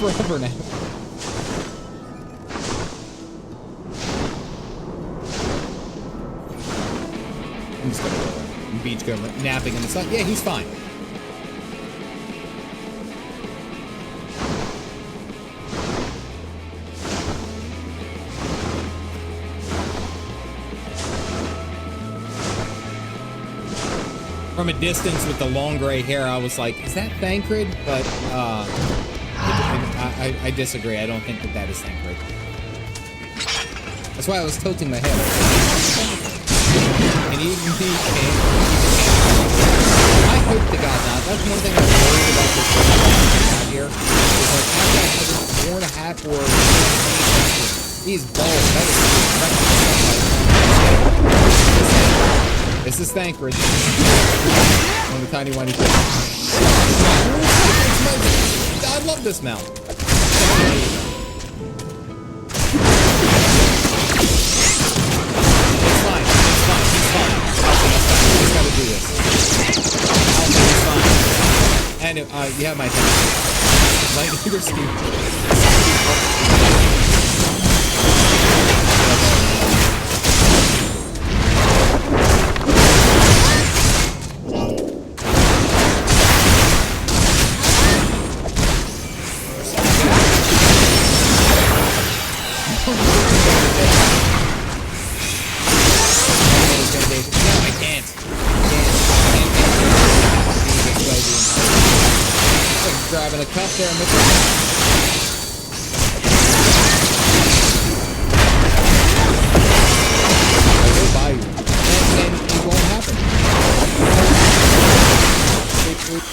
Forever now. I'm just gonna go beach go napping in the sun. Yeah, he's fine. From a distance with the long gray hair, I was like, is that Thancred? But I disagree. I don't think that is Thancred. That's why I was tilting my head. And even I hope to God not. That's one thing I'm worried about this out here. Is like, after I haven't worn a hat or he's bald. That is this is Thancred. On the tiny whiny kid. I love this mount. It's fine. He's fine. We just gotta do this. It's fine. And you have my attention. Light eater scheme. Grabbing a cup there, Mr. I will buy you. And it won't happen.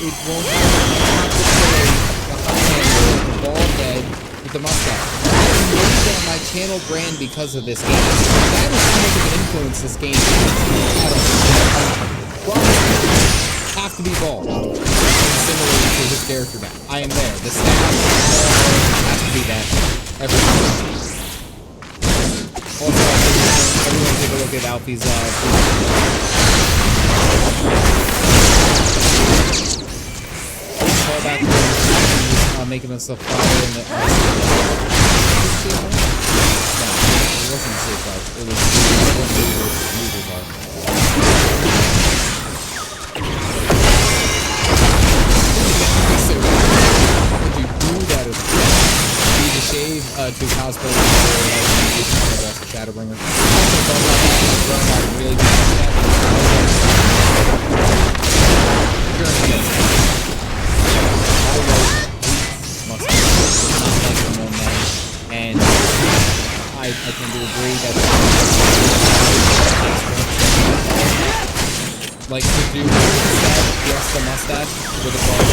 It won't happen. I have to play the bald head with the mustache. I'm raised on my channel brand because of this game. That is how much of an influence this game has. Have to be bald. Similar to his character now. I am there. The staff has to be that. Everyone. Also, everyone take a look at Alfie's call back to making us a fire in the no, it wasn't a safe house. It was user bar. Would you do that as be the shave to cosplay the Shadowbringer? Really and I tend to agree that like to do that just the mustache with a bald.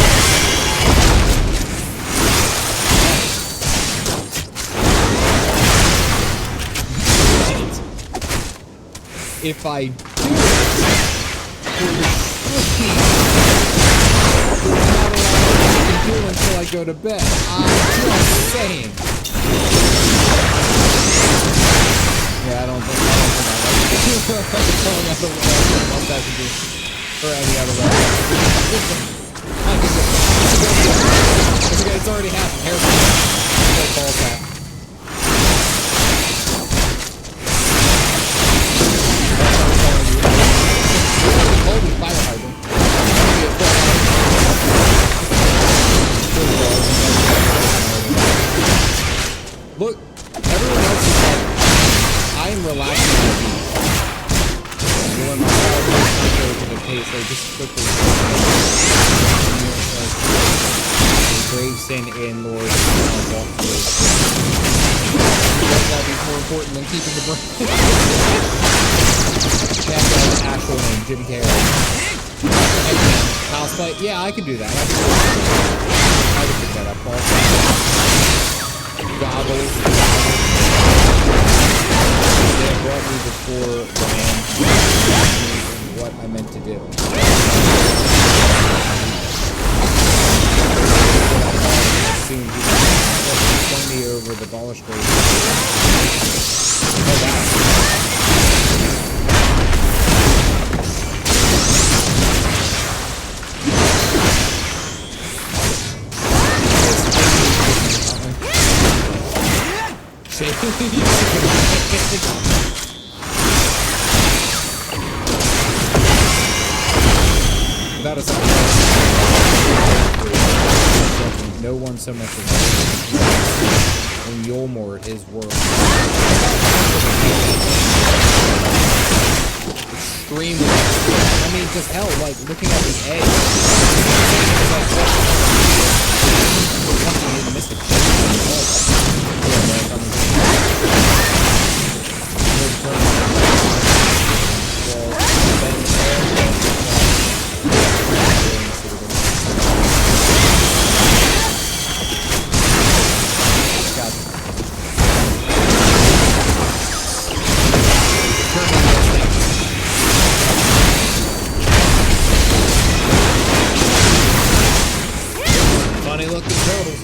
If I do it for the stream, there's not a lot I can do until I go to bed. I'm just saying. Yeah, I don't think I like going out of the mustache or any other way. It's okay, it's already happened. Haircut. It's like ball cap. Holy fire hydrant. Look, everyone else is like, I am relaxing on the beach. When my power goes to the pace, like just quickly. Grave sin in Lord walk through. That be more important than keeping the brain. That's actual name, Jim Carrey. Cosplay? Yeah, I could do that. I could pick that up. Goggles. They brought me before the man what I meant to do. Soon he swung me over the balustrade. Oh, wow. Without a second, no one so much as when Yulmore his world. Extremely. I mean, just hell, like looking at the egg. Mystic. Funny looking turtles.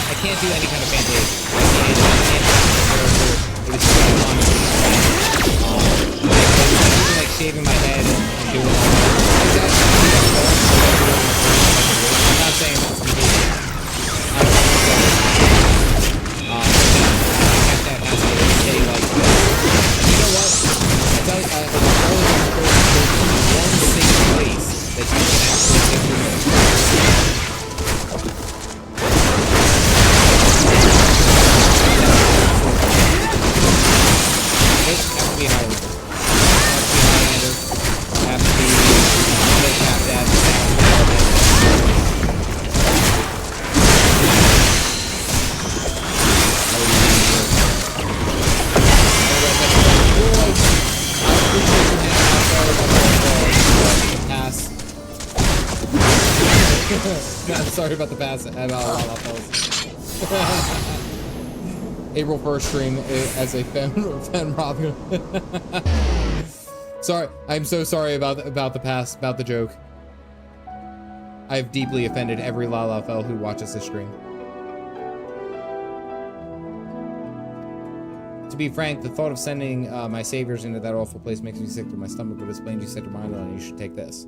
I can't do any kind of fantasy. Like shaving my head and doing all that. I'm not saying that's fantasy. That has to stay like this. You know what? I tell you, there's one single place that you can actually take your notes. It has to be Highlander. It has to be Dad. Pass. Sorry about the pass at all. April 1st stream as a fan Robin. Sorry, I'm so sorry about the pass, about the joke. I've deeply offended every LaLaFell who watches this stream. To be frank, the thought of sending my saviors into that awful place makes me sick to my stomach, but explains you set your mind on it, you should take this.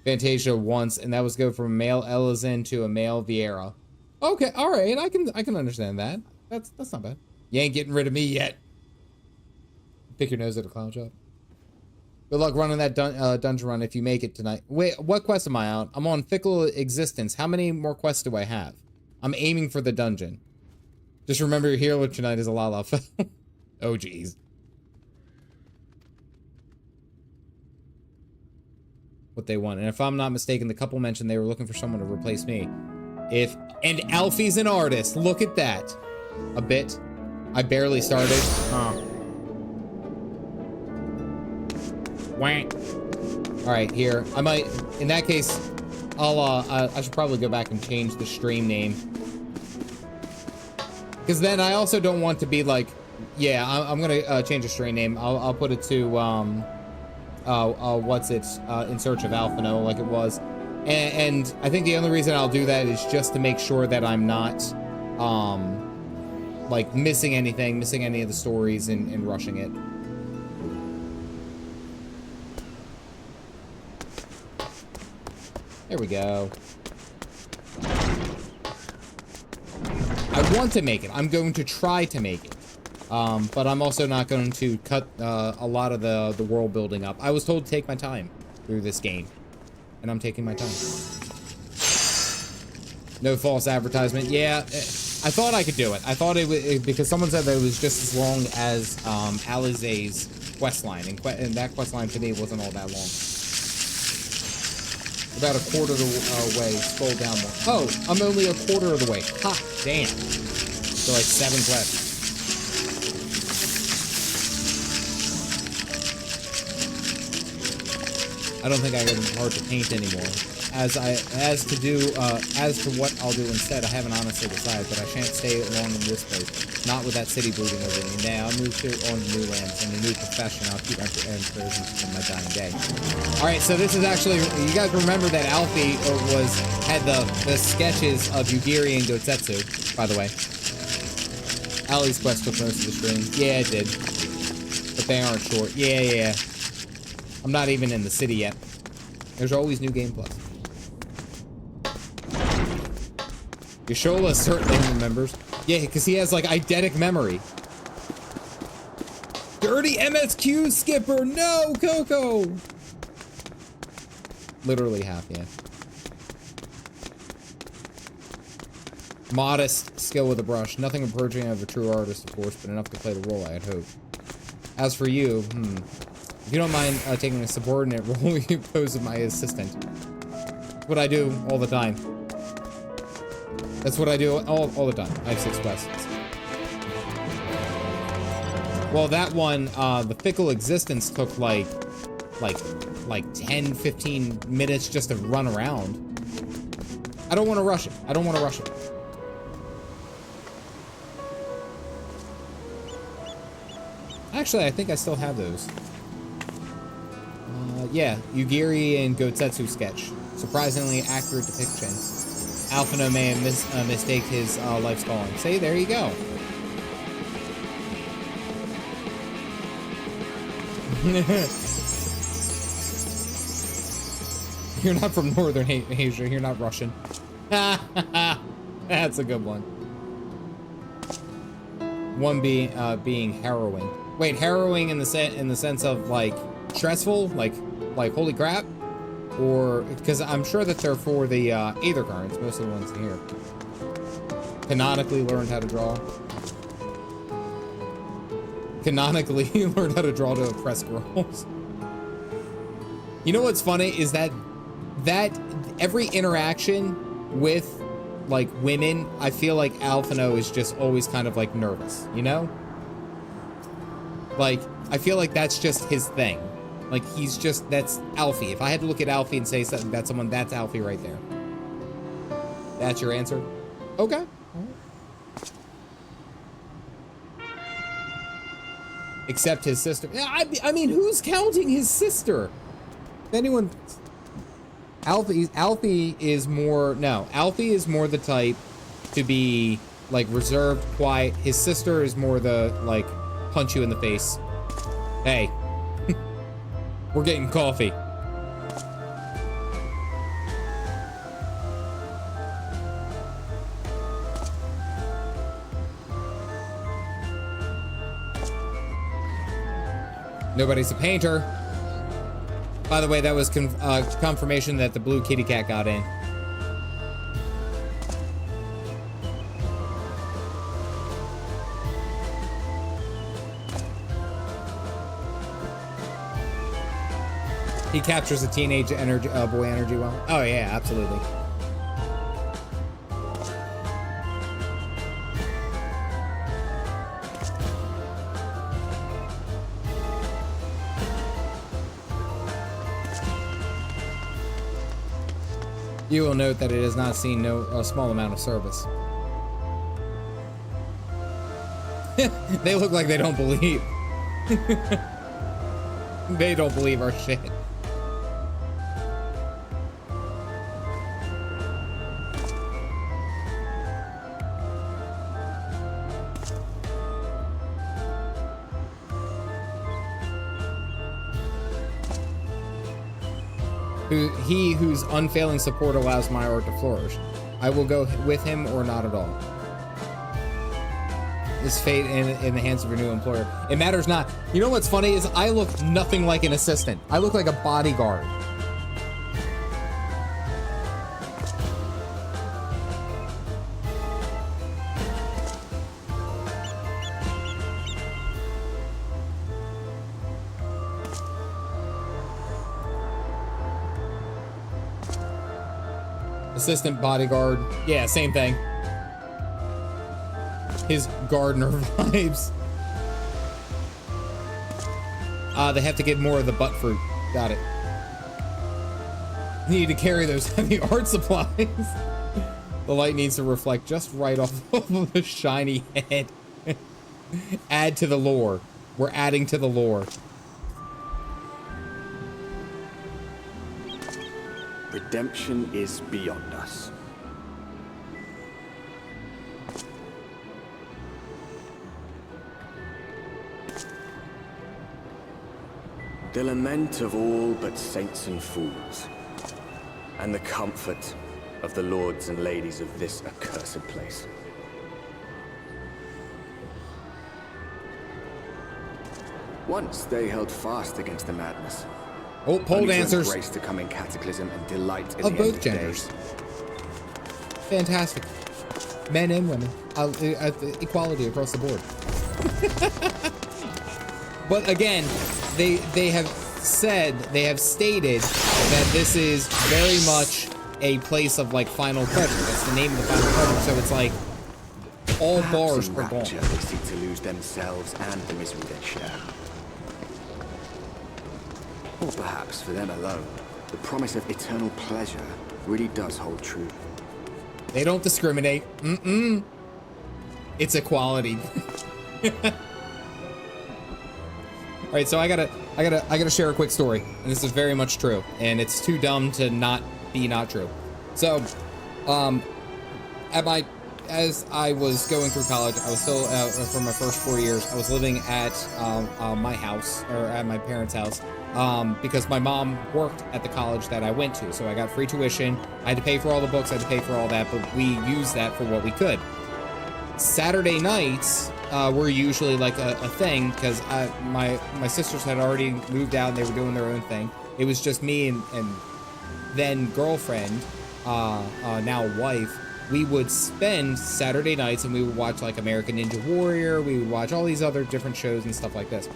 Fantasia once, and that was go from a male Elizin to a male Vieira. Okay, alright, I can understand that. That's not bad. You ain't getting rid of me yet. Pick your nose at a clown job. Good luck running that dungeon run if you make it tonight. Wait, what quest am I on? I'm on Fickle Existence. How many more quests do I have? I'm aiming for the dungeon. Just remember your hero tonight is a LaLaFell. Oh, jeez. what they want. And if I'm not mistaken, the couple mentioned they were looking for someone to replace me. And Alfie's an artist. Look at that. A bit. I barely started. Wank. All right, here. I might, in that case, I should probably go back and change the stream name. Because then I also don't want to be like, yeah, I'm gonna change the stream name. I'll put it to, what's it, In Search of Alphino, like it was. And I think the only reason I'll do that is just to make sure that I'm not, like, missing anything, missing any of the stories and rushing it. There we go. I want to make it. I'm going to try to make it. But I'm also not going to cut a lot of the world building up. I was told to take my time through this game. And I'm taking my time. No false advertisement. Yeah, I thought I could do it. I thought it was, because someone said that it was just as long as Alizé's questline. And that questline to me wasn't all that long. About a quarter of the way. Scroll down more. Oh, I'm only a quarter of the way. Ha, damn. So like 7 quests. I don't think I can hard to paint anymore. As to what I'll do instead, I haven't honestly decided, but I shan't stay long in this place. Not with that city brooding over me. Now I'll move on to new lands and a new profession. I'll keep my prayers until my dying day. Alright, so this is actually, you guys remember that Alfie had the sketches of Yugiri and Gotsetsu, by the way. Ali's quest took most of the stream. Yeah, it did. But they aren't short. Yeah. I'm not even in the city yet. There's always new game plus. Yashola certainly remembers. Yeah, because he has like eidetic memory. Dirty MSQ skipper! No, Coco! Literally half, yeah. Modest skill with a brush. Nothing approaching of a true artist, of course, but enough to play the role, I'd hope. As for you, if you don't mind taking a subordinate role, you pose as my assistant. That's what I do all the time. That's what I do all the time. I have 6 quests. Well, that one, the Fickle Existence took like 10, 15 minutes just to run around. I don't want to rush it. I don't want to rush it. Actually, I think I still have those. Yeah, Yugiri and Gotsetsu sketch. Surprisingly accurate depiction. Alphino may have mistaked his life's calling. See, there you go. You're not from Northern Asia. You're not Russian. That's a good one. One being harrowing. Wait, harrowing in the sense of like stressful, like holy crap, or because I'm sure that they're for the Aether Currents, most of the ones here. Canonically learned how to draw. Canonically learned how to draw to oppress girls. You know what's funny is that every interaction with like women, I feel like Alphino is just always kind of like nervous, you know? Like, I feel like that's just his thing. Like, that's Alfie. If I had to look at Alfie and say something about someone, that's Alfie right there. That's your answer? Okay. Except his sister. I mean, who's counting his sister? If anyone... Alfie is more... No, Alfie is more the type to be, like, reserved, quiet. His sister is more the, like, punch you in the face. Hey. We're getting coffee. Nobody's a painter. By the way, that was confirmation that the blue kitty cat got in. He captures a teenage energy, boy energy well. Oh yeah, absolutely. You will note that it has not seen a small amount of service. They look like they don't believe. They don't believe our shit. He whose unfailing support allows my art to flourish. I will go with him or not at all. His fate in the hands of your new employer. It matters not. You know what's funny is I look nothing like an assistant. I look like a bodyguard. Assistant bodyguard. Yeah, same thing. His gardener vibes. They have to get more of the butt fruit. Got it. Need to carry those heavy art supplies. The light needs to reflect just right off of the shiny head. Add to the lore. We're adding to the lore. Redemption is beyond us. The lament of all but saints and fools, and the comfort of the lords and ladies of this accursed place. Once they held fast against the madness. Oh, pole dancers. Embrace the coming cataclysm and delight in of the both end genders. Of days. Fantastic. Men and women. Equality across the board. But again, they have stated that this is very much a place of like final pleasure. That's the name of the final pleasure. So it's like all Perhaps bars in are gone. rapture, they seek to lose themselves and the misery they share. Or perhaps for them alone, the promise of eternal pleasure really does hold true. They don't discriminate. It's equality. All right, so I gotta share a quick story, and this is very much true, and it's too dumb to not be not true. So, as I was going through college, I was still for my first 4 years. I was living at my house, or at my parents' house, because my mom worked at the college that I went to, so I got free tuition. I had to pay for all the books, I had to pay for all that, but we used that for what we could. Saturday nights were usually like a thing, because my sisters had already moved out and they were doing their own thing. It was just me and then girlfriend, now wife. We would spend Saturday nights and we would watch like American Ninja Warrior. We would watch all these other different shows and stuff like this.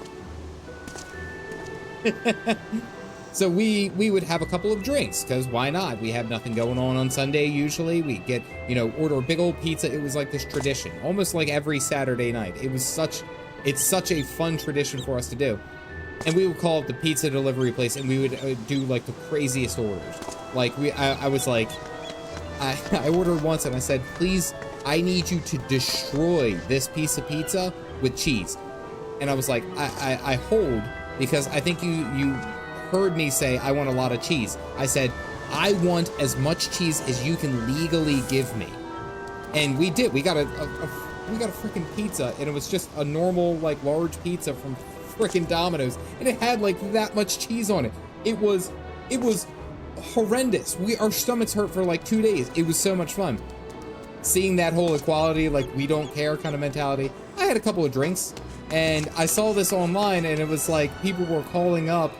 So we would have a couple of drinks, because why not? We have nothing going on Sunday usually. We get, order a big old pizza. It was like this tradition, almost like every Saturday night. It's such a fun tradition for us to do. And we would call it the pizza delivery place, and we would do like the craziest orders. Like I was like, I ordered once and I said, please, I need you to destroy this piece of pizza with cheese. And I was like, I hold, because I think you heard me say I want a lot of cheese. I said, I want as much cheese as you can legally give me. And we did. We got a freaking pizza, and it was just a normal, like, large pizza from freaking Domino's, and it had like that much cheese on it. It was horrendous. Our stomachs hurt for like 2 days. It was so much fun. Seeing that whole equality, like we don't care kind of mentality. I had a couple of drinks, and I saw this online, and it was like people were calling up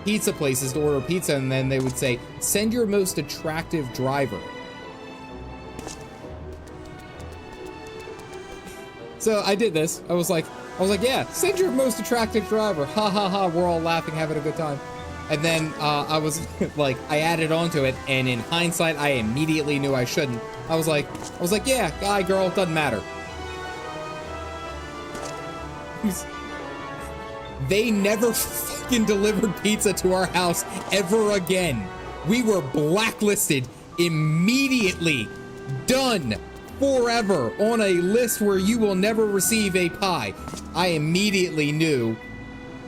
pizza places to order pizza, and then they would say, send your most attractive driver. So I did this. I was like, yeah, send your most attractive driver. Ha ha ha, we're all laughing, having a good time. And then I was like, I added onto it, and in hindsight, I immediately knew I shouldn't. I was like, yeah, guy, girl, doesn't matter. They never fucking delivered pizza to our house ever again. We were blacklisted immediately. Done. Forever. On a list where you will never receive a pie. I immediately knew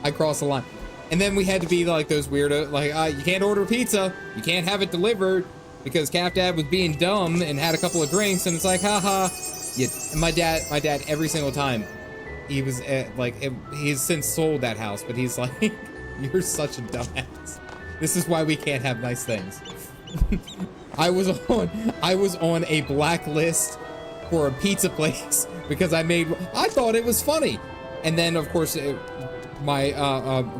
I crossed the line. And then we had to be like those weirdo, like, you can't order pizza. You can't have it delivered because Calf Dad was being dumb and had a couple of drinks. And it's like, haha. Yeah. And my dad, every single time, he was he's since sold that house, but he's like, you're such a dumbass. This is why we can't have nice things. I was on a blacklist for a pizza place because I thought it was funny. And then of course my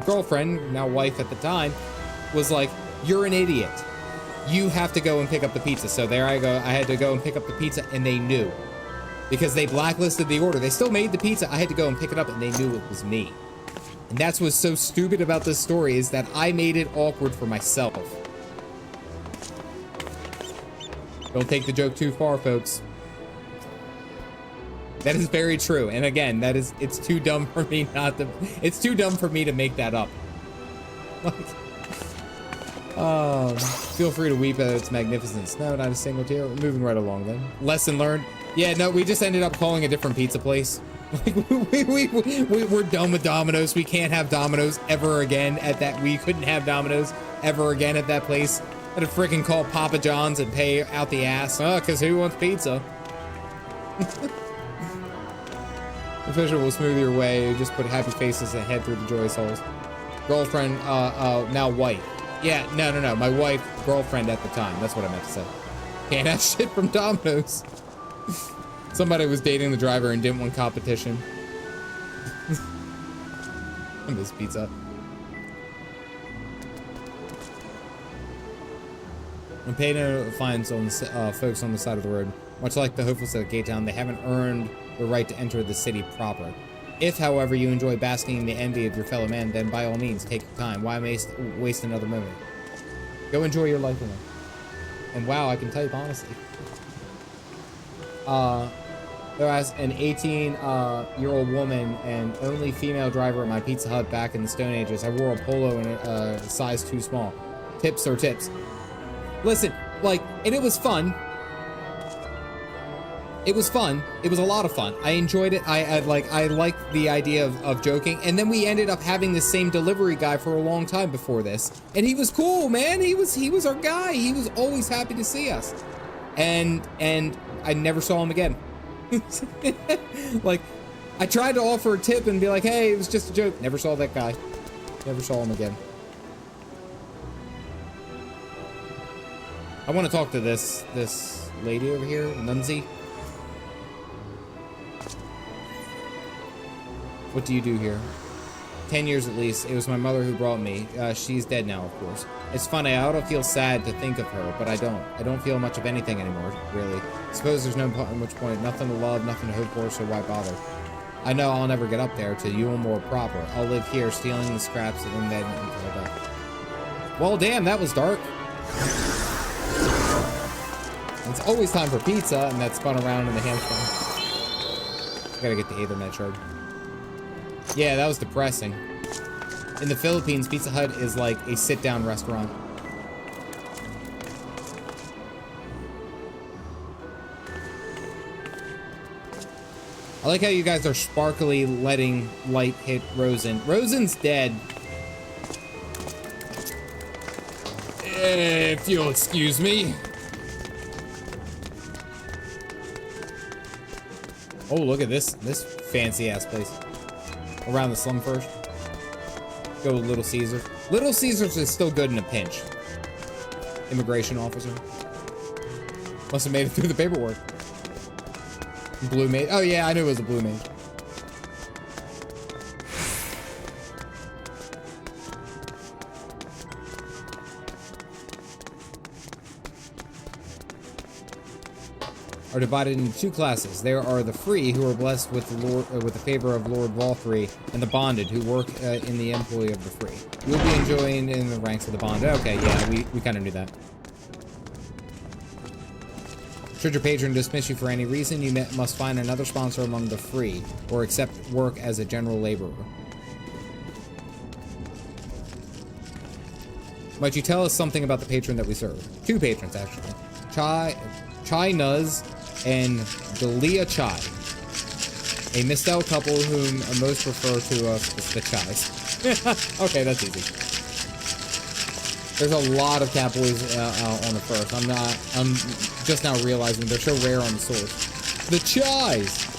girlfriend, now wife at the time, was like, you're an idiot. You have to go and pick up the pizza. So there I go. I had to go and pick up the pizza, and they knew. Because they blacklisted the order. They still made the pizza. I had to go and pick it up, and they knew it was me. And that's what's so stupid about this story, is that I made it awkward for myself. Don't take the joke too far, folks. That is very true. And again, it's too dumb for me it's too dumb for me to make that up. Feel free to weep at its magnificence. No, not a single tear. We're moving right along then. Lesson learned. Yeah, no, we just ended up calling a different pizza place. Like, we're done with Domino's. We can't have Domino's ever again at that. We couldn't have Domino's ever again at that place. I had to freaking call Papa John's and pay out the ass. Oh, because who wants pizza? Official will smooth your way. Just put happy faces and head through the joyous holes. Girlfriend, now wife. Yeah, no. My wife, girlfriend at the time. That's what I meant to say. Can't have shit from Domino's. Somebody was dating the driver and didn't want competition. I miss pizza. When Payno finds on folks on the side of the road, much like the hopefuls at Gate Town, they haven't earned the right to enter the city proper. If, however, you enjoy basking in the envy of your fellow man, then by all means, take your time. Why waste another moment? Go enjoy your life alone. And wow, I can type honestly. As an 18-year-old woman and only female driver at my Pizza Hut back in the Stone Ages, I wore a polo in a size too small. Tips are tips. Listen, and it was fun. It was fun. It was a lot of fun. I enjoyed it. I liked the idea of joking. And then we ended up having the same delivery guy for a long time before this. And he was cool, man. He was our guy. He was always happy to see us. And I never saw him again. I tried to offer a tip and be like, hey, it was just a joke. Never saw that guy. Never saw him again. I want to talk to this lady over here, Nunzi. What do you do here? 10 years at least. It was my mother who brought me. She's dead now, of course. It's funny, I ought to feel sad to think of her, but I don't. I don't feel much of anything anymore, really. I suppose there's no much point. Nothing to love, nothing to hope for, so why bother? I know I'll never get up there to Yulmore proper. I'll live here, stealing the scraps and then until I die. Well, damn, that was dark. It's always time for pizza, and that spun around in the hamster. Gotta get the Ethernet shard. Yeah, that was depressing. In the Philippines, Pizza Hut is like a sit-down restaurant. I like how you guys are sparkly letting light hit Rosen. Rosen's dead. If you'll excuse me. Oh, look at this fancy-ass place. Around the slum first. Go with Little Caesars. Little Caesars is still good in a pinch. Immigration officer. Must have made it through the paperwork. Blue Mage. Oh yeah, I knew it was a Blue Mage. are divided into two classes. There are the free, who are blessed with the favor of Lord Valthree, and the bonded, who work in the employ of the free. You'll be enjoying in the ranks of the bonded. Okay, yeah, we kind of knew that. Should your patron dismiss you for any reason, you must find another sponsor among the free, or accept work as a general laborer. Might you tell us something about the patron that we serve? Two patrons, actually. Chai Nuz and Dalia Chai. A mistel couple whom most refer to us as the Chais. Okay, that's easy. There's a lot of catboys on the first. I'm just now realizing they're so rare on the source. The Chais!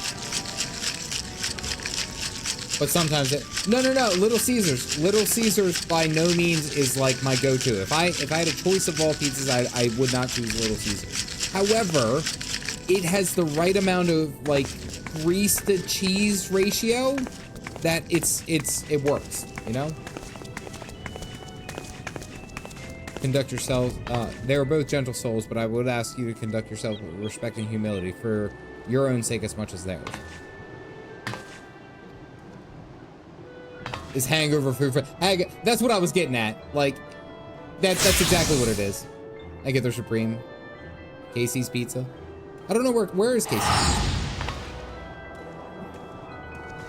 But sometimes no, Little Caesars. Little Caesars by no means is like my go-to. If I had a choice of all pizzas, I would not choose Little Caesars. However, it has the right amount of like grease to cheese ratio that it works, you know? Conduct yourselves, they are both gentle souls, but I would ask you to conduct yourself with respect and humility for your own sake as much as theirs. Is hangover food for that's what I was getting at. Like that's exactly what it is. I get their Supreme. Casey's Pizza. I don't know where is Casey's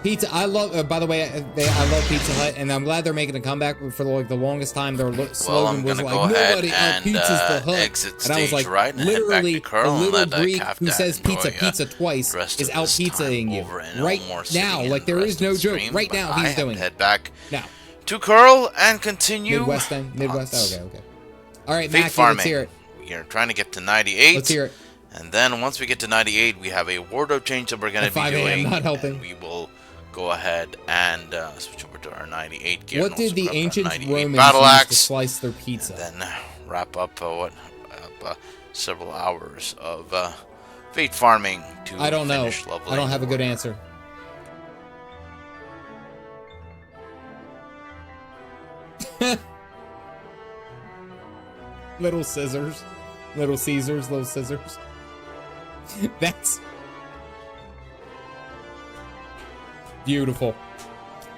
Pizza. I love by the way, I love Pizza Hut, and I'm glad they're making a comeback. But for like the longest time their slogan was like nobody pizza's the Hut. And I was like, right literally a little Greek who says pizza twice is out pizzaing you right now. Like there is no joke. Right now he's doing head back now to Coeurl and continue Midwest. Okay. All right, Fate Mackie, farming. Let's hear it. We are trying to get to 98. Let's hear it. And then once we get to 98, we have a wardrobe change that we're going to be doing. Not helping. We will go ahead and switch over to our 98 gear. What did the ancient Romans battle use axe to slice their pizza? And then wrap up several hours of fate farming to I don't know. Leveling. I don't have a good answer. Little scissors. Little Caesars, little scissors. That's beautiful.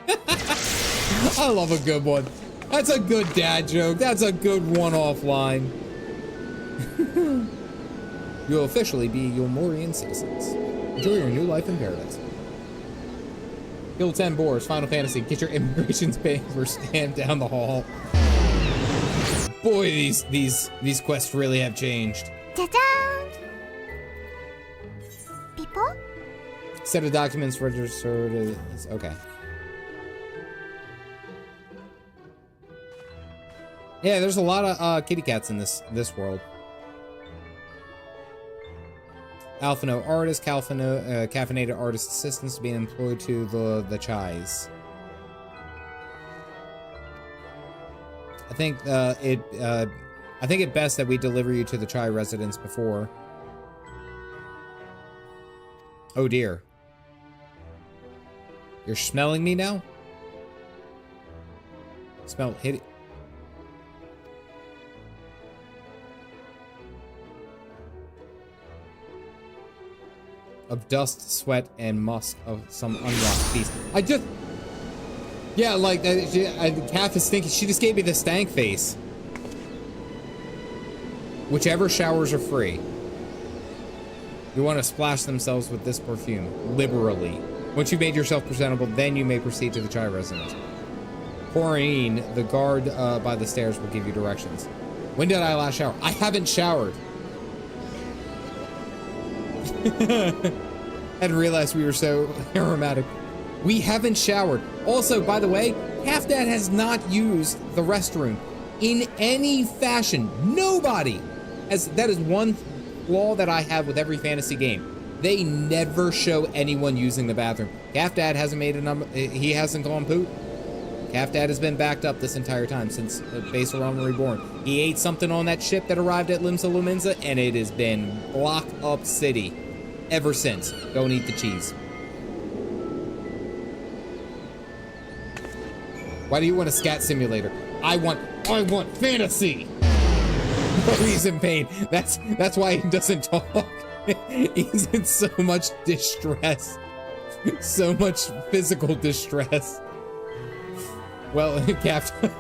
I love a good one. That's a good dad joke. That's a good one-off line. You'll officially be Yulmorian citizens. Enjoy your new life in paradise. Kill 10 boars, Final Fantasy. Get your immigration papers stamped down the hall. Boy, these quests really have changed. Ta-da! People? Set of documents registered as okay. Yeah, there's a lot of kitty cats in this world. Alphino artist, caffeinated artist assistants being employed to the Chais. I think it best that we deliver you to the Chai residence before. Oh dear. You're smelling me now? Smell hit it. Of dust, sweat, and musk of some unwashed beast. I just... Yeah, like, the calf is stinky. She just gave me the stank face. Whichever showers are free. You want to splash themselves with this perfume, liberally. Once you've made yourself presentable, then you may proceed to the Chai residence. Corinne, the guard by the stairs, will give you directions. When did I last shower? I haven't showered. Hadn't realized we were so aromatic. We haven't showered. Also, by the way, Half-Dad has not used the restroom in any fashion. Nobody has. That is one flaw that I have with every fantasy game. They never show anyone using the bathroom. Half-Dad hasn't made a number. He hasn't gone poop. Half-Dad has been backed up this entire time since Base Realm Reborn. He ate something on that ship that arrived at Limsa Lumenza, and it has been block up city ever since. Don't eat the cheese. Why do you want a scat simulator? I want fantasy. He's in pain. That's why he doesn't talk. He's in so much distress. So much physical distress. Well, Captain.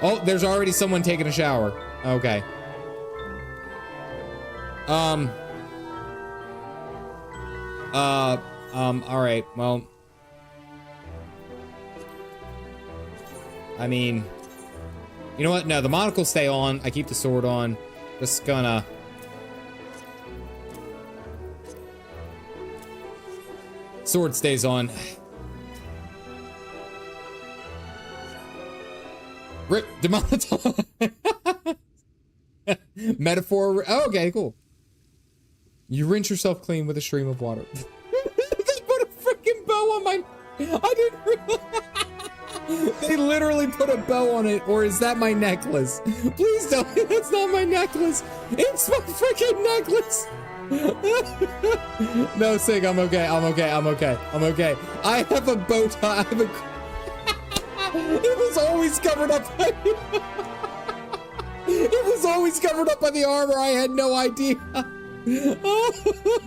Oh, there's already someone taking a shower. Okay. Alright, well. I mean, you know what? No, the monocle stay on. I keep the sword on. Just gonna. Sword stays on. Rip, demonetize. Metaphor. Oh, okay, cool. You rinse yourself clean with a stream of water. They put a freaking bow on my. I didn't realize. They literally put a bow on it, or is that my necklace? Please tell me that's not my necklace. It's my freaking necklace. No, Sig, I'm okay. I'm okay. I'm okay. I'm okay. I have a bow tie. I have a. It was always covered up. It was always covered up by the armor. I had no idea.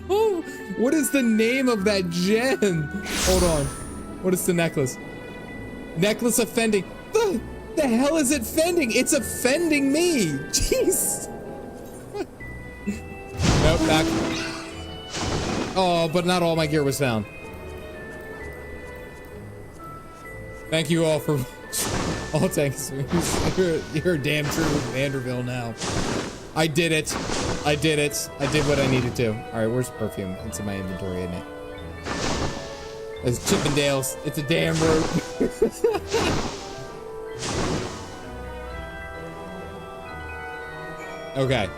Oh, what is the name of that gem? Hold on. What is the necklace? Necklace offending. The hell is it fending? It's offending me. Jeez. Nope, back. Oh, but not all my gear was found. What you all for all thanks. You're a damn true Vanderbilt now. I did it. I did it. I did what I needed to. Alright, where's perfume? It's in my inventory, isn't it? It's Chippendales. It's a damn rope. Okay.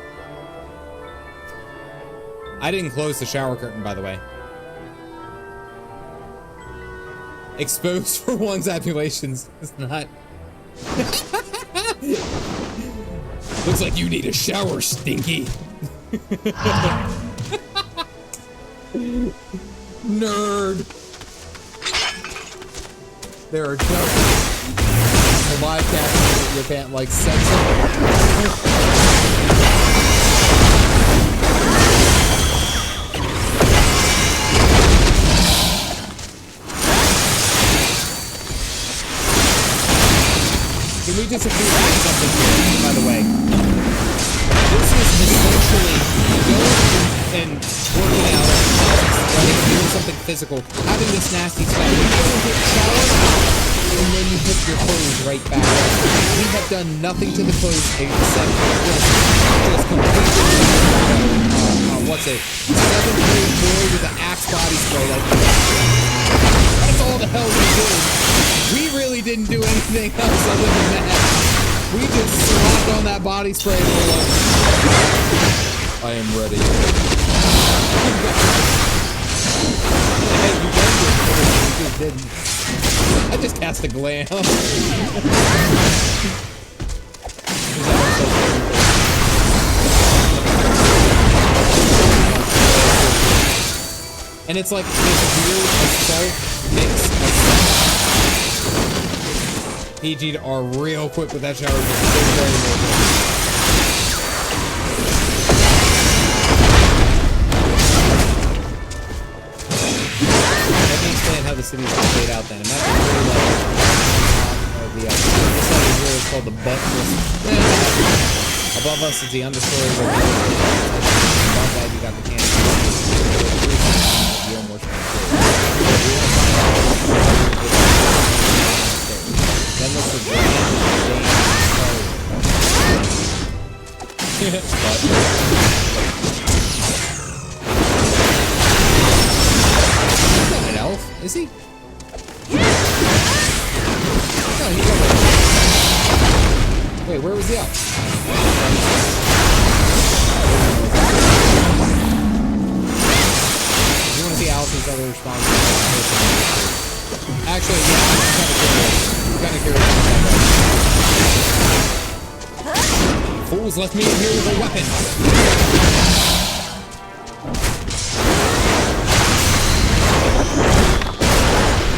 I didn't close the shower curtain, by the way. Exposed for one's appulations. It's not. Looks like you need a shower, Stinky. Nerd. There are jokes. The live caption you can't like censor. Can we disagree on something here, by the way? This is essentially going and working out, doing something physical, having this nasty smell. You go and get showered, and then you put your clothes right back on. We have done nothing to the clothes except just completely, what's it? 7th-grade boy with an Axe body spray. Like, that's all the hell we did. We really didn't do anything else other than that. We just slapped on that body spray and we're like, I am ready. Hey, you didn't. I just cast a glam. And it's like this weird assault mix of stuff. PG'd are real quick with that shower. Let me explain how the city's laid out then. Imagine really like this side here is called the buttress. Above us is the understory where above that you got the candy. Then there's the grand He's not an elf, is he? No, he's not. Wait, where was the elf? You want to see Alice's other response? Actually, yeah, I'm kind of curious. Fools left me in here with a weapon.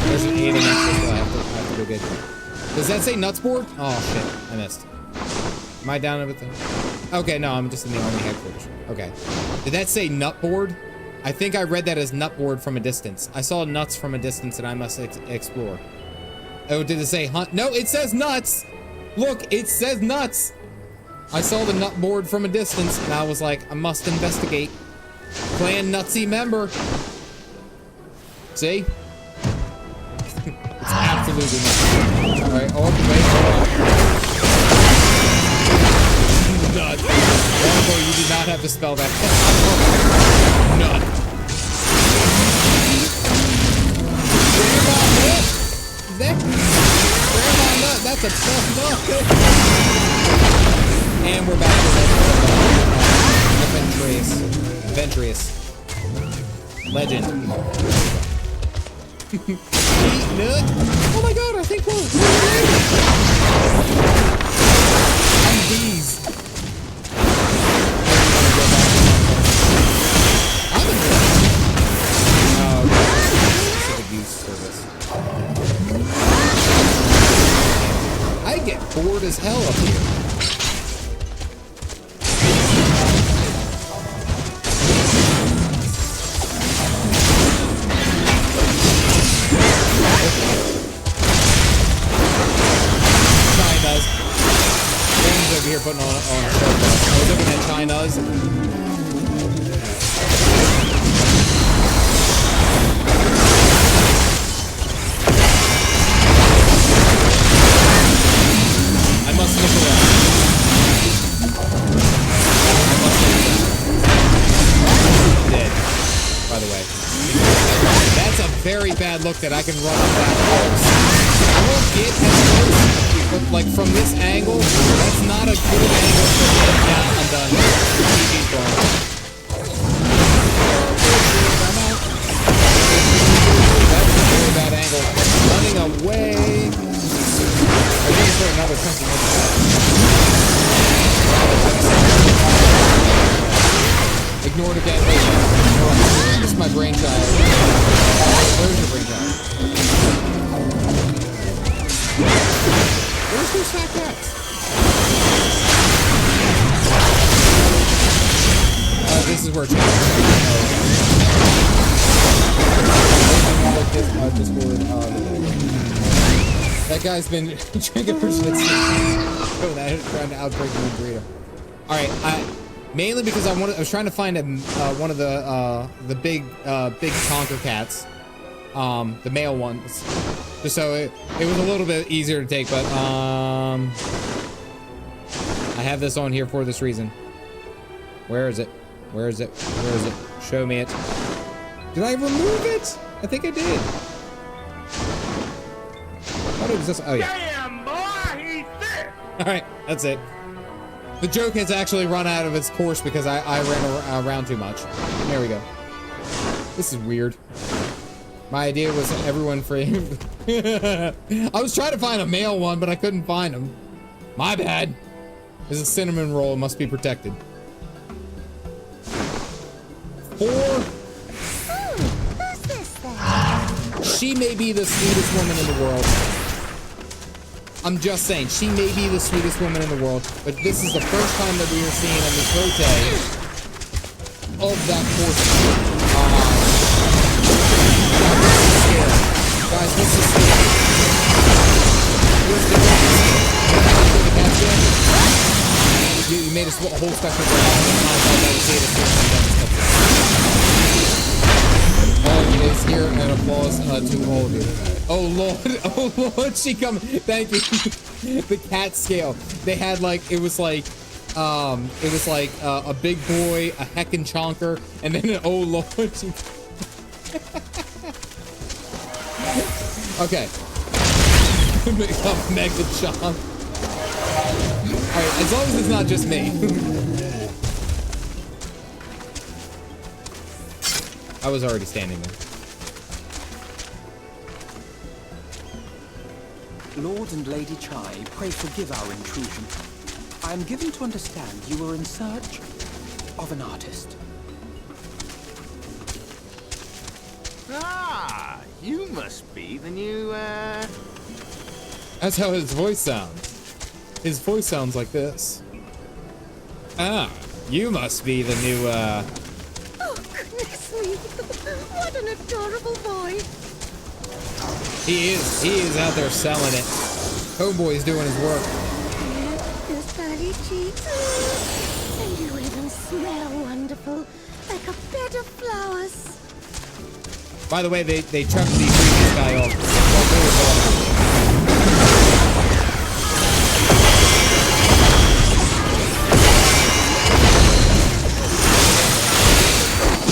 There's an 8 and I have to go get it. Does that say nuts board? Oh shit, I missed. Am I down everything? Okay, no, I'm just in the army headquarters. Okay. Did that say nutboard? I think I read that as nutboard from a distance. I saw nuts from a distance and I must explore. Oh, did it say hunt? No, it says nuts. Look, it says nuts. I saw the nutboard from a distance and I was like, I must investigate. Clan Nutsy member. See? It's absolutely nuts. All right, oh, wait, hold on. Nuts. Wonderful, you did not have to spell that. Nut. Grandma Nut. Grandma Nut, that's a tough nut. And we're back to Adventurous. Legend. Eat nut. Oh my god, I think we're related. I'm bees. I'm in the specific use service. I get bored as hell up here. Over here putting on I was looking at China's. I must look around. Dead, by the way. That's a very bad look that I can run up that close. I won't get as close. But like from this angle, that's not a good angle for me. Yeah, I'm done. GG's gone. I'm out. That's a very bad angle. Running away. I'm looking for another country. Ignored again. This is my brainchild. Where's your brainchild? Where's those fat cats? This is where it's that guy's been drinking for shit. Trying to outbreak the burrito. Alright, mainly because I was trying to find one of the big conker cats. The male ones. Just so it was a little bit easier to take, but I have this on here for this reason. Where is it? Where is it? Where is it? Show me it. Did I remove it? I think I did. What is this? Oh yeah. Damn, boy, he's there. All right, that's it. The joke has actually run out of its course because I ran around too much. There we go. This is weird. My idea was everyone free. I was trying to find a male one, but I couldn't find them. My bad. There's a cinnamon roll. It must be protected. 4. Who's this then? She may be the sweetest woman in the world. I'm just saying, she may be the sweetest woman in the world, but this is the first time that we are seeing a Mikote of that portion. Guys, what's the scale? You made a whole special all is here and applause to all of you. Oh lord, she come. Thank you. The cat scale. They had like it was like a big boy, a heckin' chonker, and then an oh lord. Okay. Become Mega Chomp. Alright, as long as it's not just me. I was already standing there. Lord and Lady Chai, pray forgive our intrusion. I am given to understand you were in search of an artist. Ah, you must be the new, That's how his voice sounds. His voice sounds like this. Ah, you must be the new, Oh, goodness me. What an adorable boy. He is out there selling it. Homeboy's doing his work. Those pearly cheeks. And you even smell wonderful. Like a bed of flowers. By the way, they chucked the previous guy off.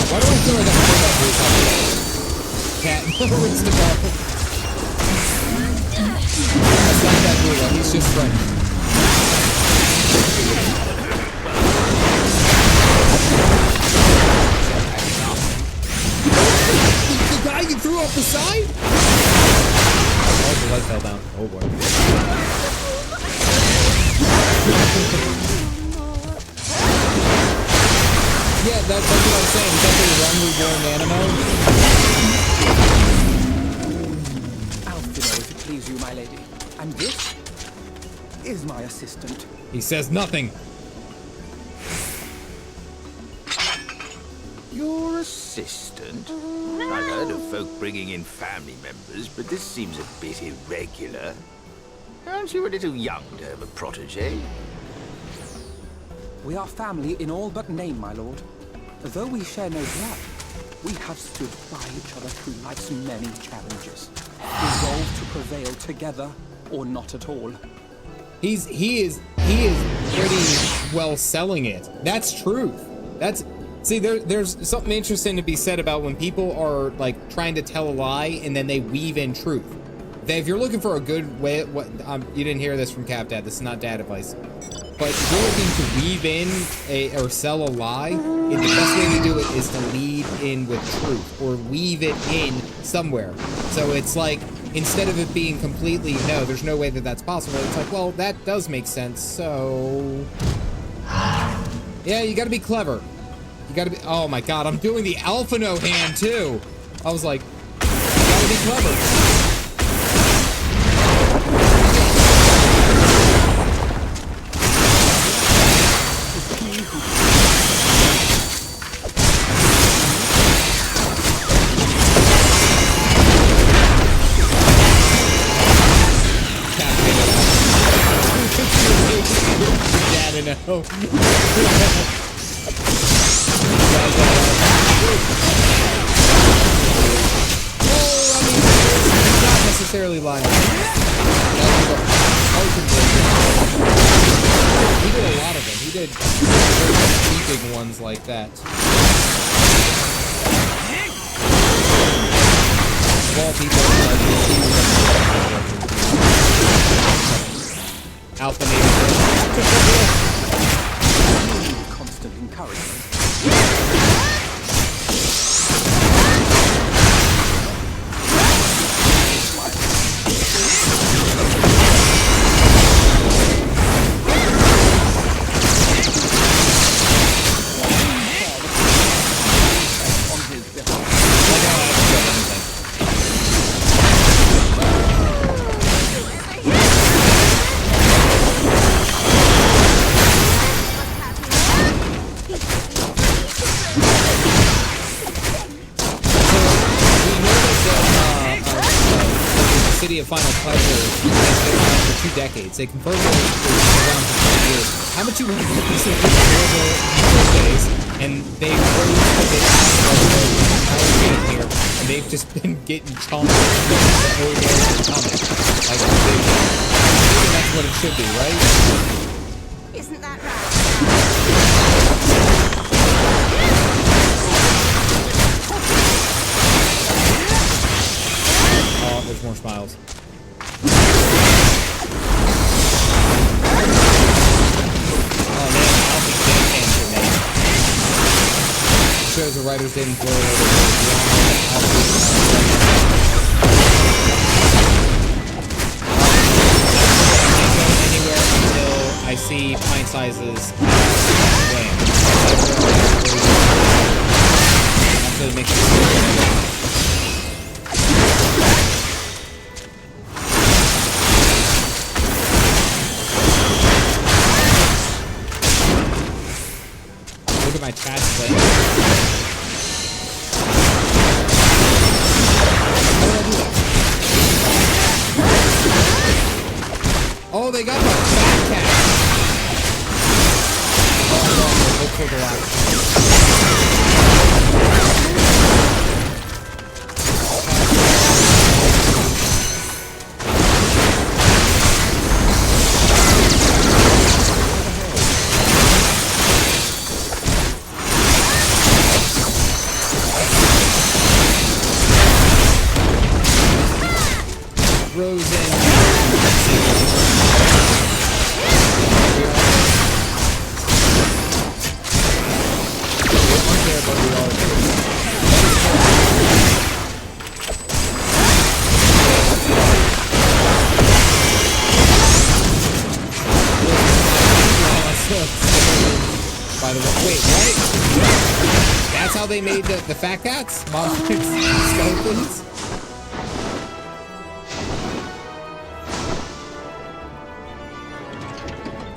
Why do I feel like I'm heard that voice out there? Cat, rinse the ball. That's not that Google, he's just French. The guy you threw off the side? Oh, the light fell down. Oh boy. Yeah, that's what I'm saying. Is that the Run Reborn Animo? Alfino, if it please you, my lady. And this is my assistant. He says nothing. Your assistant? I've heard of folk bringing in family members, but this seems a bit irregular. Aren't you a little young to have a protege? We are family in all but name, my lord. Though we share no blood, we have stood by each other through life's many challenges, resolved to prevail together or not at all. He is pretty well selling it. That's truth. See, there's something interesting to be said about when people are like trying to tell a lie and then they weave in truth. If you're looking for a good way, you didn't hear this from Cap Dad. This is not dad advice. But if you're looking to weave in or sell a lie, the best way to do it is to lead in with truth or weave it in somewhere. So it's like, instead of it being completely, no, there's no way that that's possible. It's like, well, that does make sense. So, yeah, you gotta be clever. You gotta be, oh my God, I'm doing the Alphino hand too. I was like, you gotta be clever. No. Not necessarily lying. He did a lot of them. He did very big ones like that. Of all people, Alpha Navy. Constant encouragement. Of Final Pleasure has been around for 2 decades. They confirmed it was around for 20 years. How much you want to listen to those days? And they rose to the here, and they've just been getting chomped over the comic. Like, that's what it should be, right? Isn't that Oh, there's more smiles. Oh man, Alfie cancer, man. Shows the writers didn't throw it over anywhere until I see pint sizes land. That's what makes it local action. By the way, wait, what? That's how they made the fat cats? Monsters? Skeletons?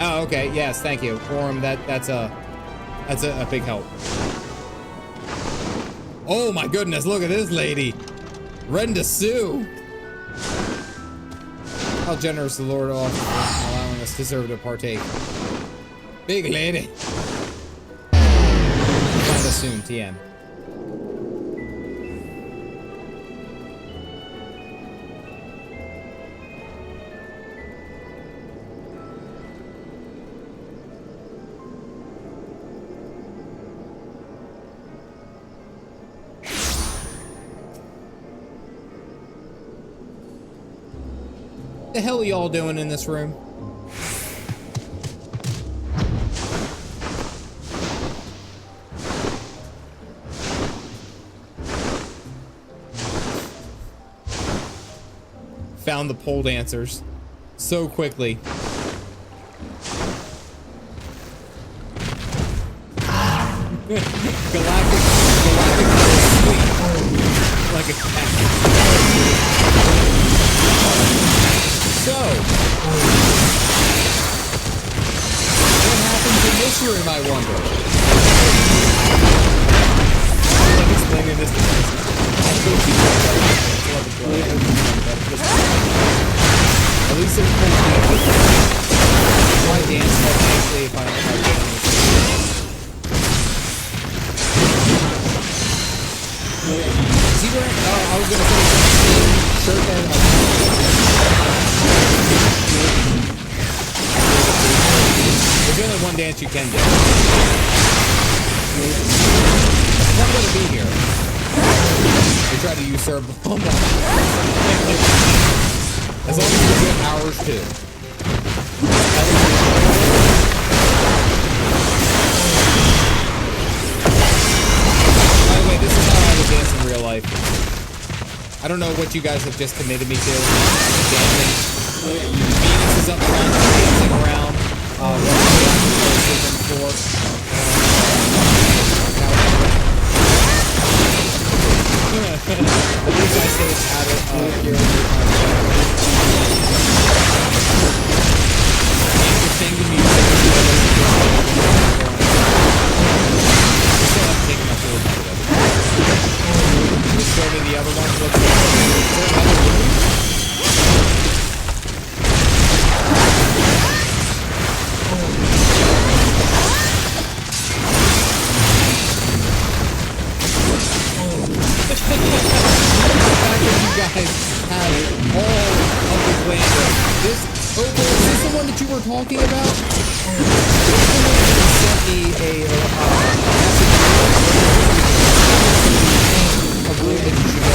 Oh, okay. Yes, thank you. Orm, that's a big help. Oh my goodness, look at this lady. Renda Sue. How generous the Lord of allowing us to serve to partake. Big lady. Find us soon, TM. The hell are y'all doing in this room? Found the pole dancers so quickly. Galactic sleep like a cat. So, what happens in this room, I wonder? I'm explaining this to myself. I think she's at least it's cool. Why dance more nicely if I don't have Is he wearing? Oh, I was gonna say shirt that. There's only one dance you can do. It's not gonna be here. They try to usurp. As long as you get ours too. By the way, this is how I would dance in real life. I don't know what you guys have just committed me to. Dancing. Phoenix is up front, dancing around. At least I stay out of here. Interesting to me. Let's go to the other ones. Let's go. The fact that you guys have all of the glander. This Coeurl, is this the one that you were talking about? Sent me a room that you should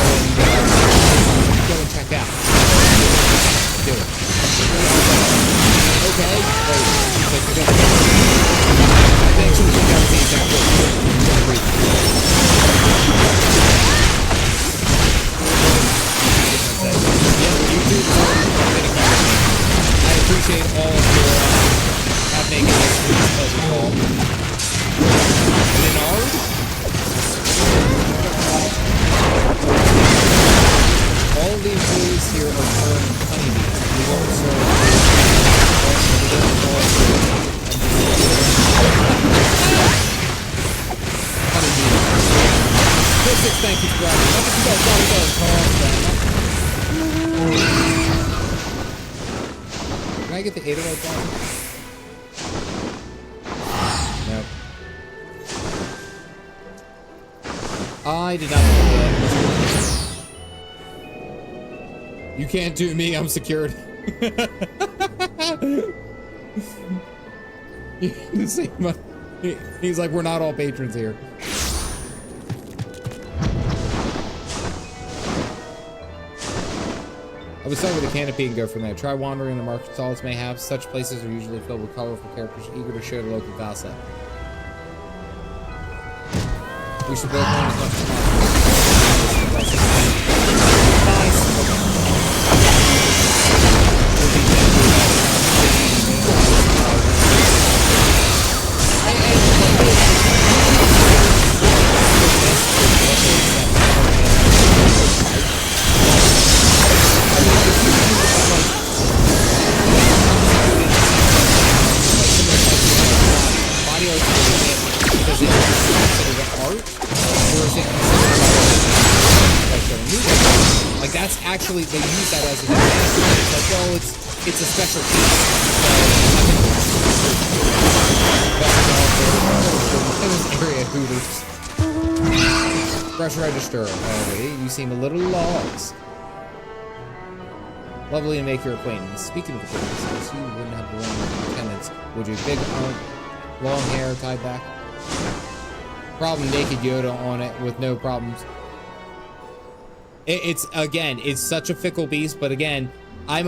go and check out. Do it. Okay. Wait. I think she was check out the exact one. I appreciate all of your making this puzzle call. Menard? All the employees here are earned honeybees. We won't serve honeybees. Thank you for grabbing. Look at you guys got Can I get the 808 button? Nope. I did not know that. You can't do me, I'm secured. He's like, we're not all patrons here. I would start with a canopy and go from there. Try wandering the market stalls may have. Such places are usually filled with colorful characters eager to share the local gossip. We should both learn as much as possible. Like that's actually, they use that as an advantage. It's like, well, it's a special piece. So, area Hooters. Brush register. Okay, you seem a little lost. Lovely to make your acquaintance. Speaking of acquaintances, you wouldn't have the wrong tenants, would you? Big long hair tied back. Problem naked Yoda on it with no problems. It's again, it's such a fickle beast, but again, I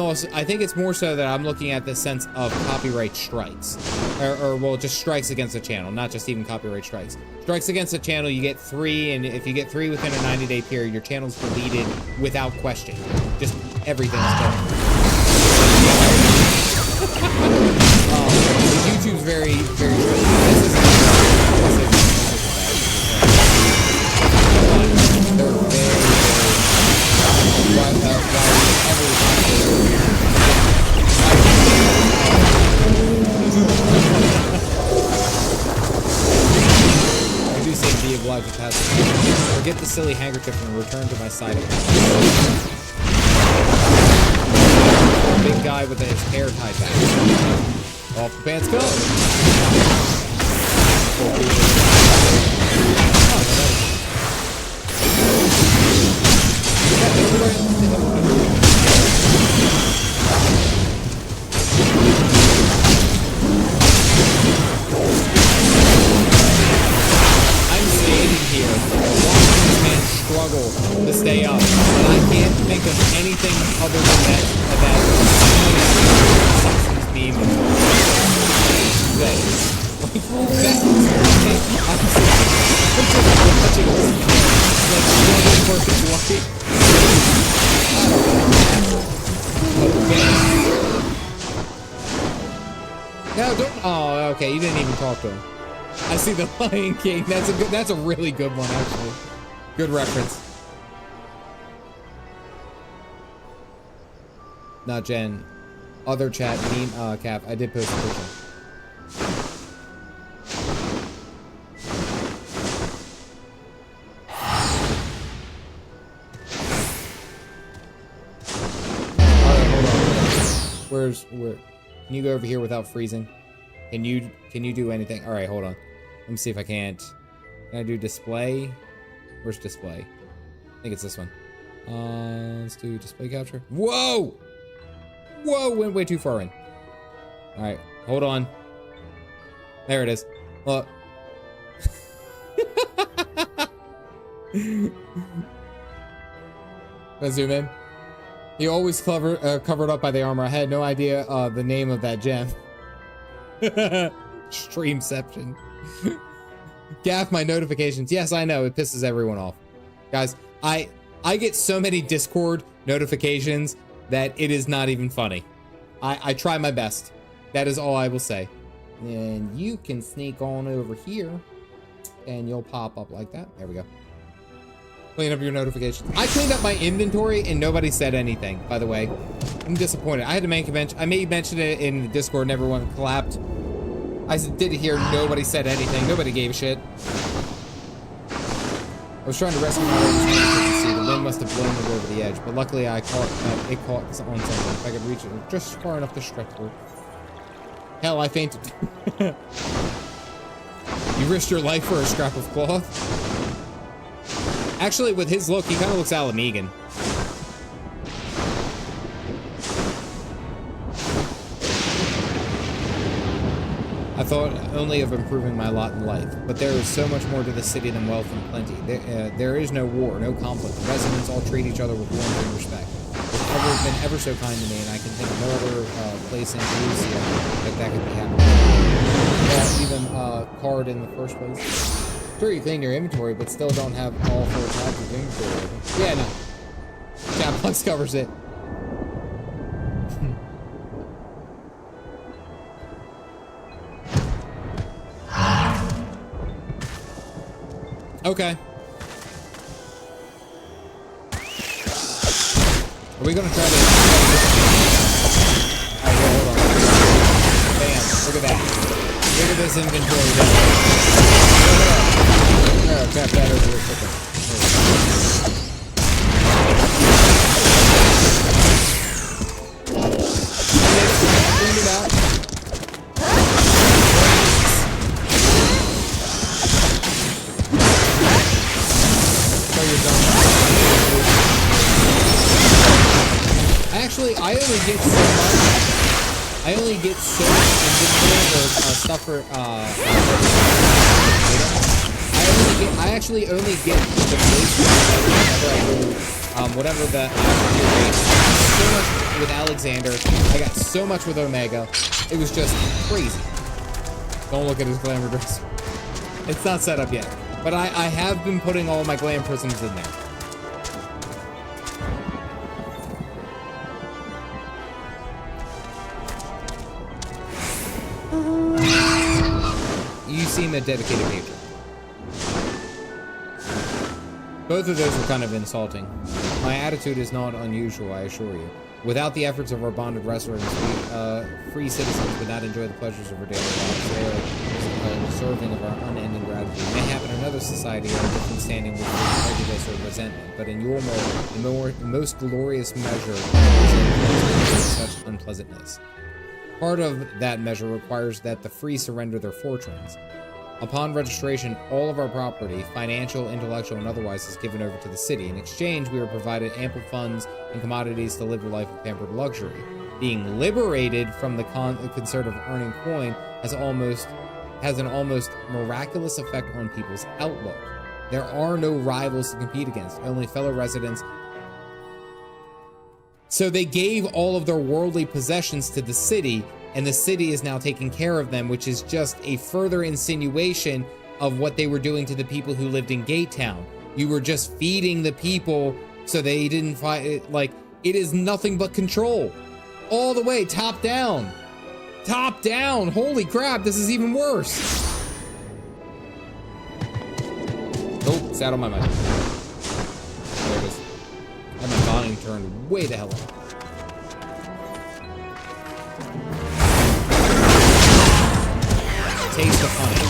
think it's more so that I'm looking at the sense of copyright strikes, or well, just strikes against the channel, not just even copyright strikes. Strikes against the channel, you get 3, and if you get 3 within a 90-day period, your channel's deleted without question. Just everything's gone. YouTube's very, very good. They're very, I do seem to be obliged to pass it. Forget the silly handkerchief and return to my side of it. Big guy with his hair tied back. Off the pants go. I'm standing here watching this man struggle to stay up, and I can't think of anything other than that beam. No, don't. Oh, okay. You didn't even talk to him. I see the Lion King. That's a really good one, actually. Good reference. Not Jen. Other chat. Meme. Cap. I did post a picture. Where? Can you go over here without freezing? Can you do anything? All right, hold on. Let me see if I can't. Can I do display? Where's display? I think it's this one. Let's do display capture. Whoa! Whoa, went way too far in. All right, hold on. There it is. Look. Let's zoom in. He always covered up by the armor. I had no idea the name of that gem. Streamception. Gaff my notifications. Yes, I know. It pisses everyone off. Guys, I get so many Discord notifications that it is not even funny. I try my best. That is all I will say. And you can sneak on over here and you'll pop up like that. There we go. Clean up your notifications. I cleaned up my inventory and nobody said anything, by the way. I'm disappointed. I had to make a mention. I may mention it in the Discord and everyone clapped. I did it here. Nobody said anything. Nobody gave a shit. I was trying to rescue my old see. The wind must have blown it over the edge, but luckily I caught it caught on something. If I could reach it just far enough to stretch through. Hell, I fainted. You risked your life for a scrap of cloth? Actually, with his look, he kind of looks Alamegan. I thought only of improving my lot in life, but there is so much more to the city than wealth and plenty. There is no war, no conflict. The residents all treat each other with warmth and respect. They've been ever so kind to me, and I can think of no other place in Jerusalem that could be happening. Even card in the first place. Sure, you clean your inventory, but still don't have all 4 tabs of inventory. Yeah, no. Tabbox covers it. Okay. Are we gonna try to... Alright, hold on. Bam, look at that. Look at this inventory down there. Oh, tap that over here. Bring it out. Actually, I only get so much. I only get so much inventory or stuff for I actually only get the base whenever I do whatever the so much with Alexander. I got so much with Omega. It was just crazy. Don't look at his glamour dress. It's not set up yet. But I have been putting all my glam prisms in there. You've seen the dedicated patron. Both of those were kind of insulting. My attitude is not unusual, I assure you. Without the efforts of our bonded wrestlers, free citizens would not enjoy the pleasures of our daily lives. They are deserving of our unending gratitude. It may happen in another society or a different standing with prejudice or resentment, but in your mode, the most glorious measure is such unpleasantness. Part of that measure requires that the free surrender their fortunes. Upon registration, all of our property, financial, intellectual, and otherwise, is given over to the city. In exchange, we are provided ample funds and commodities to live a life of pampered luxury. Being liberated from the concern of earning coin has an almost miraculous effect on people's outlook. There are no rivals to compete against, only fellow residents. So they gave all of their worldly possessions to the city, and the city is now taking care of them, which is just a further insinuation of what they were doing to the people who lived in Gate Town. You were just feeding the people so they didn't fight. Like, it is nothing but control. All the way, top down. Top down. Holy crap, this is even worse. Oh, it's out of my mind. There it is. And my volume turned way the hell up. Taste of honey.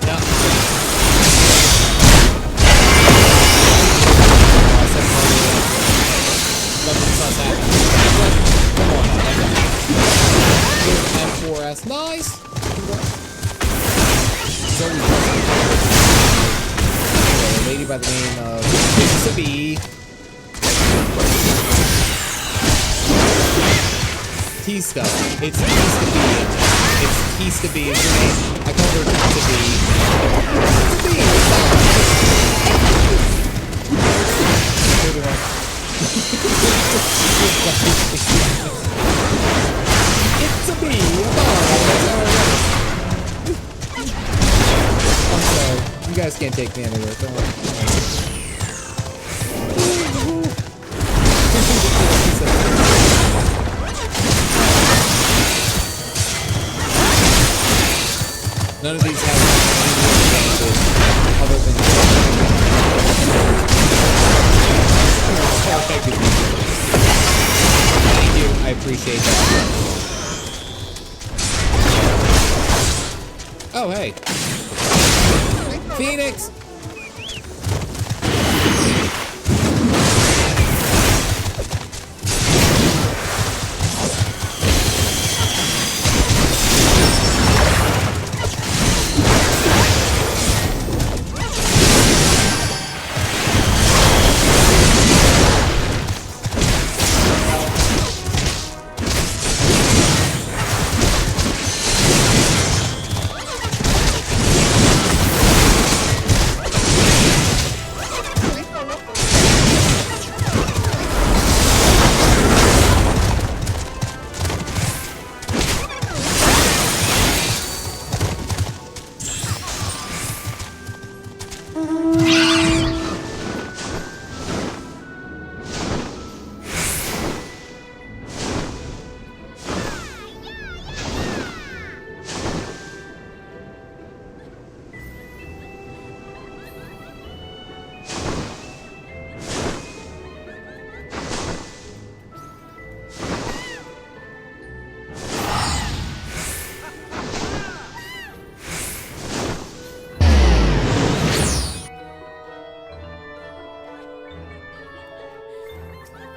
No. Come on, M4S. Nice. So a lady by the name of Mississippi. Tista. It's Tista B. It's Tista B. Is her name? I call her Tista B. Tista B. It's a bee. I'm sorry. You guys can't take me anywhere. Don't worry. None of these have any advantages other than thank you. I appreciate that. Oh, hey. Phoenix!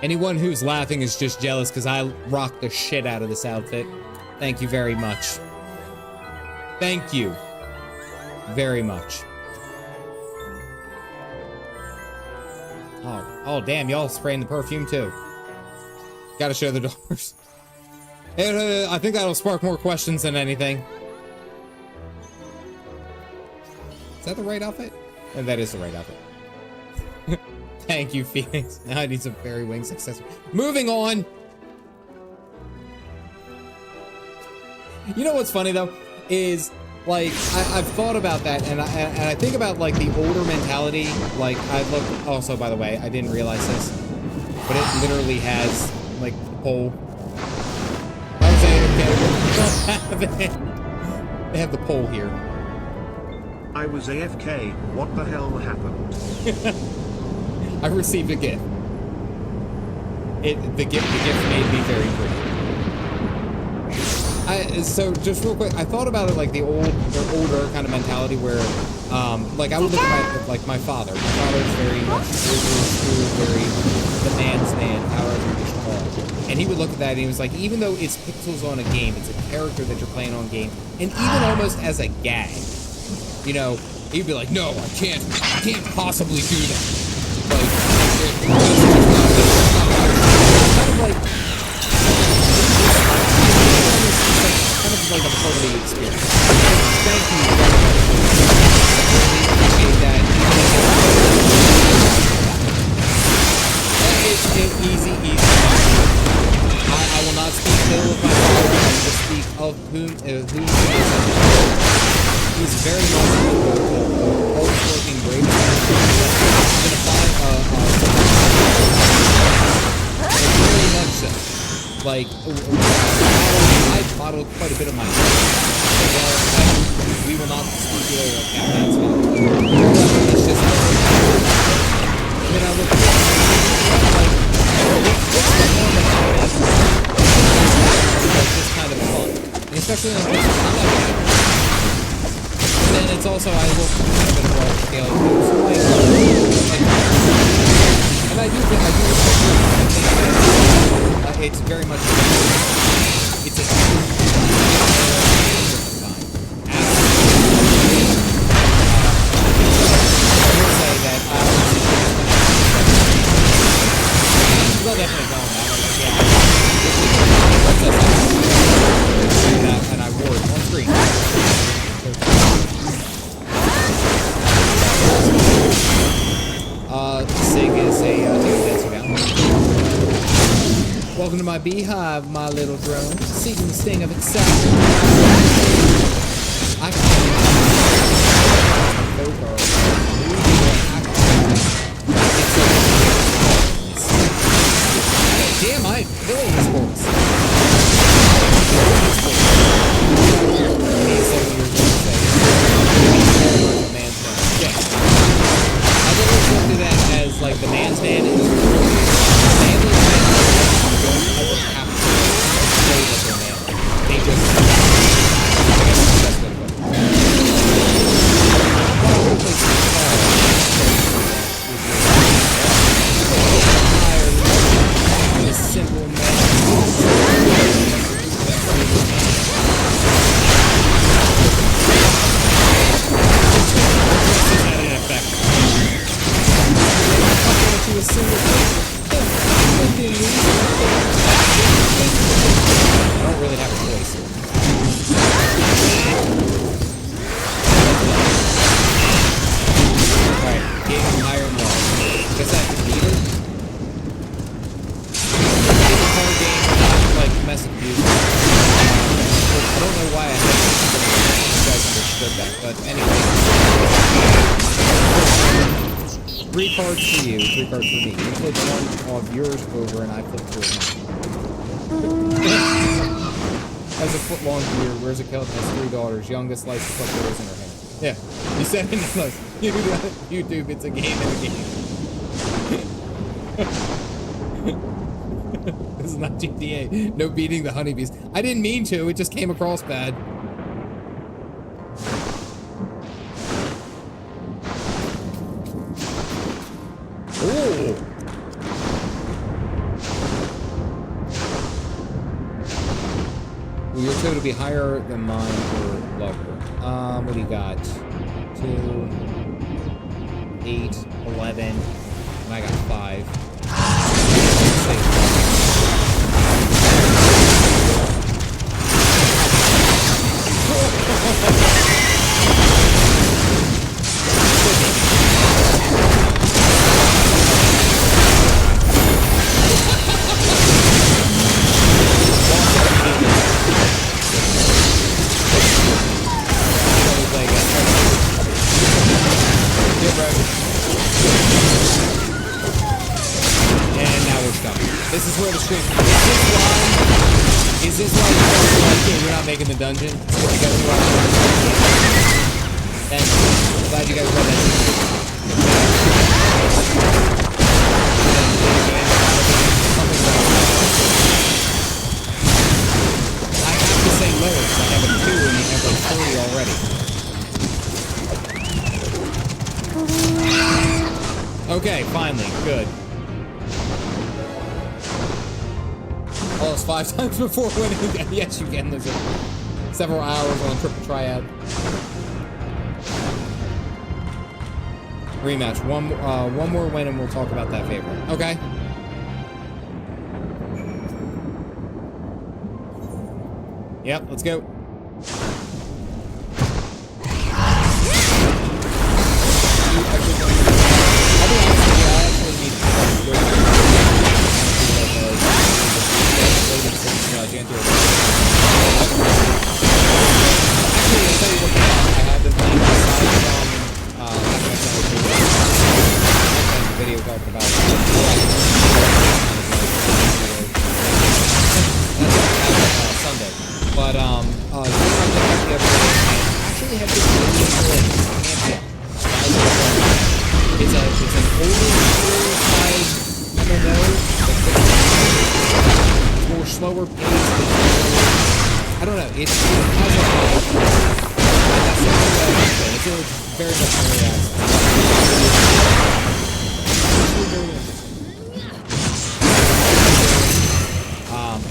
Anyone who's laughing is just jealous because I rock the shit out of this outfit. Thank you very much. Thank you very much. Oh damn, y'all spraying the perfume too. Gotta show the doors. I think that'll spark more questions than anything. Is that the right outfit? And that is the right outfit. Thank you, Phoenix. Now I need some fairy wings accessories. Moving on. You know what's funny though is like I've thought about that, and I think about like the older mentality. Like I look. Also, by the way, I didn't realize this, but it literally has like the pole. I was saying, okay, they have the pole here. I was AFK. What the hell happened? I received a gift. The gift made me very pretty. So just real quick, I thought about it like the older kind of mentality where, like I would look at my father. My father is very much old school, very the man's man, however you wish to call it. And he would look at that and he was like, even though it's pixels on a game, it's a character that you're playing on game, and even almost as a gag, you know, he'd be like, no, I can't possibly do that. Like, kind of like a part of the experience. Thank you very much. Appreciate that. It's easy. I will not speak ill of my father. I will just speak of who he is. He's very much a hard-working, brave man. Very much so. Like, I modeled quite a bit of my life. We will not speak ill of Captain's father. It's just and then I look at it, like, it's just kind of fun. And especially on this, and then it's also, I look kind of at a broad scale, and I do think it's very much it's a and I wore it on screen. Sig is a dancing down. Welcome to my beehive, my little drone. Seeking the sting of excitement. I damn, I feel this voice. I always looked at that as like the man's man is Three cards for you, 3 cards for me. You flip one of yours over and I flip 2 of mine. Has a foot-long beard, wears a kilt, has 3 daughters. Youngest likes to put those in her hand. Yeah, you said it in the close. YouTube, it's a game and a game. This is not GTA. No beating the honeybees. I didn't mean to, it just came across bad. it'll be higher than mine or lower. What do you got? 2, 8, 11, and I got 5. And now we're stuck. This is where the stream. Is this why you guys are like, hey, we're not making the dungeon? Because you are. Thanks. I'm glad you guys read that. I have to say lower because I have a 2 and you have like 30 already. Okay, finally. Good. Oh, it's 5 times before winning. Yes, you can. There's several hours on a triple triad. Rematch. One more win and we'll talk about that favorite. Okay. Yep, let's go. Slower pace. I don't know. It has a it's very much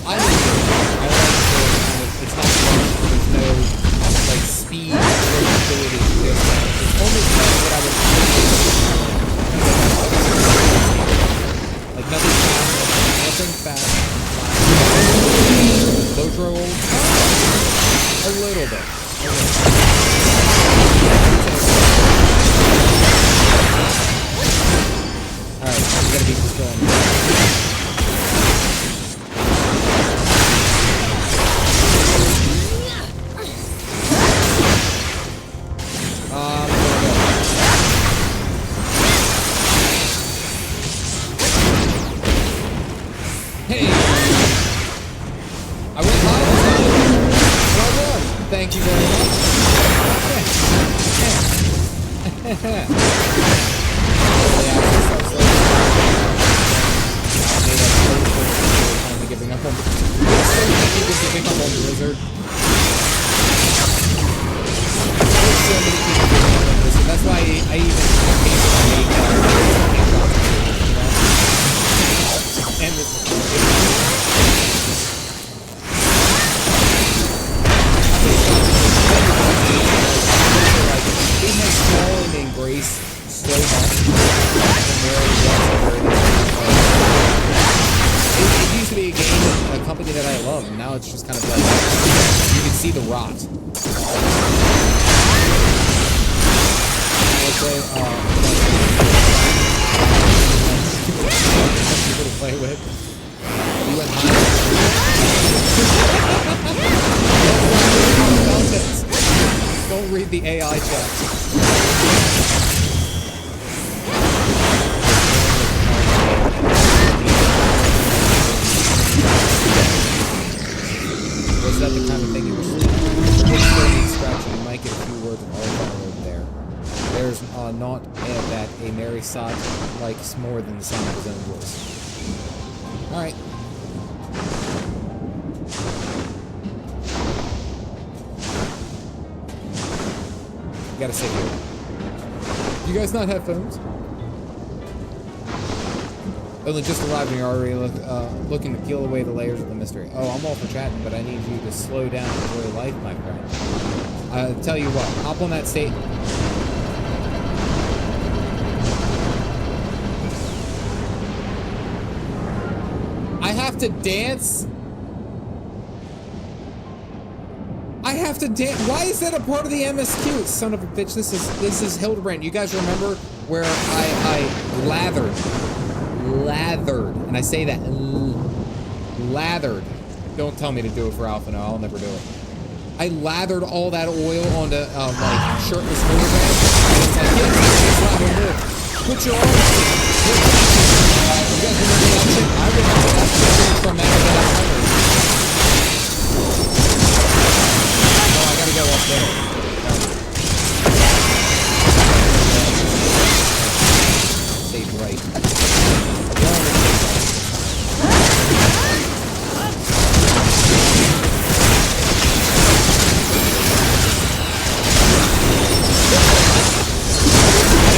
I like it. It's not rushed. There's no like speed or ability. It's almost like what I would like nothing fast. Low throw. A little bit. Alright, so we gotta keep this going. Hey! I went live. Well done. Thank you very much. Giving up on the Blizzard. There's so many people giving up on Blizzard. That's why I even and this it has fallen and embraced so much from where it was. It used to be a game, a company that I love, and now it's just kind of like you can see the rot. People to play with. You went high. Don't read the AI chat. Was that the kind of thing you were saying? Scratching, you might get a few words of all over there. There's not that a merry sot likes more than the sound of his own voice. Alright. You gotta sit here. Do you guys not have phones? Only just arrived and you're already looking to peel away the layers of the mystery. Oh, I'm all for chatting, but I need you to slow down and enjoy life, my friend. Tell you what, hop on that state. I have to dance? I have to dance. Why is that a part of the MSQ? Son of a bitch. This is Hildebrand. You guys remember where I lathered, and I say that lathered. Don't tell me to do it for Alpha. No, I'll never do it. I lathered all that oil onto like shirtless Hildebrand. It's like, yes, put your arms. You guys remember that shit? I remember that shit from that. No, I gotta go up there. Stay right.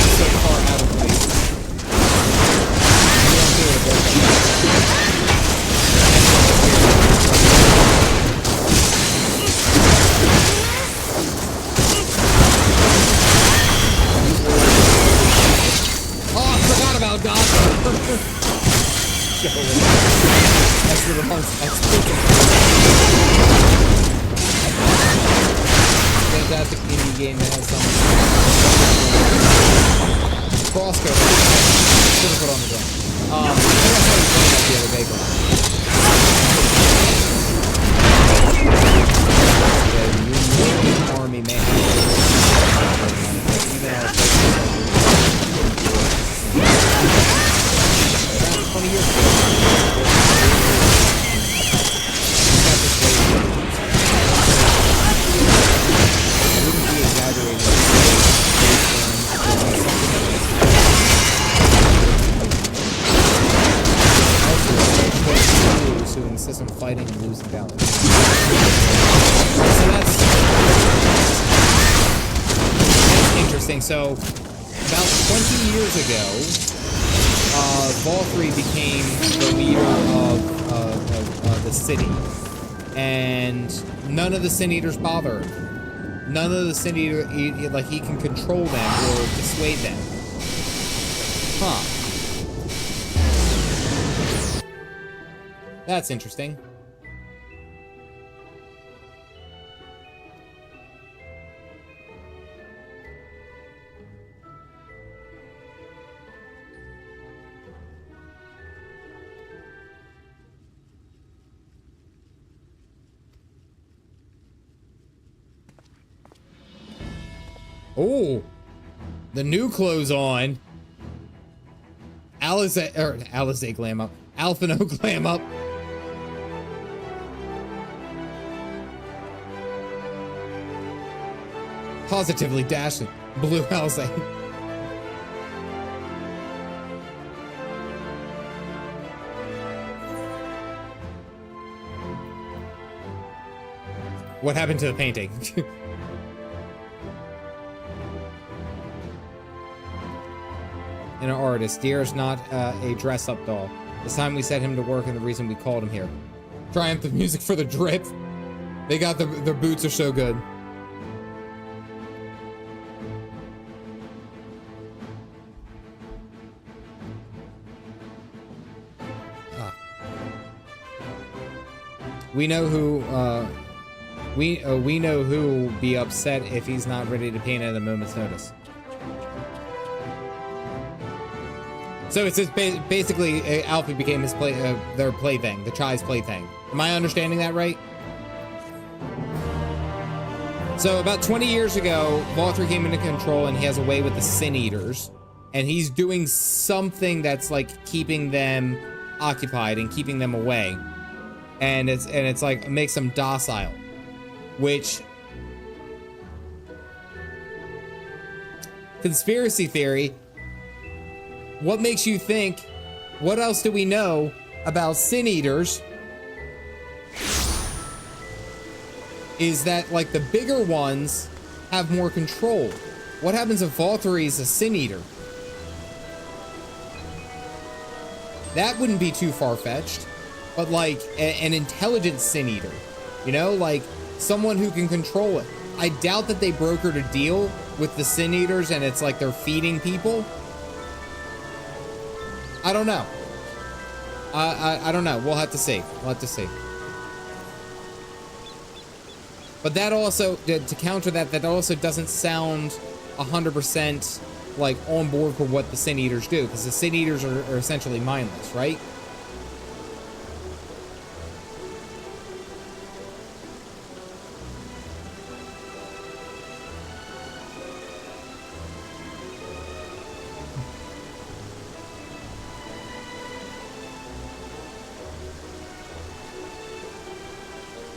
So far out of place. Fantastic indie game that has some crosscode. Should have put on the ground. I think I started playing that the other day. The New Army man. 20 years ago. To insist on fighting and losing battles. So that's interesting. So about 20 years ago, Valkyrie became the leader of the city, and none of the Sin Eaters bother him. None of the Sin Eaters, like, he can control them or dissuade them. Huh. That's interesting. Oh, the new clothes on. Alizé glam up. Alphino glam up. Positively dashing. Blue Alizé. What happened to the painting? An artist. Deer is not a dress-up doll. It's time we set him to work, and the reason we called him here. Triumph the music for the drip. They got their boots are so good. We know who. We know who will be upset if he's not ready to paint at a moment's notice. So it's just basically Alfie became his their plaything, the Chai's plaything. Am I understanding that right? So about 20 years ago, Valkyrie came into control, and he has a way with the Sin Eaters, and he's doing something that's like keeping them occupied and keeping them away, and it's like makes them docile, which conspiracy theory. What makes you think, what else do we know about Sin Eaters? Is that, like, the bigger ones have more control. What happens if Valkyrie is a Sin Eater? That wouldn't be too far-fetched. But like an intelligent Sin Eater, you know, like someone who can control it. I doubt that they brokered a deal with the Sin Eaters and it's like they're feeding people. I don't know. I don't know. We'll have to see. We'll have to see. But that also, to counter that, that also doesn't sound 100% like on board for what the Sin Eaters do, because the Sin Eaters are essentially mindless, right?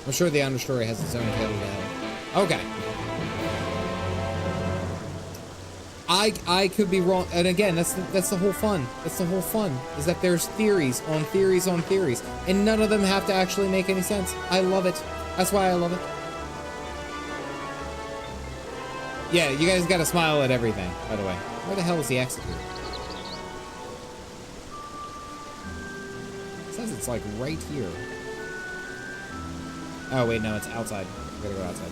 I'm sure the understory has its own tale to tell. Okay. I could be wrong, and again, that's the whole fun. That's the whole fun, is that there's theories on theories on theories, and none of them have to actually make any sense. I love it. That's why I love it. Yeah, you guys gotta smile at everything, by the way. Where the hell is the exit here? It says it's like right here. Oh wait, no, it's outside. We gotta go outside.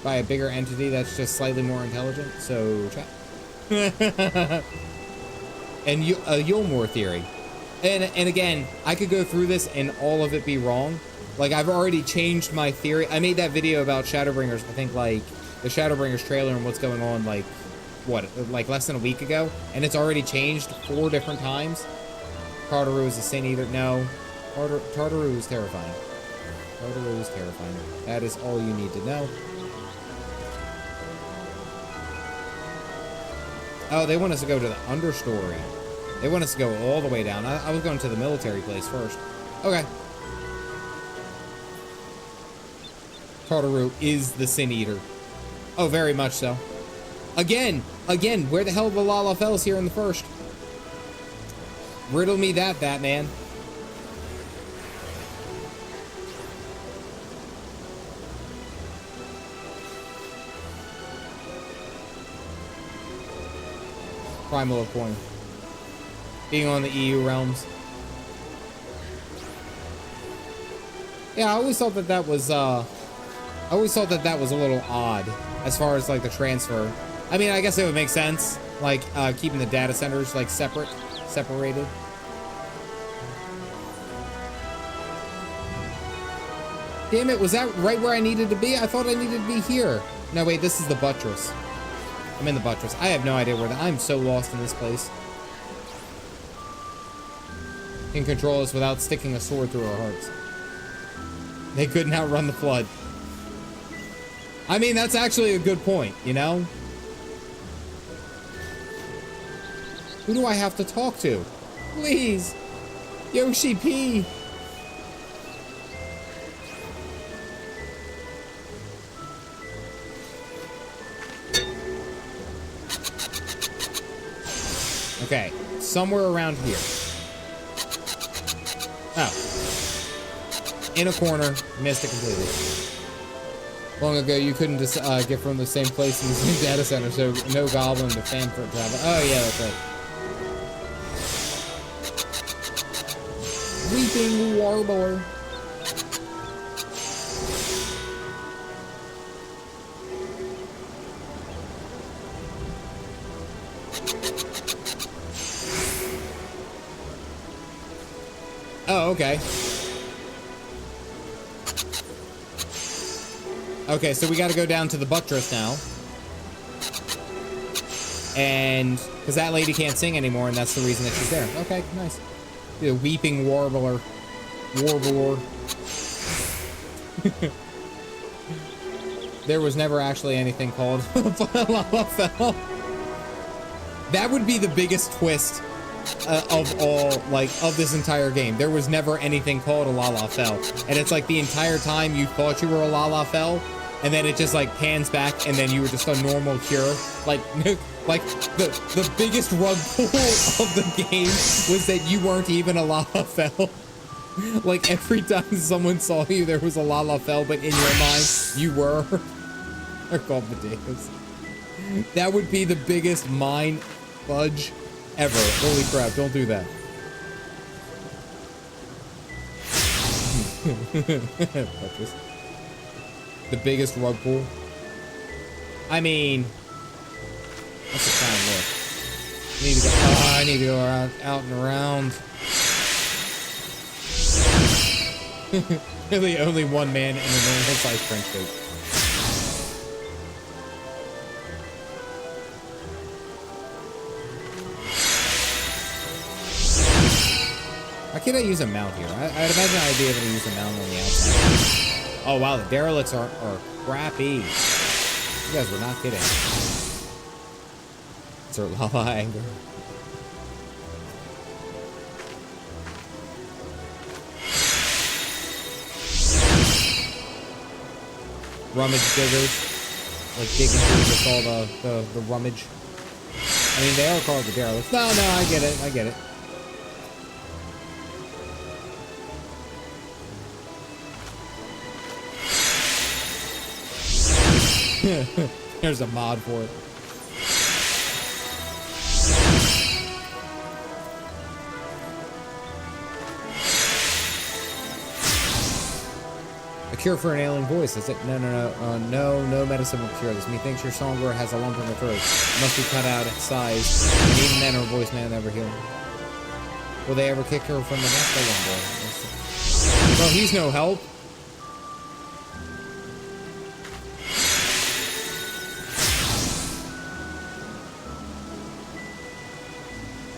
By a bigger entity that's just slightly more intelligent, so chat. And Yulmore theory. And again, I could go through this and all of it be wrong. Like, I've already changed my theory. I made that video about Shadowbringers, I think, like, the Shadowbringers trailer and what's going on, like, what, like, less than a week ago? And it's already changed 4 different times. Tartaru is a Sin Eater. No. Tartaru is terrifying. Tartaru is terrifying. That is all you need to know. Oh, they want us to go to the understory. They want us to go all the way down. I was going to the military place first. Okay. Tartaru is the Sin Eater. Oh, very much so. Again, where the hell are the Lalafels here in the first? Riddle me that, Batman. Primal of Coin. Being on the EU realms. Yeah, I always thought that that was, a little odd as far as, like, the transfer. I mean, I guess it would make sense, like, keeping the data centers, like, separated. Damn it, was that right where I needed to be? I thought I needed to be here. No, wait, this is the buttress. I'm in the buttress. I have no idea where I'm so lost in this place. Can control us without sticking a sword through our hearts. They couldn't outrun the flood. I mean, that's actually a good point, you know? Who do I have to talk to? Please! Yoshi P! Okay, somewhere around here. Oh. In a corner, missed it completely. Long ago, you couldn't just get from the same place in the same data center, so no goblin to fan for travel. Oh, yeah, that's right. Weeping Warbler. Oh, okay. Okay, so we got to go down to the buttress now. And, because that lady can't sing anymore, and that's the reason that she's there. Okay, nice. The Weeping Warbler. There was never actually anything called Lalafell. That would be the biggest twist of all, like, of this entire game. There was never anything called a Lalafell. And it's like the entire time you thought you were a Lalafell, and then it just, like, pans back, and then you were just a normal cure. Like the biggest rug pull of the game was that you weren't even a Lalafell. Like, every time someone saw you, there was a Lalafell, but in your mind, you were. They're called potatoes. That would be the biggest mind fudge ever. Holy crap, don't do that. The biggest rug pull. I mean, that's a fine look. I need to go out and around. Really, only one man in a normal size French coat. Why can't I use a mount here? I'd imagine I'd be able to use a mount on the outside. Oh wow, the derelicts are crappy. You guys were not kidding. It's our lava anger. Rummage diggers. Like digging through with all the rummage. I mean, they are called the derelicts. No, I get it. I get it. There's a mod for it. A cure for an ailing voice. Is it? No medicine will cure this. Methinks your songbird has a lump in her throat. It must be cut out its size. And even then, her voice may never heal. Will they ever kick her from the nest? I wonder. Well, he's no help.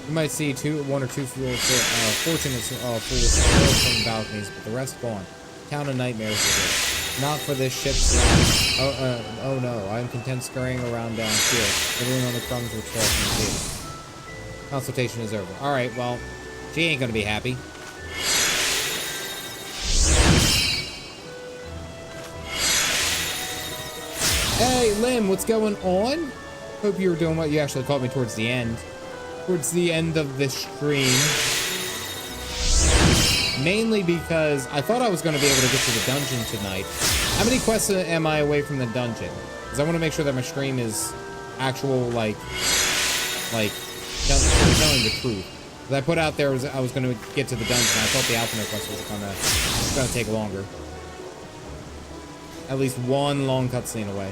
You might see one or two fortunate fools from the balconies, but the rest gone. Town of nightmares is it. Not for this ship's ground. Oh no, I am content scurrying around down here, living on the crumbs which fall from the table. Consultation is over. Alright, well, she ain't gonna be happy. Hey, Lim, what's going on? Hope you were doing what you actually called me towards the end. Towards the end of this stream. Mainly because I thought I was going to be able to get to the dungeon tonight. How many quests am I away from the dungeon? Because I want to make sure that my stream is actual, like telling the truth. Because I put out there I was going to get to the dungeon. I thought the Alpino quest was going to take longer. At least one long cutscene away.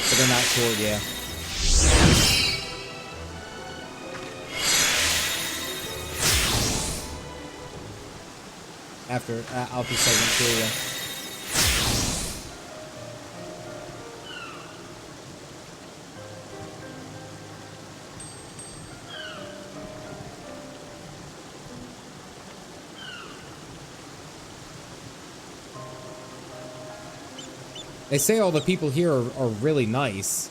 But they're not short, yeah. After Alpha segment 2, yeah. They say all the people here are really nice.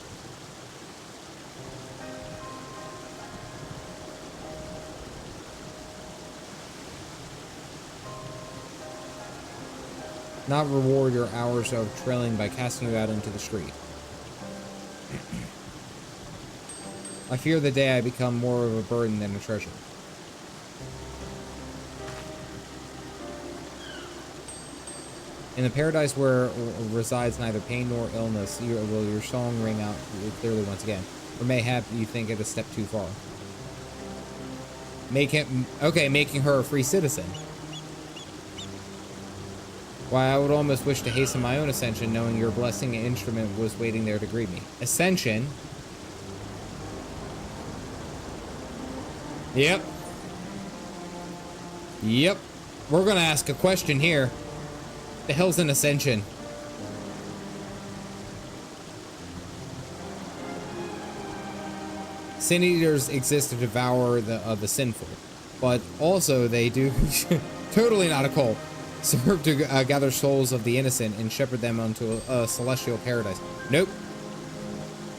Not reward your hours of trailing by casting you out into the street. I fear the day I become more of a burden than a treasure. In the paradise where resides neither pain nor illness, will your song ring out clearly once again. Or mayhap you think it a step too far. Making her a free citizen. Why, I would almost wish to hasten my own ascension, knowing your blessing instrument was waiting there to greet me. Ascension? Yep. Yep. We're gonna ask a question here. The hell's an ascension? Sin eaters exist to devour the sinful, but also they do totally not a cult. Serve to gather souls of the innocent and shepherd them unto a celestial paradise. Nope.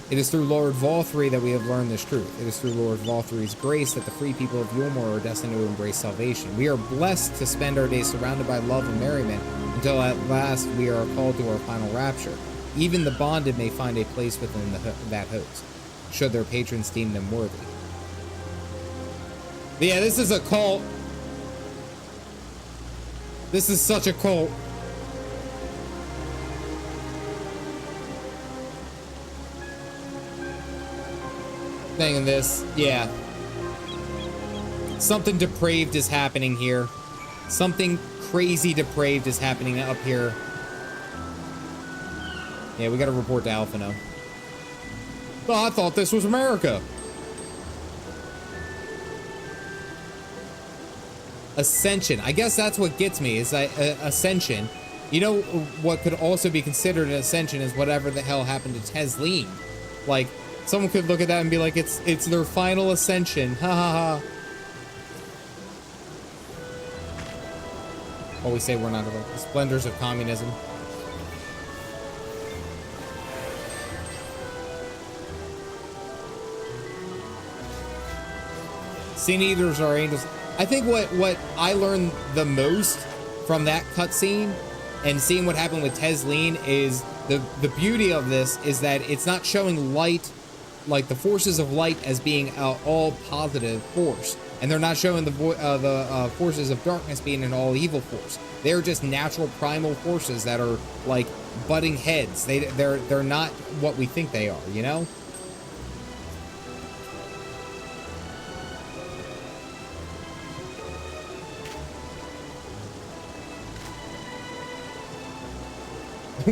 It is through Lord Valthree that we have learned this truth. It is through Lord Valthree's grace that the free people of Yulmore are destined to embrace salvation. We are blessed to spend our days surrounded by love and merriment until at last we are called to our final rapture. Even the bonded may find a place within that host, should their patrons deem them worthy. But yeah, this is a cult. This is such a cult. thing in this. Yeah. Something depraved is happening here. Something crazy depraved is happening up here. Yeah, we gotta report to Alpha now. Oh, I thought this was America. Ascension. I guess that's what gets me, is Ascension. You know what could also be considered an Ascension is whatever the hell happened to Tesleen. Like, someone could look at that and be like, it's their final Ascension. Ha ha ha. Always say we're not about the splendors of communism. Sin Eaters are angels. I think what I learned the most from that cutscene and seeing what happened with Tesleen is the beauty of this is that it's not showing light, like the forces of light, as being all positive force, and they're not showing the forces of darkness being an all evil force. They're just natural primal forces that are like butting heads. They're not what we think they are, you know?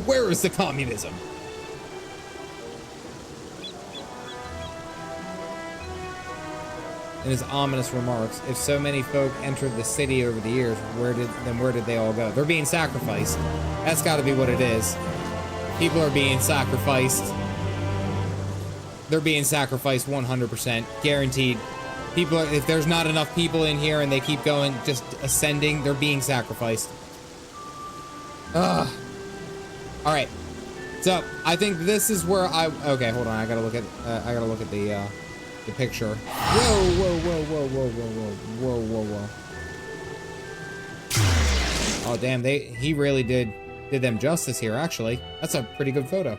Where is the communism? In his ominous remarks, if so many folk entered the city over the years, where did they all go? They're being sacrificed. That's got to be what it is. People are being sacrificed. They're being sacrificed 100%, guaranteed. People are, if there's not enough people in here and they keep going, just ascending, they're being sacrificed. Ugh. All right, so I think this is where okay, hold on. I gotta look at the picture. Whoa. Oh damn, he really did them justice here. Actually, that's a pretty good photo.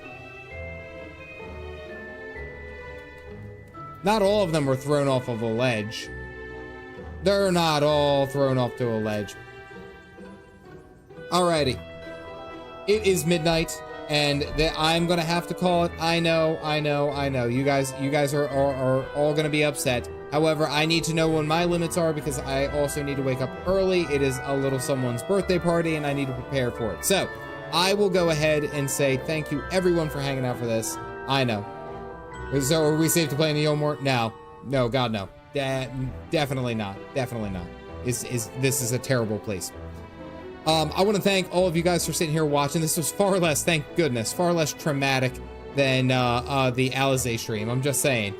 Not all of them were thrown off of a ledge. They're not all thrown off to a ledge. Alrighty. It is midnight, and I'm gonna have to call it. I know. You guys are all gonna be upset. However, I need to know when my limits are because I also need to wake up early. It is a little someone's birthday party, and I need to prepare for it. So, I will go ahead and say thank you everyone for hanging out for this. I know. So, are we safe to play in the Yomor? No, God no. Definitely not. This is a terrible place. I want to thank all of you guys for sitting here watching. This was far less, thank goodness, far less traumatic than the Alizé stream. I'm just saying.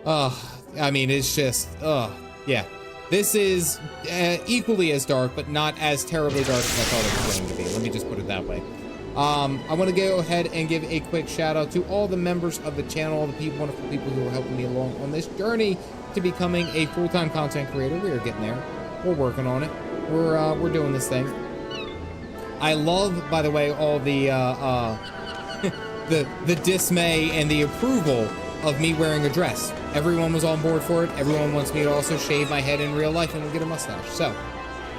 I mean, it's just, yeah. This is equally as dark, but not as terribly dark as I thought it was going to be. Let me just put it that way. I want to go ahead and give a quick shout out to all the members of the channel, all the wonderful people who are helping me along on this journey to becoming a full-time content creator. We are getting there. We're working on it. We're doing this thing. I love, by the way, all the the dismay and the approval of me wearing a dress. Everyone was on board for it. Everyone wants me to also shave my head in real life and get a mustache. So,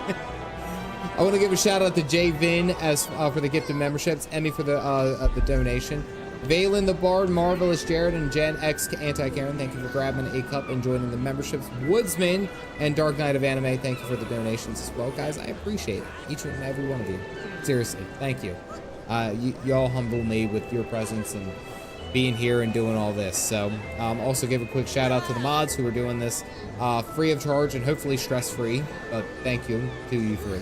I want to give a shout out to Jay Vin as for the gift of memberships, Emmy for the donation, Valen the Bard, Marvelous Jared, and Jen X Anti-Karen, thank you for grabbing a cup and joining the memberships. Woodsman and Dark Knight of Anime, thank you for the donations as well. Guys, I appreciate it. Each and every one of you. Seriously, thank you. Y'all humble me with your presence and being here and doing all this. So, also give a quick shout out to the mods who are doing this free of charge and hopefully stress-free, but thank you to you three.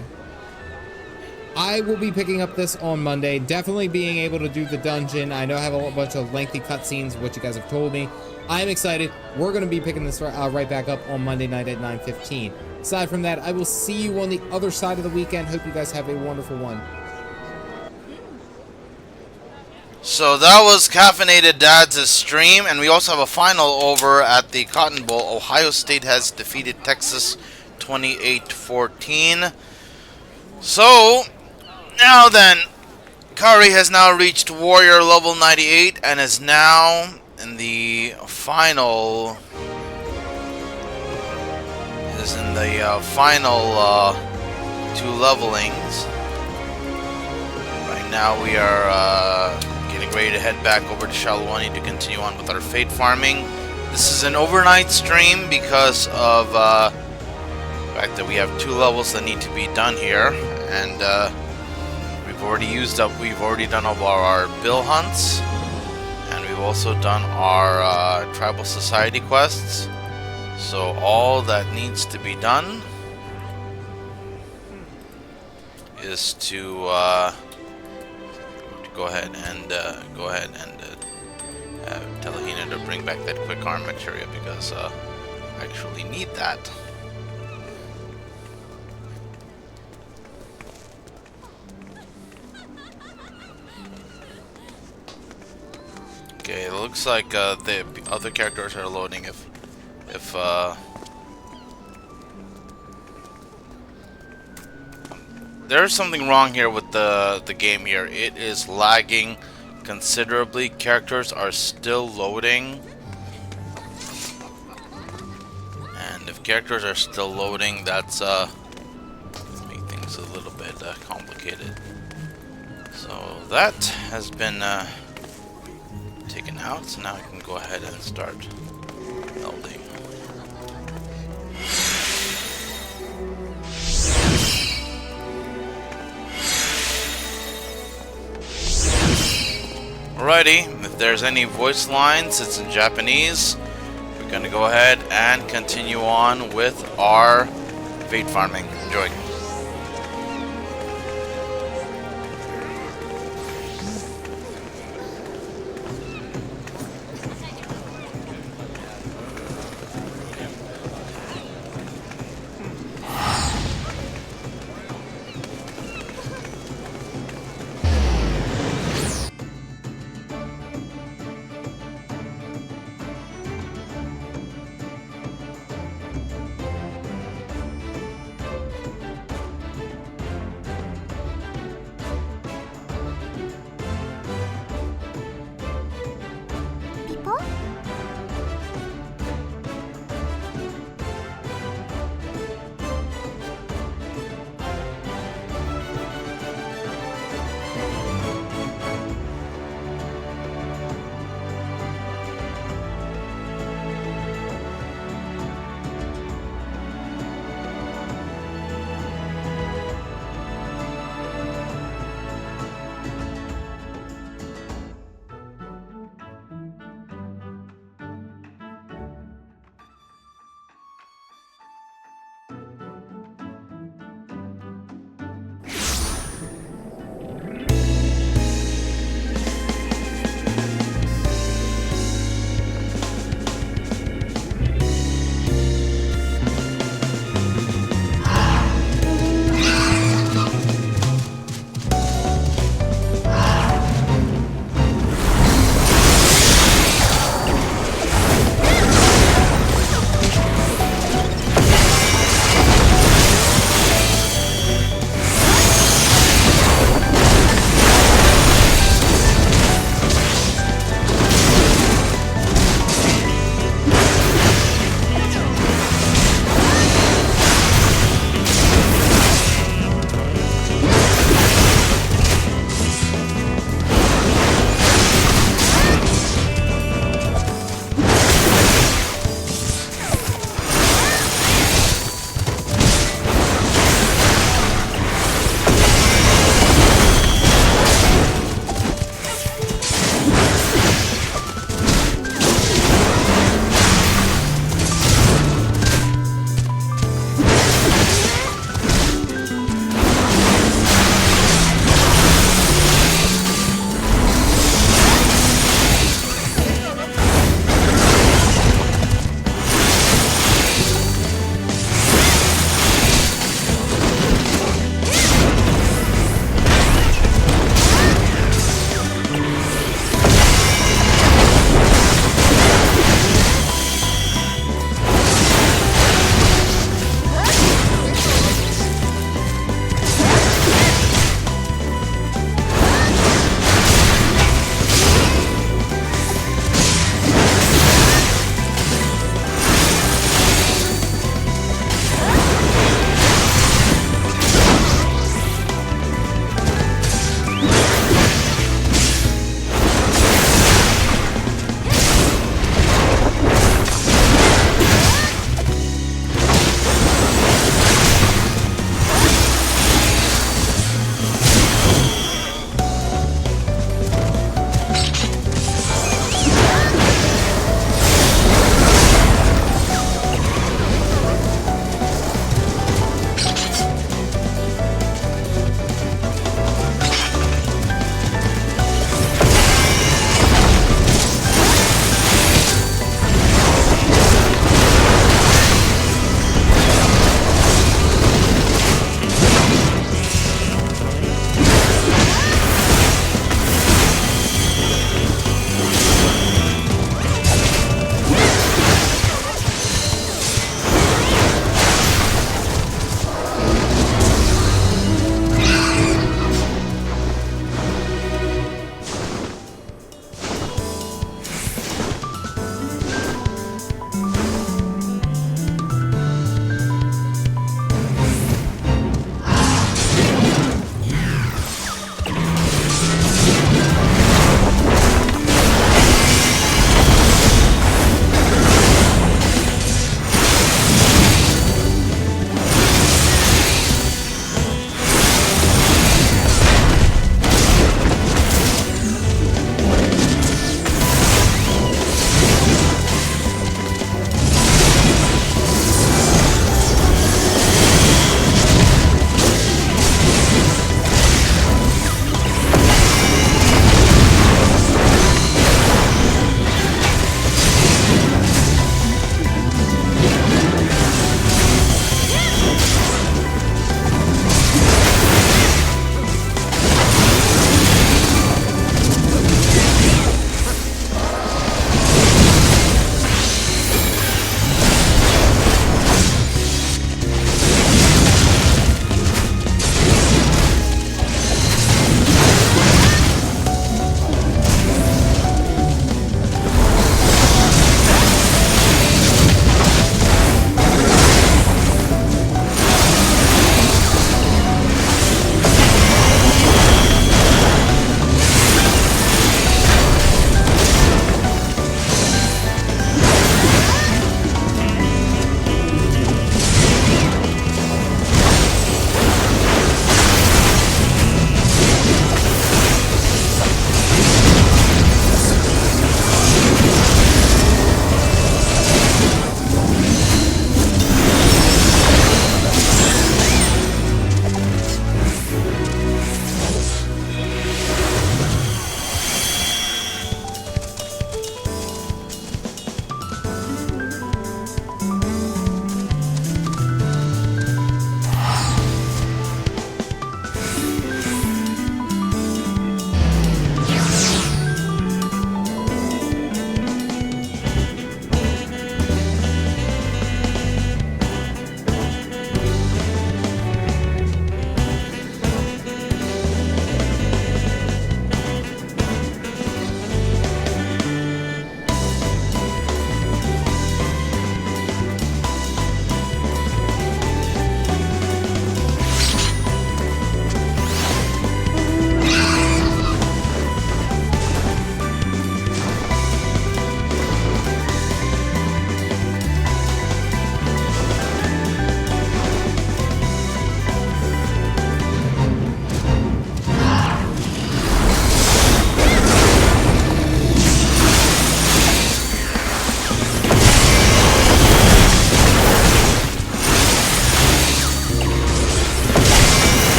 I will be picking up this on Monday, definitely being able to do the dungeon. I know I have a bunch of lengthy cutscenes, what you guys have told me. I'm excited. We're going to be picking this right back up on Monday night at 9:15. Aside from that, I will see you on the other side of the weekend. Hope you guys have a wonderful one. So that was Caffeinated Dad's stream, and we also have a final over at the Cotton Bowl. Ohio State has defeated Texas 28-14. So, now then, Kahori has now reached Warrior level 98 and is now in the final. Two levelings. Right now we are getting ready to head back over to Shalwani to continue on with our fate farming. This is an overnight stream because of the fact that we have 2 levels that need to be done here, and we've already done all our bill hunts, and we've also done our tribal society quests. So all that needs to be done is to go ahead and tell Hina to bring back that quick arm material, because I actually need that. Okay, it looks like the other characters are loading. If there's something wrong here with the game here. It is lagging considerably. Characters are still loading, and if characters are still loading, that's make things a little bit complicated. So that has been taken out, so now I can go ahead and start building. Alrighty, if there's any voice lines, it's in Japanese. We're gonna go ahead and continue on with our fate farming. Enjoy.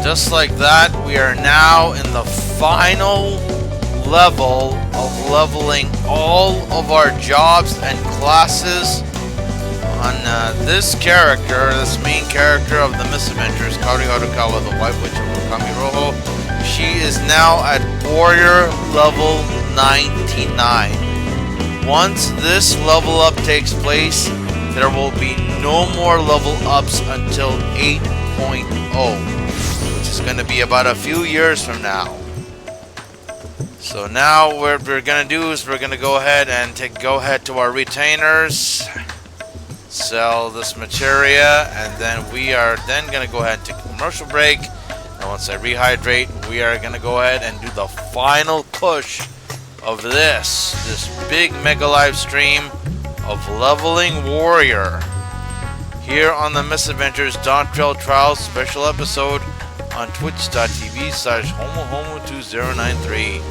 just like that, we are now in the final level of leveling all of our jobs and classes on this character, this main character of the Misadventures, Kahori Harukawa, the White Witch of Kamiroho. She is now at warrior level 99. Once this level up takes place, there will be no more level ups until 8.0, which is going to be about a few years from now. So now what we're going to do is we're going to go ahead and go ahead to our retainers, sell this materia, and then we are then going to go ahead and take a commercial break. And once I rehydrate, we are going to go ahead and do the final push of this big mega live stream of leveling warrior here on the Misadventures Dawntrail Trials special episode on twitch.tv/homohomo2093.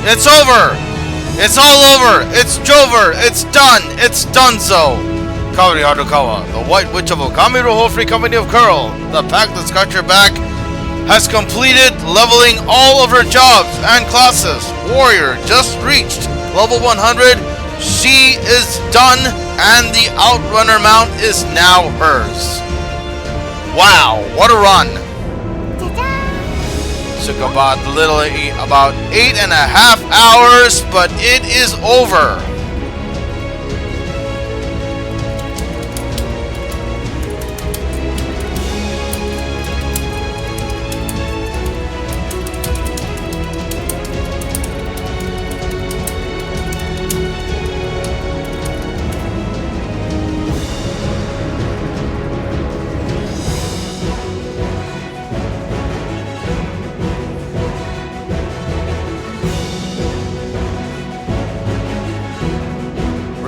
It's over! It's all over! It's Jover! It's done! It's donezo! Kahori Harukawa, the White Witch of Okami Roho Free Company of Coeurl, the pack that's got your back, has completed leveling all of her jobs and classes. Warrior just reached level 100. She is done, and the Outrunner mount is now hers. Wow, what a run! Took about literally about 8.5 hours, but it is over.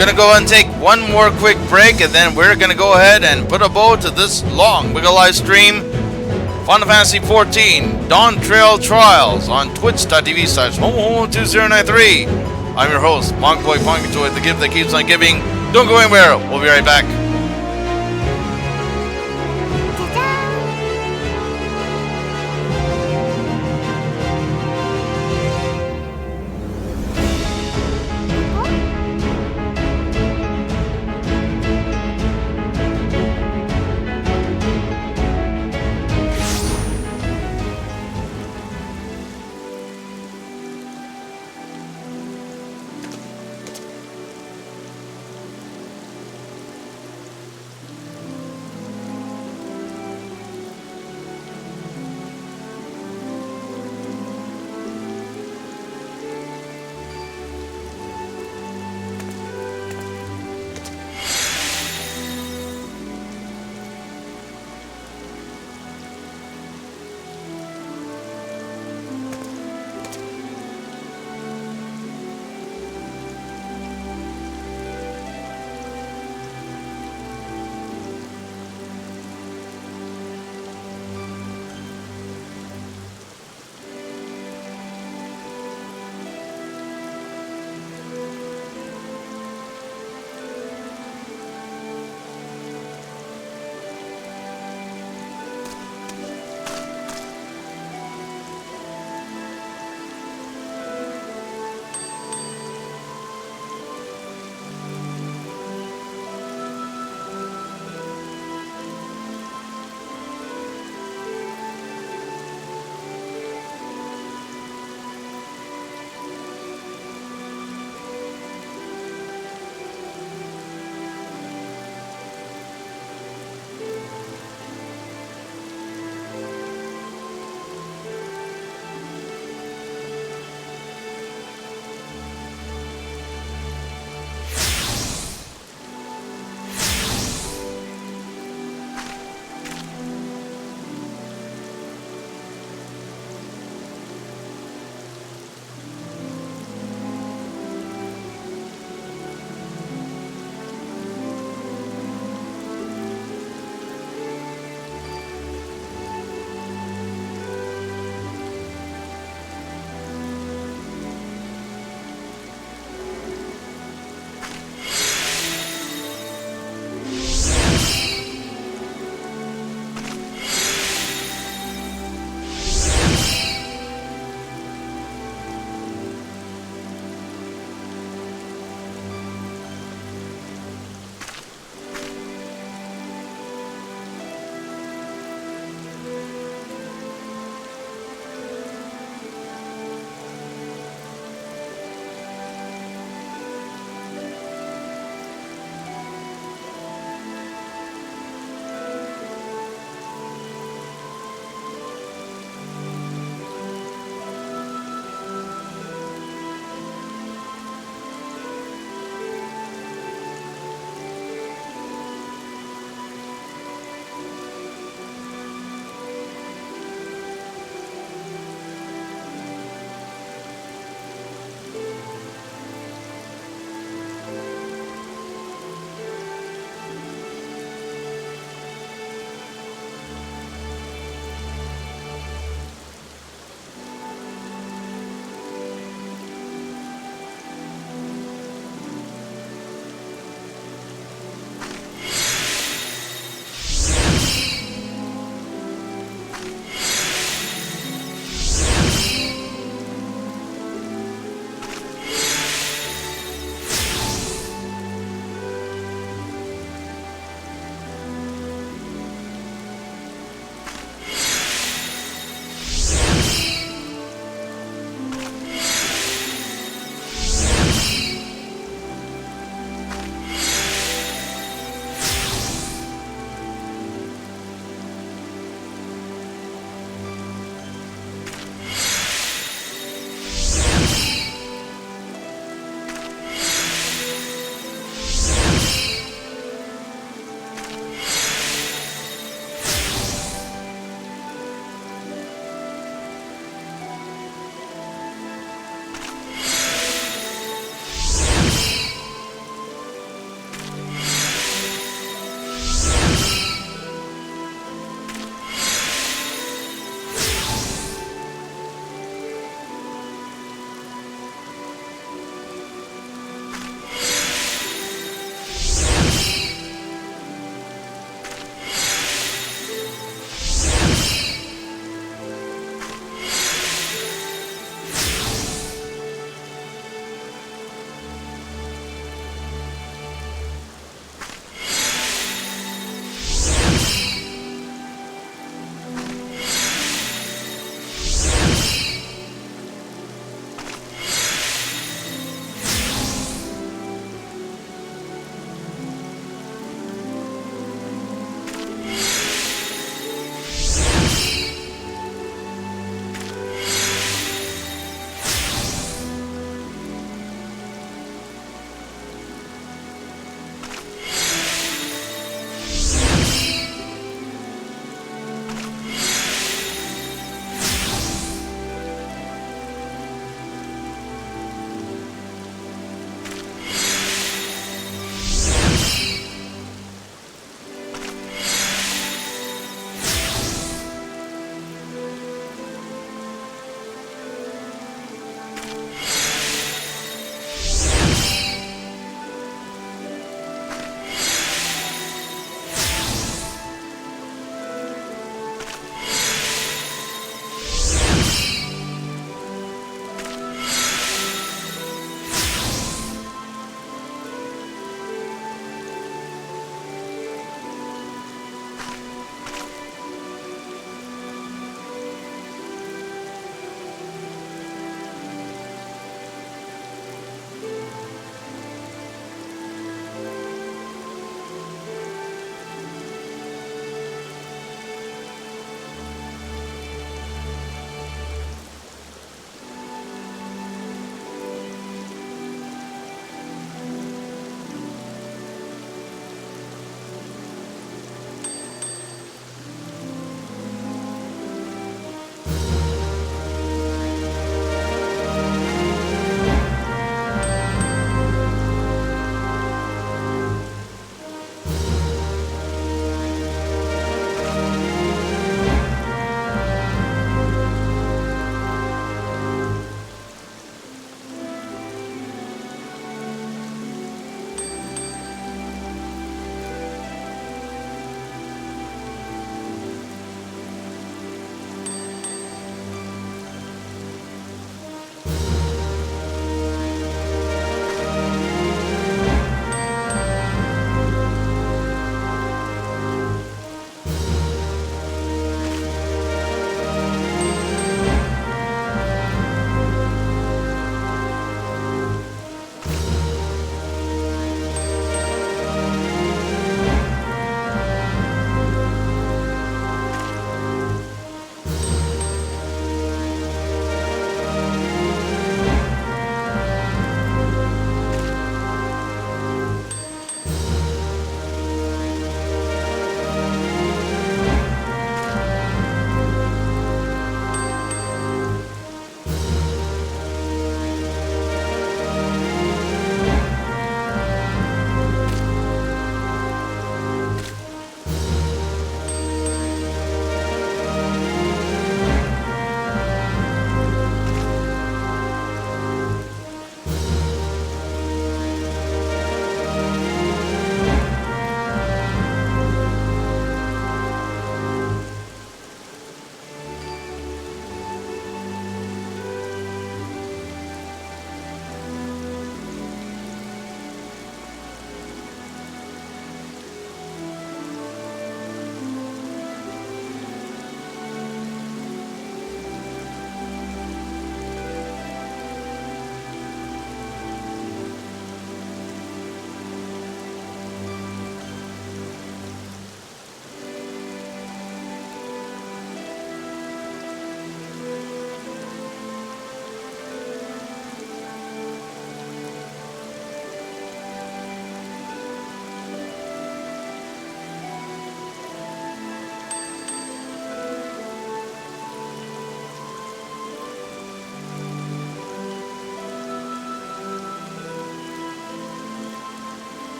Gonna go and take one more quick break, and then we're gonna go ahead and put a bow to this long wiggle live stream. Final Fantasy XIV Dawntrail Trials on twitch.tv/Momo2093. I'm your host, Monkboy Ponkajoy, the gift that keeps on giving. Don't go anywhere. We'll be right back.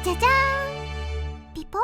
Ta-da! People?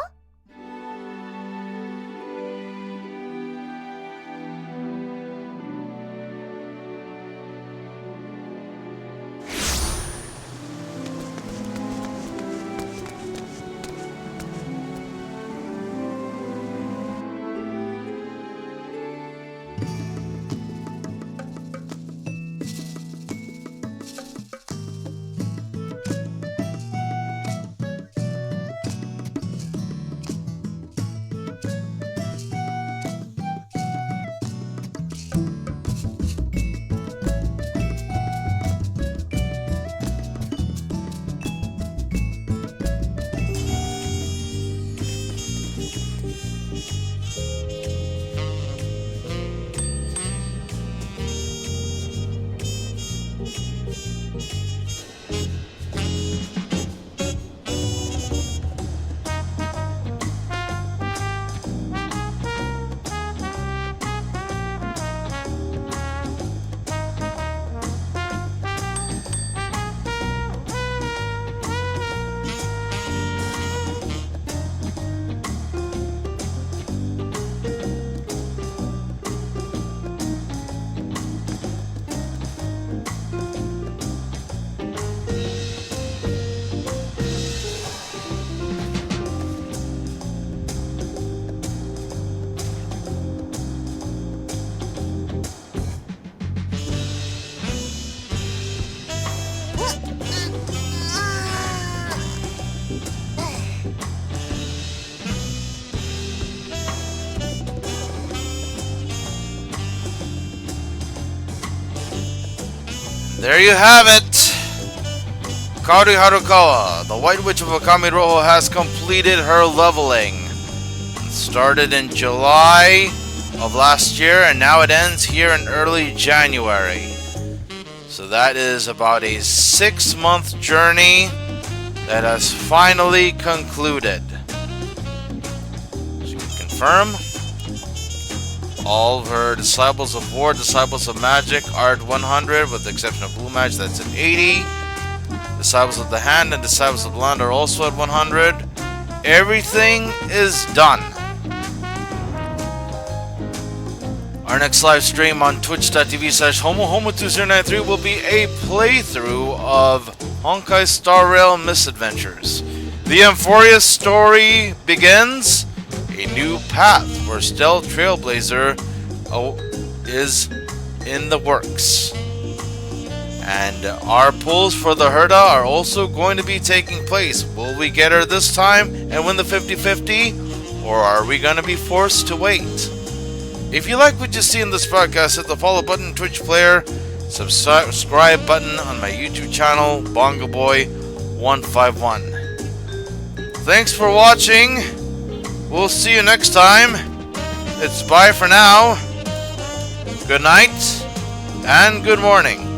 There you have it! Kahori Harukawa, the White Witch of Okami Roho, has completed her leveling. It started in July of last year, and now it ends here in early January. So that is about a 6-month journey that has finally concluded. She can confirm. All of her Disciples of War, Disciples of Magic are at 100, with the exception of Blue Mage, that's at 80. Disciples of the Hand and Disciples of the Land are also at 100. Everything is done. Our next live stream on twitch.tv/HomoHomo2093 will be a playthrough of Honkai Star Rail Misadventures. The Emphorius story begins. A new path for Stealth Trailblazer is in the works. And our pulls for the Herda are also going to be taking place. Will we get her this time and win the 50-50? Or are we going to be forced to wait? If you like what you see in this broadcast, hit the follow button, Twitch player, subscribe button on my YouTube channel, Bongo Boy 151. Thanks for watching. We'll see you next time. It's bye for now. Good night and good morning.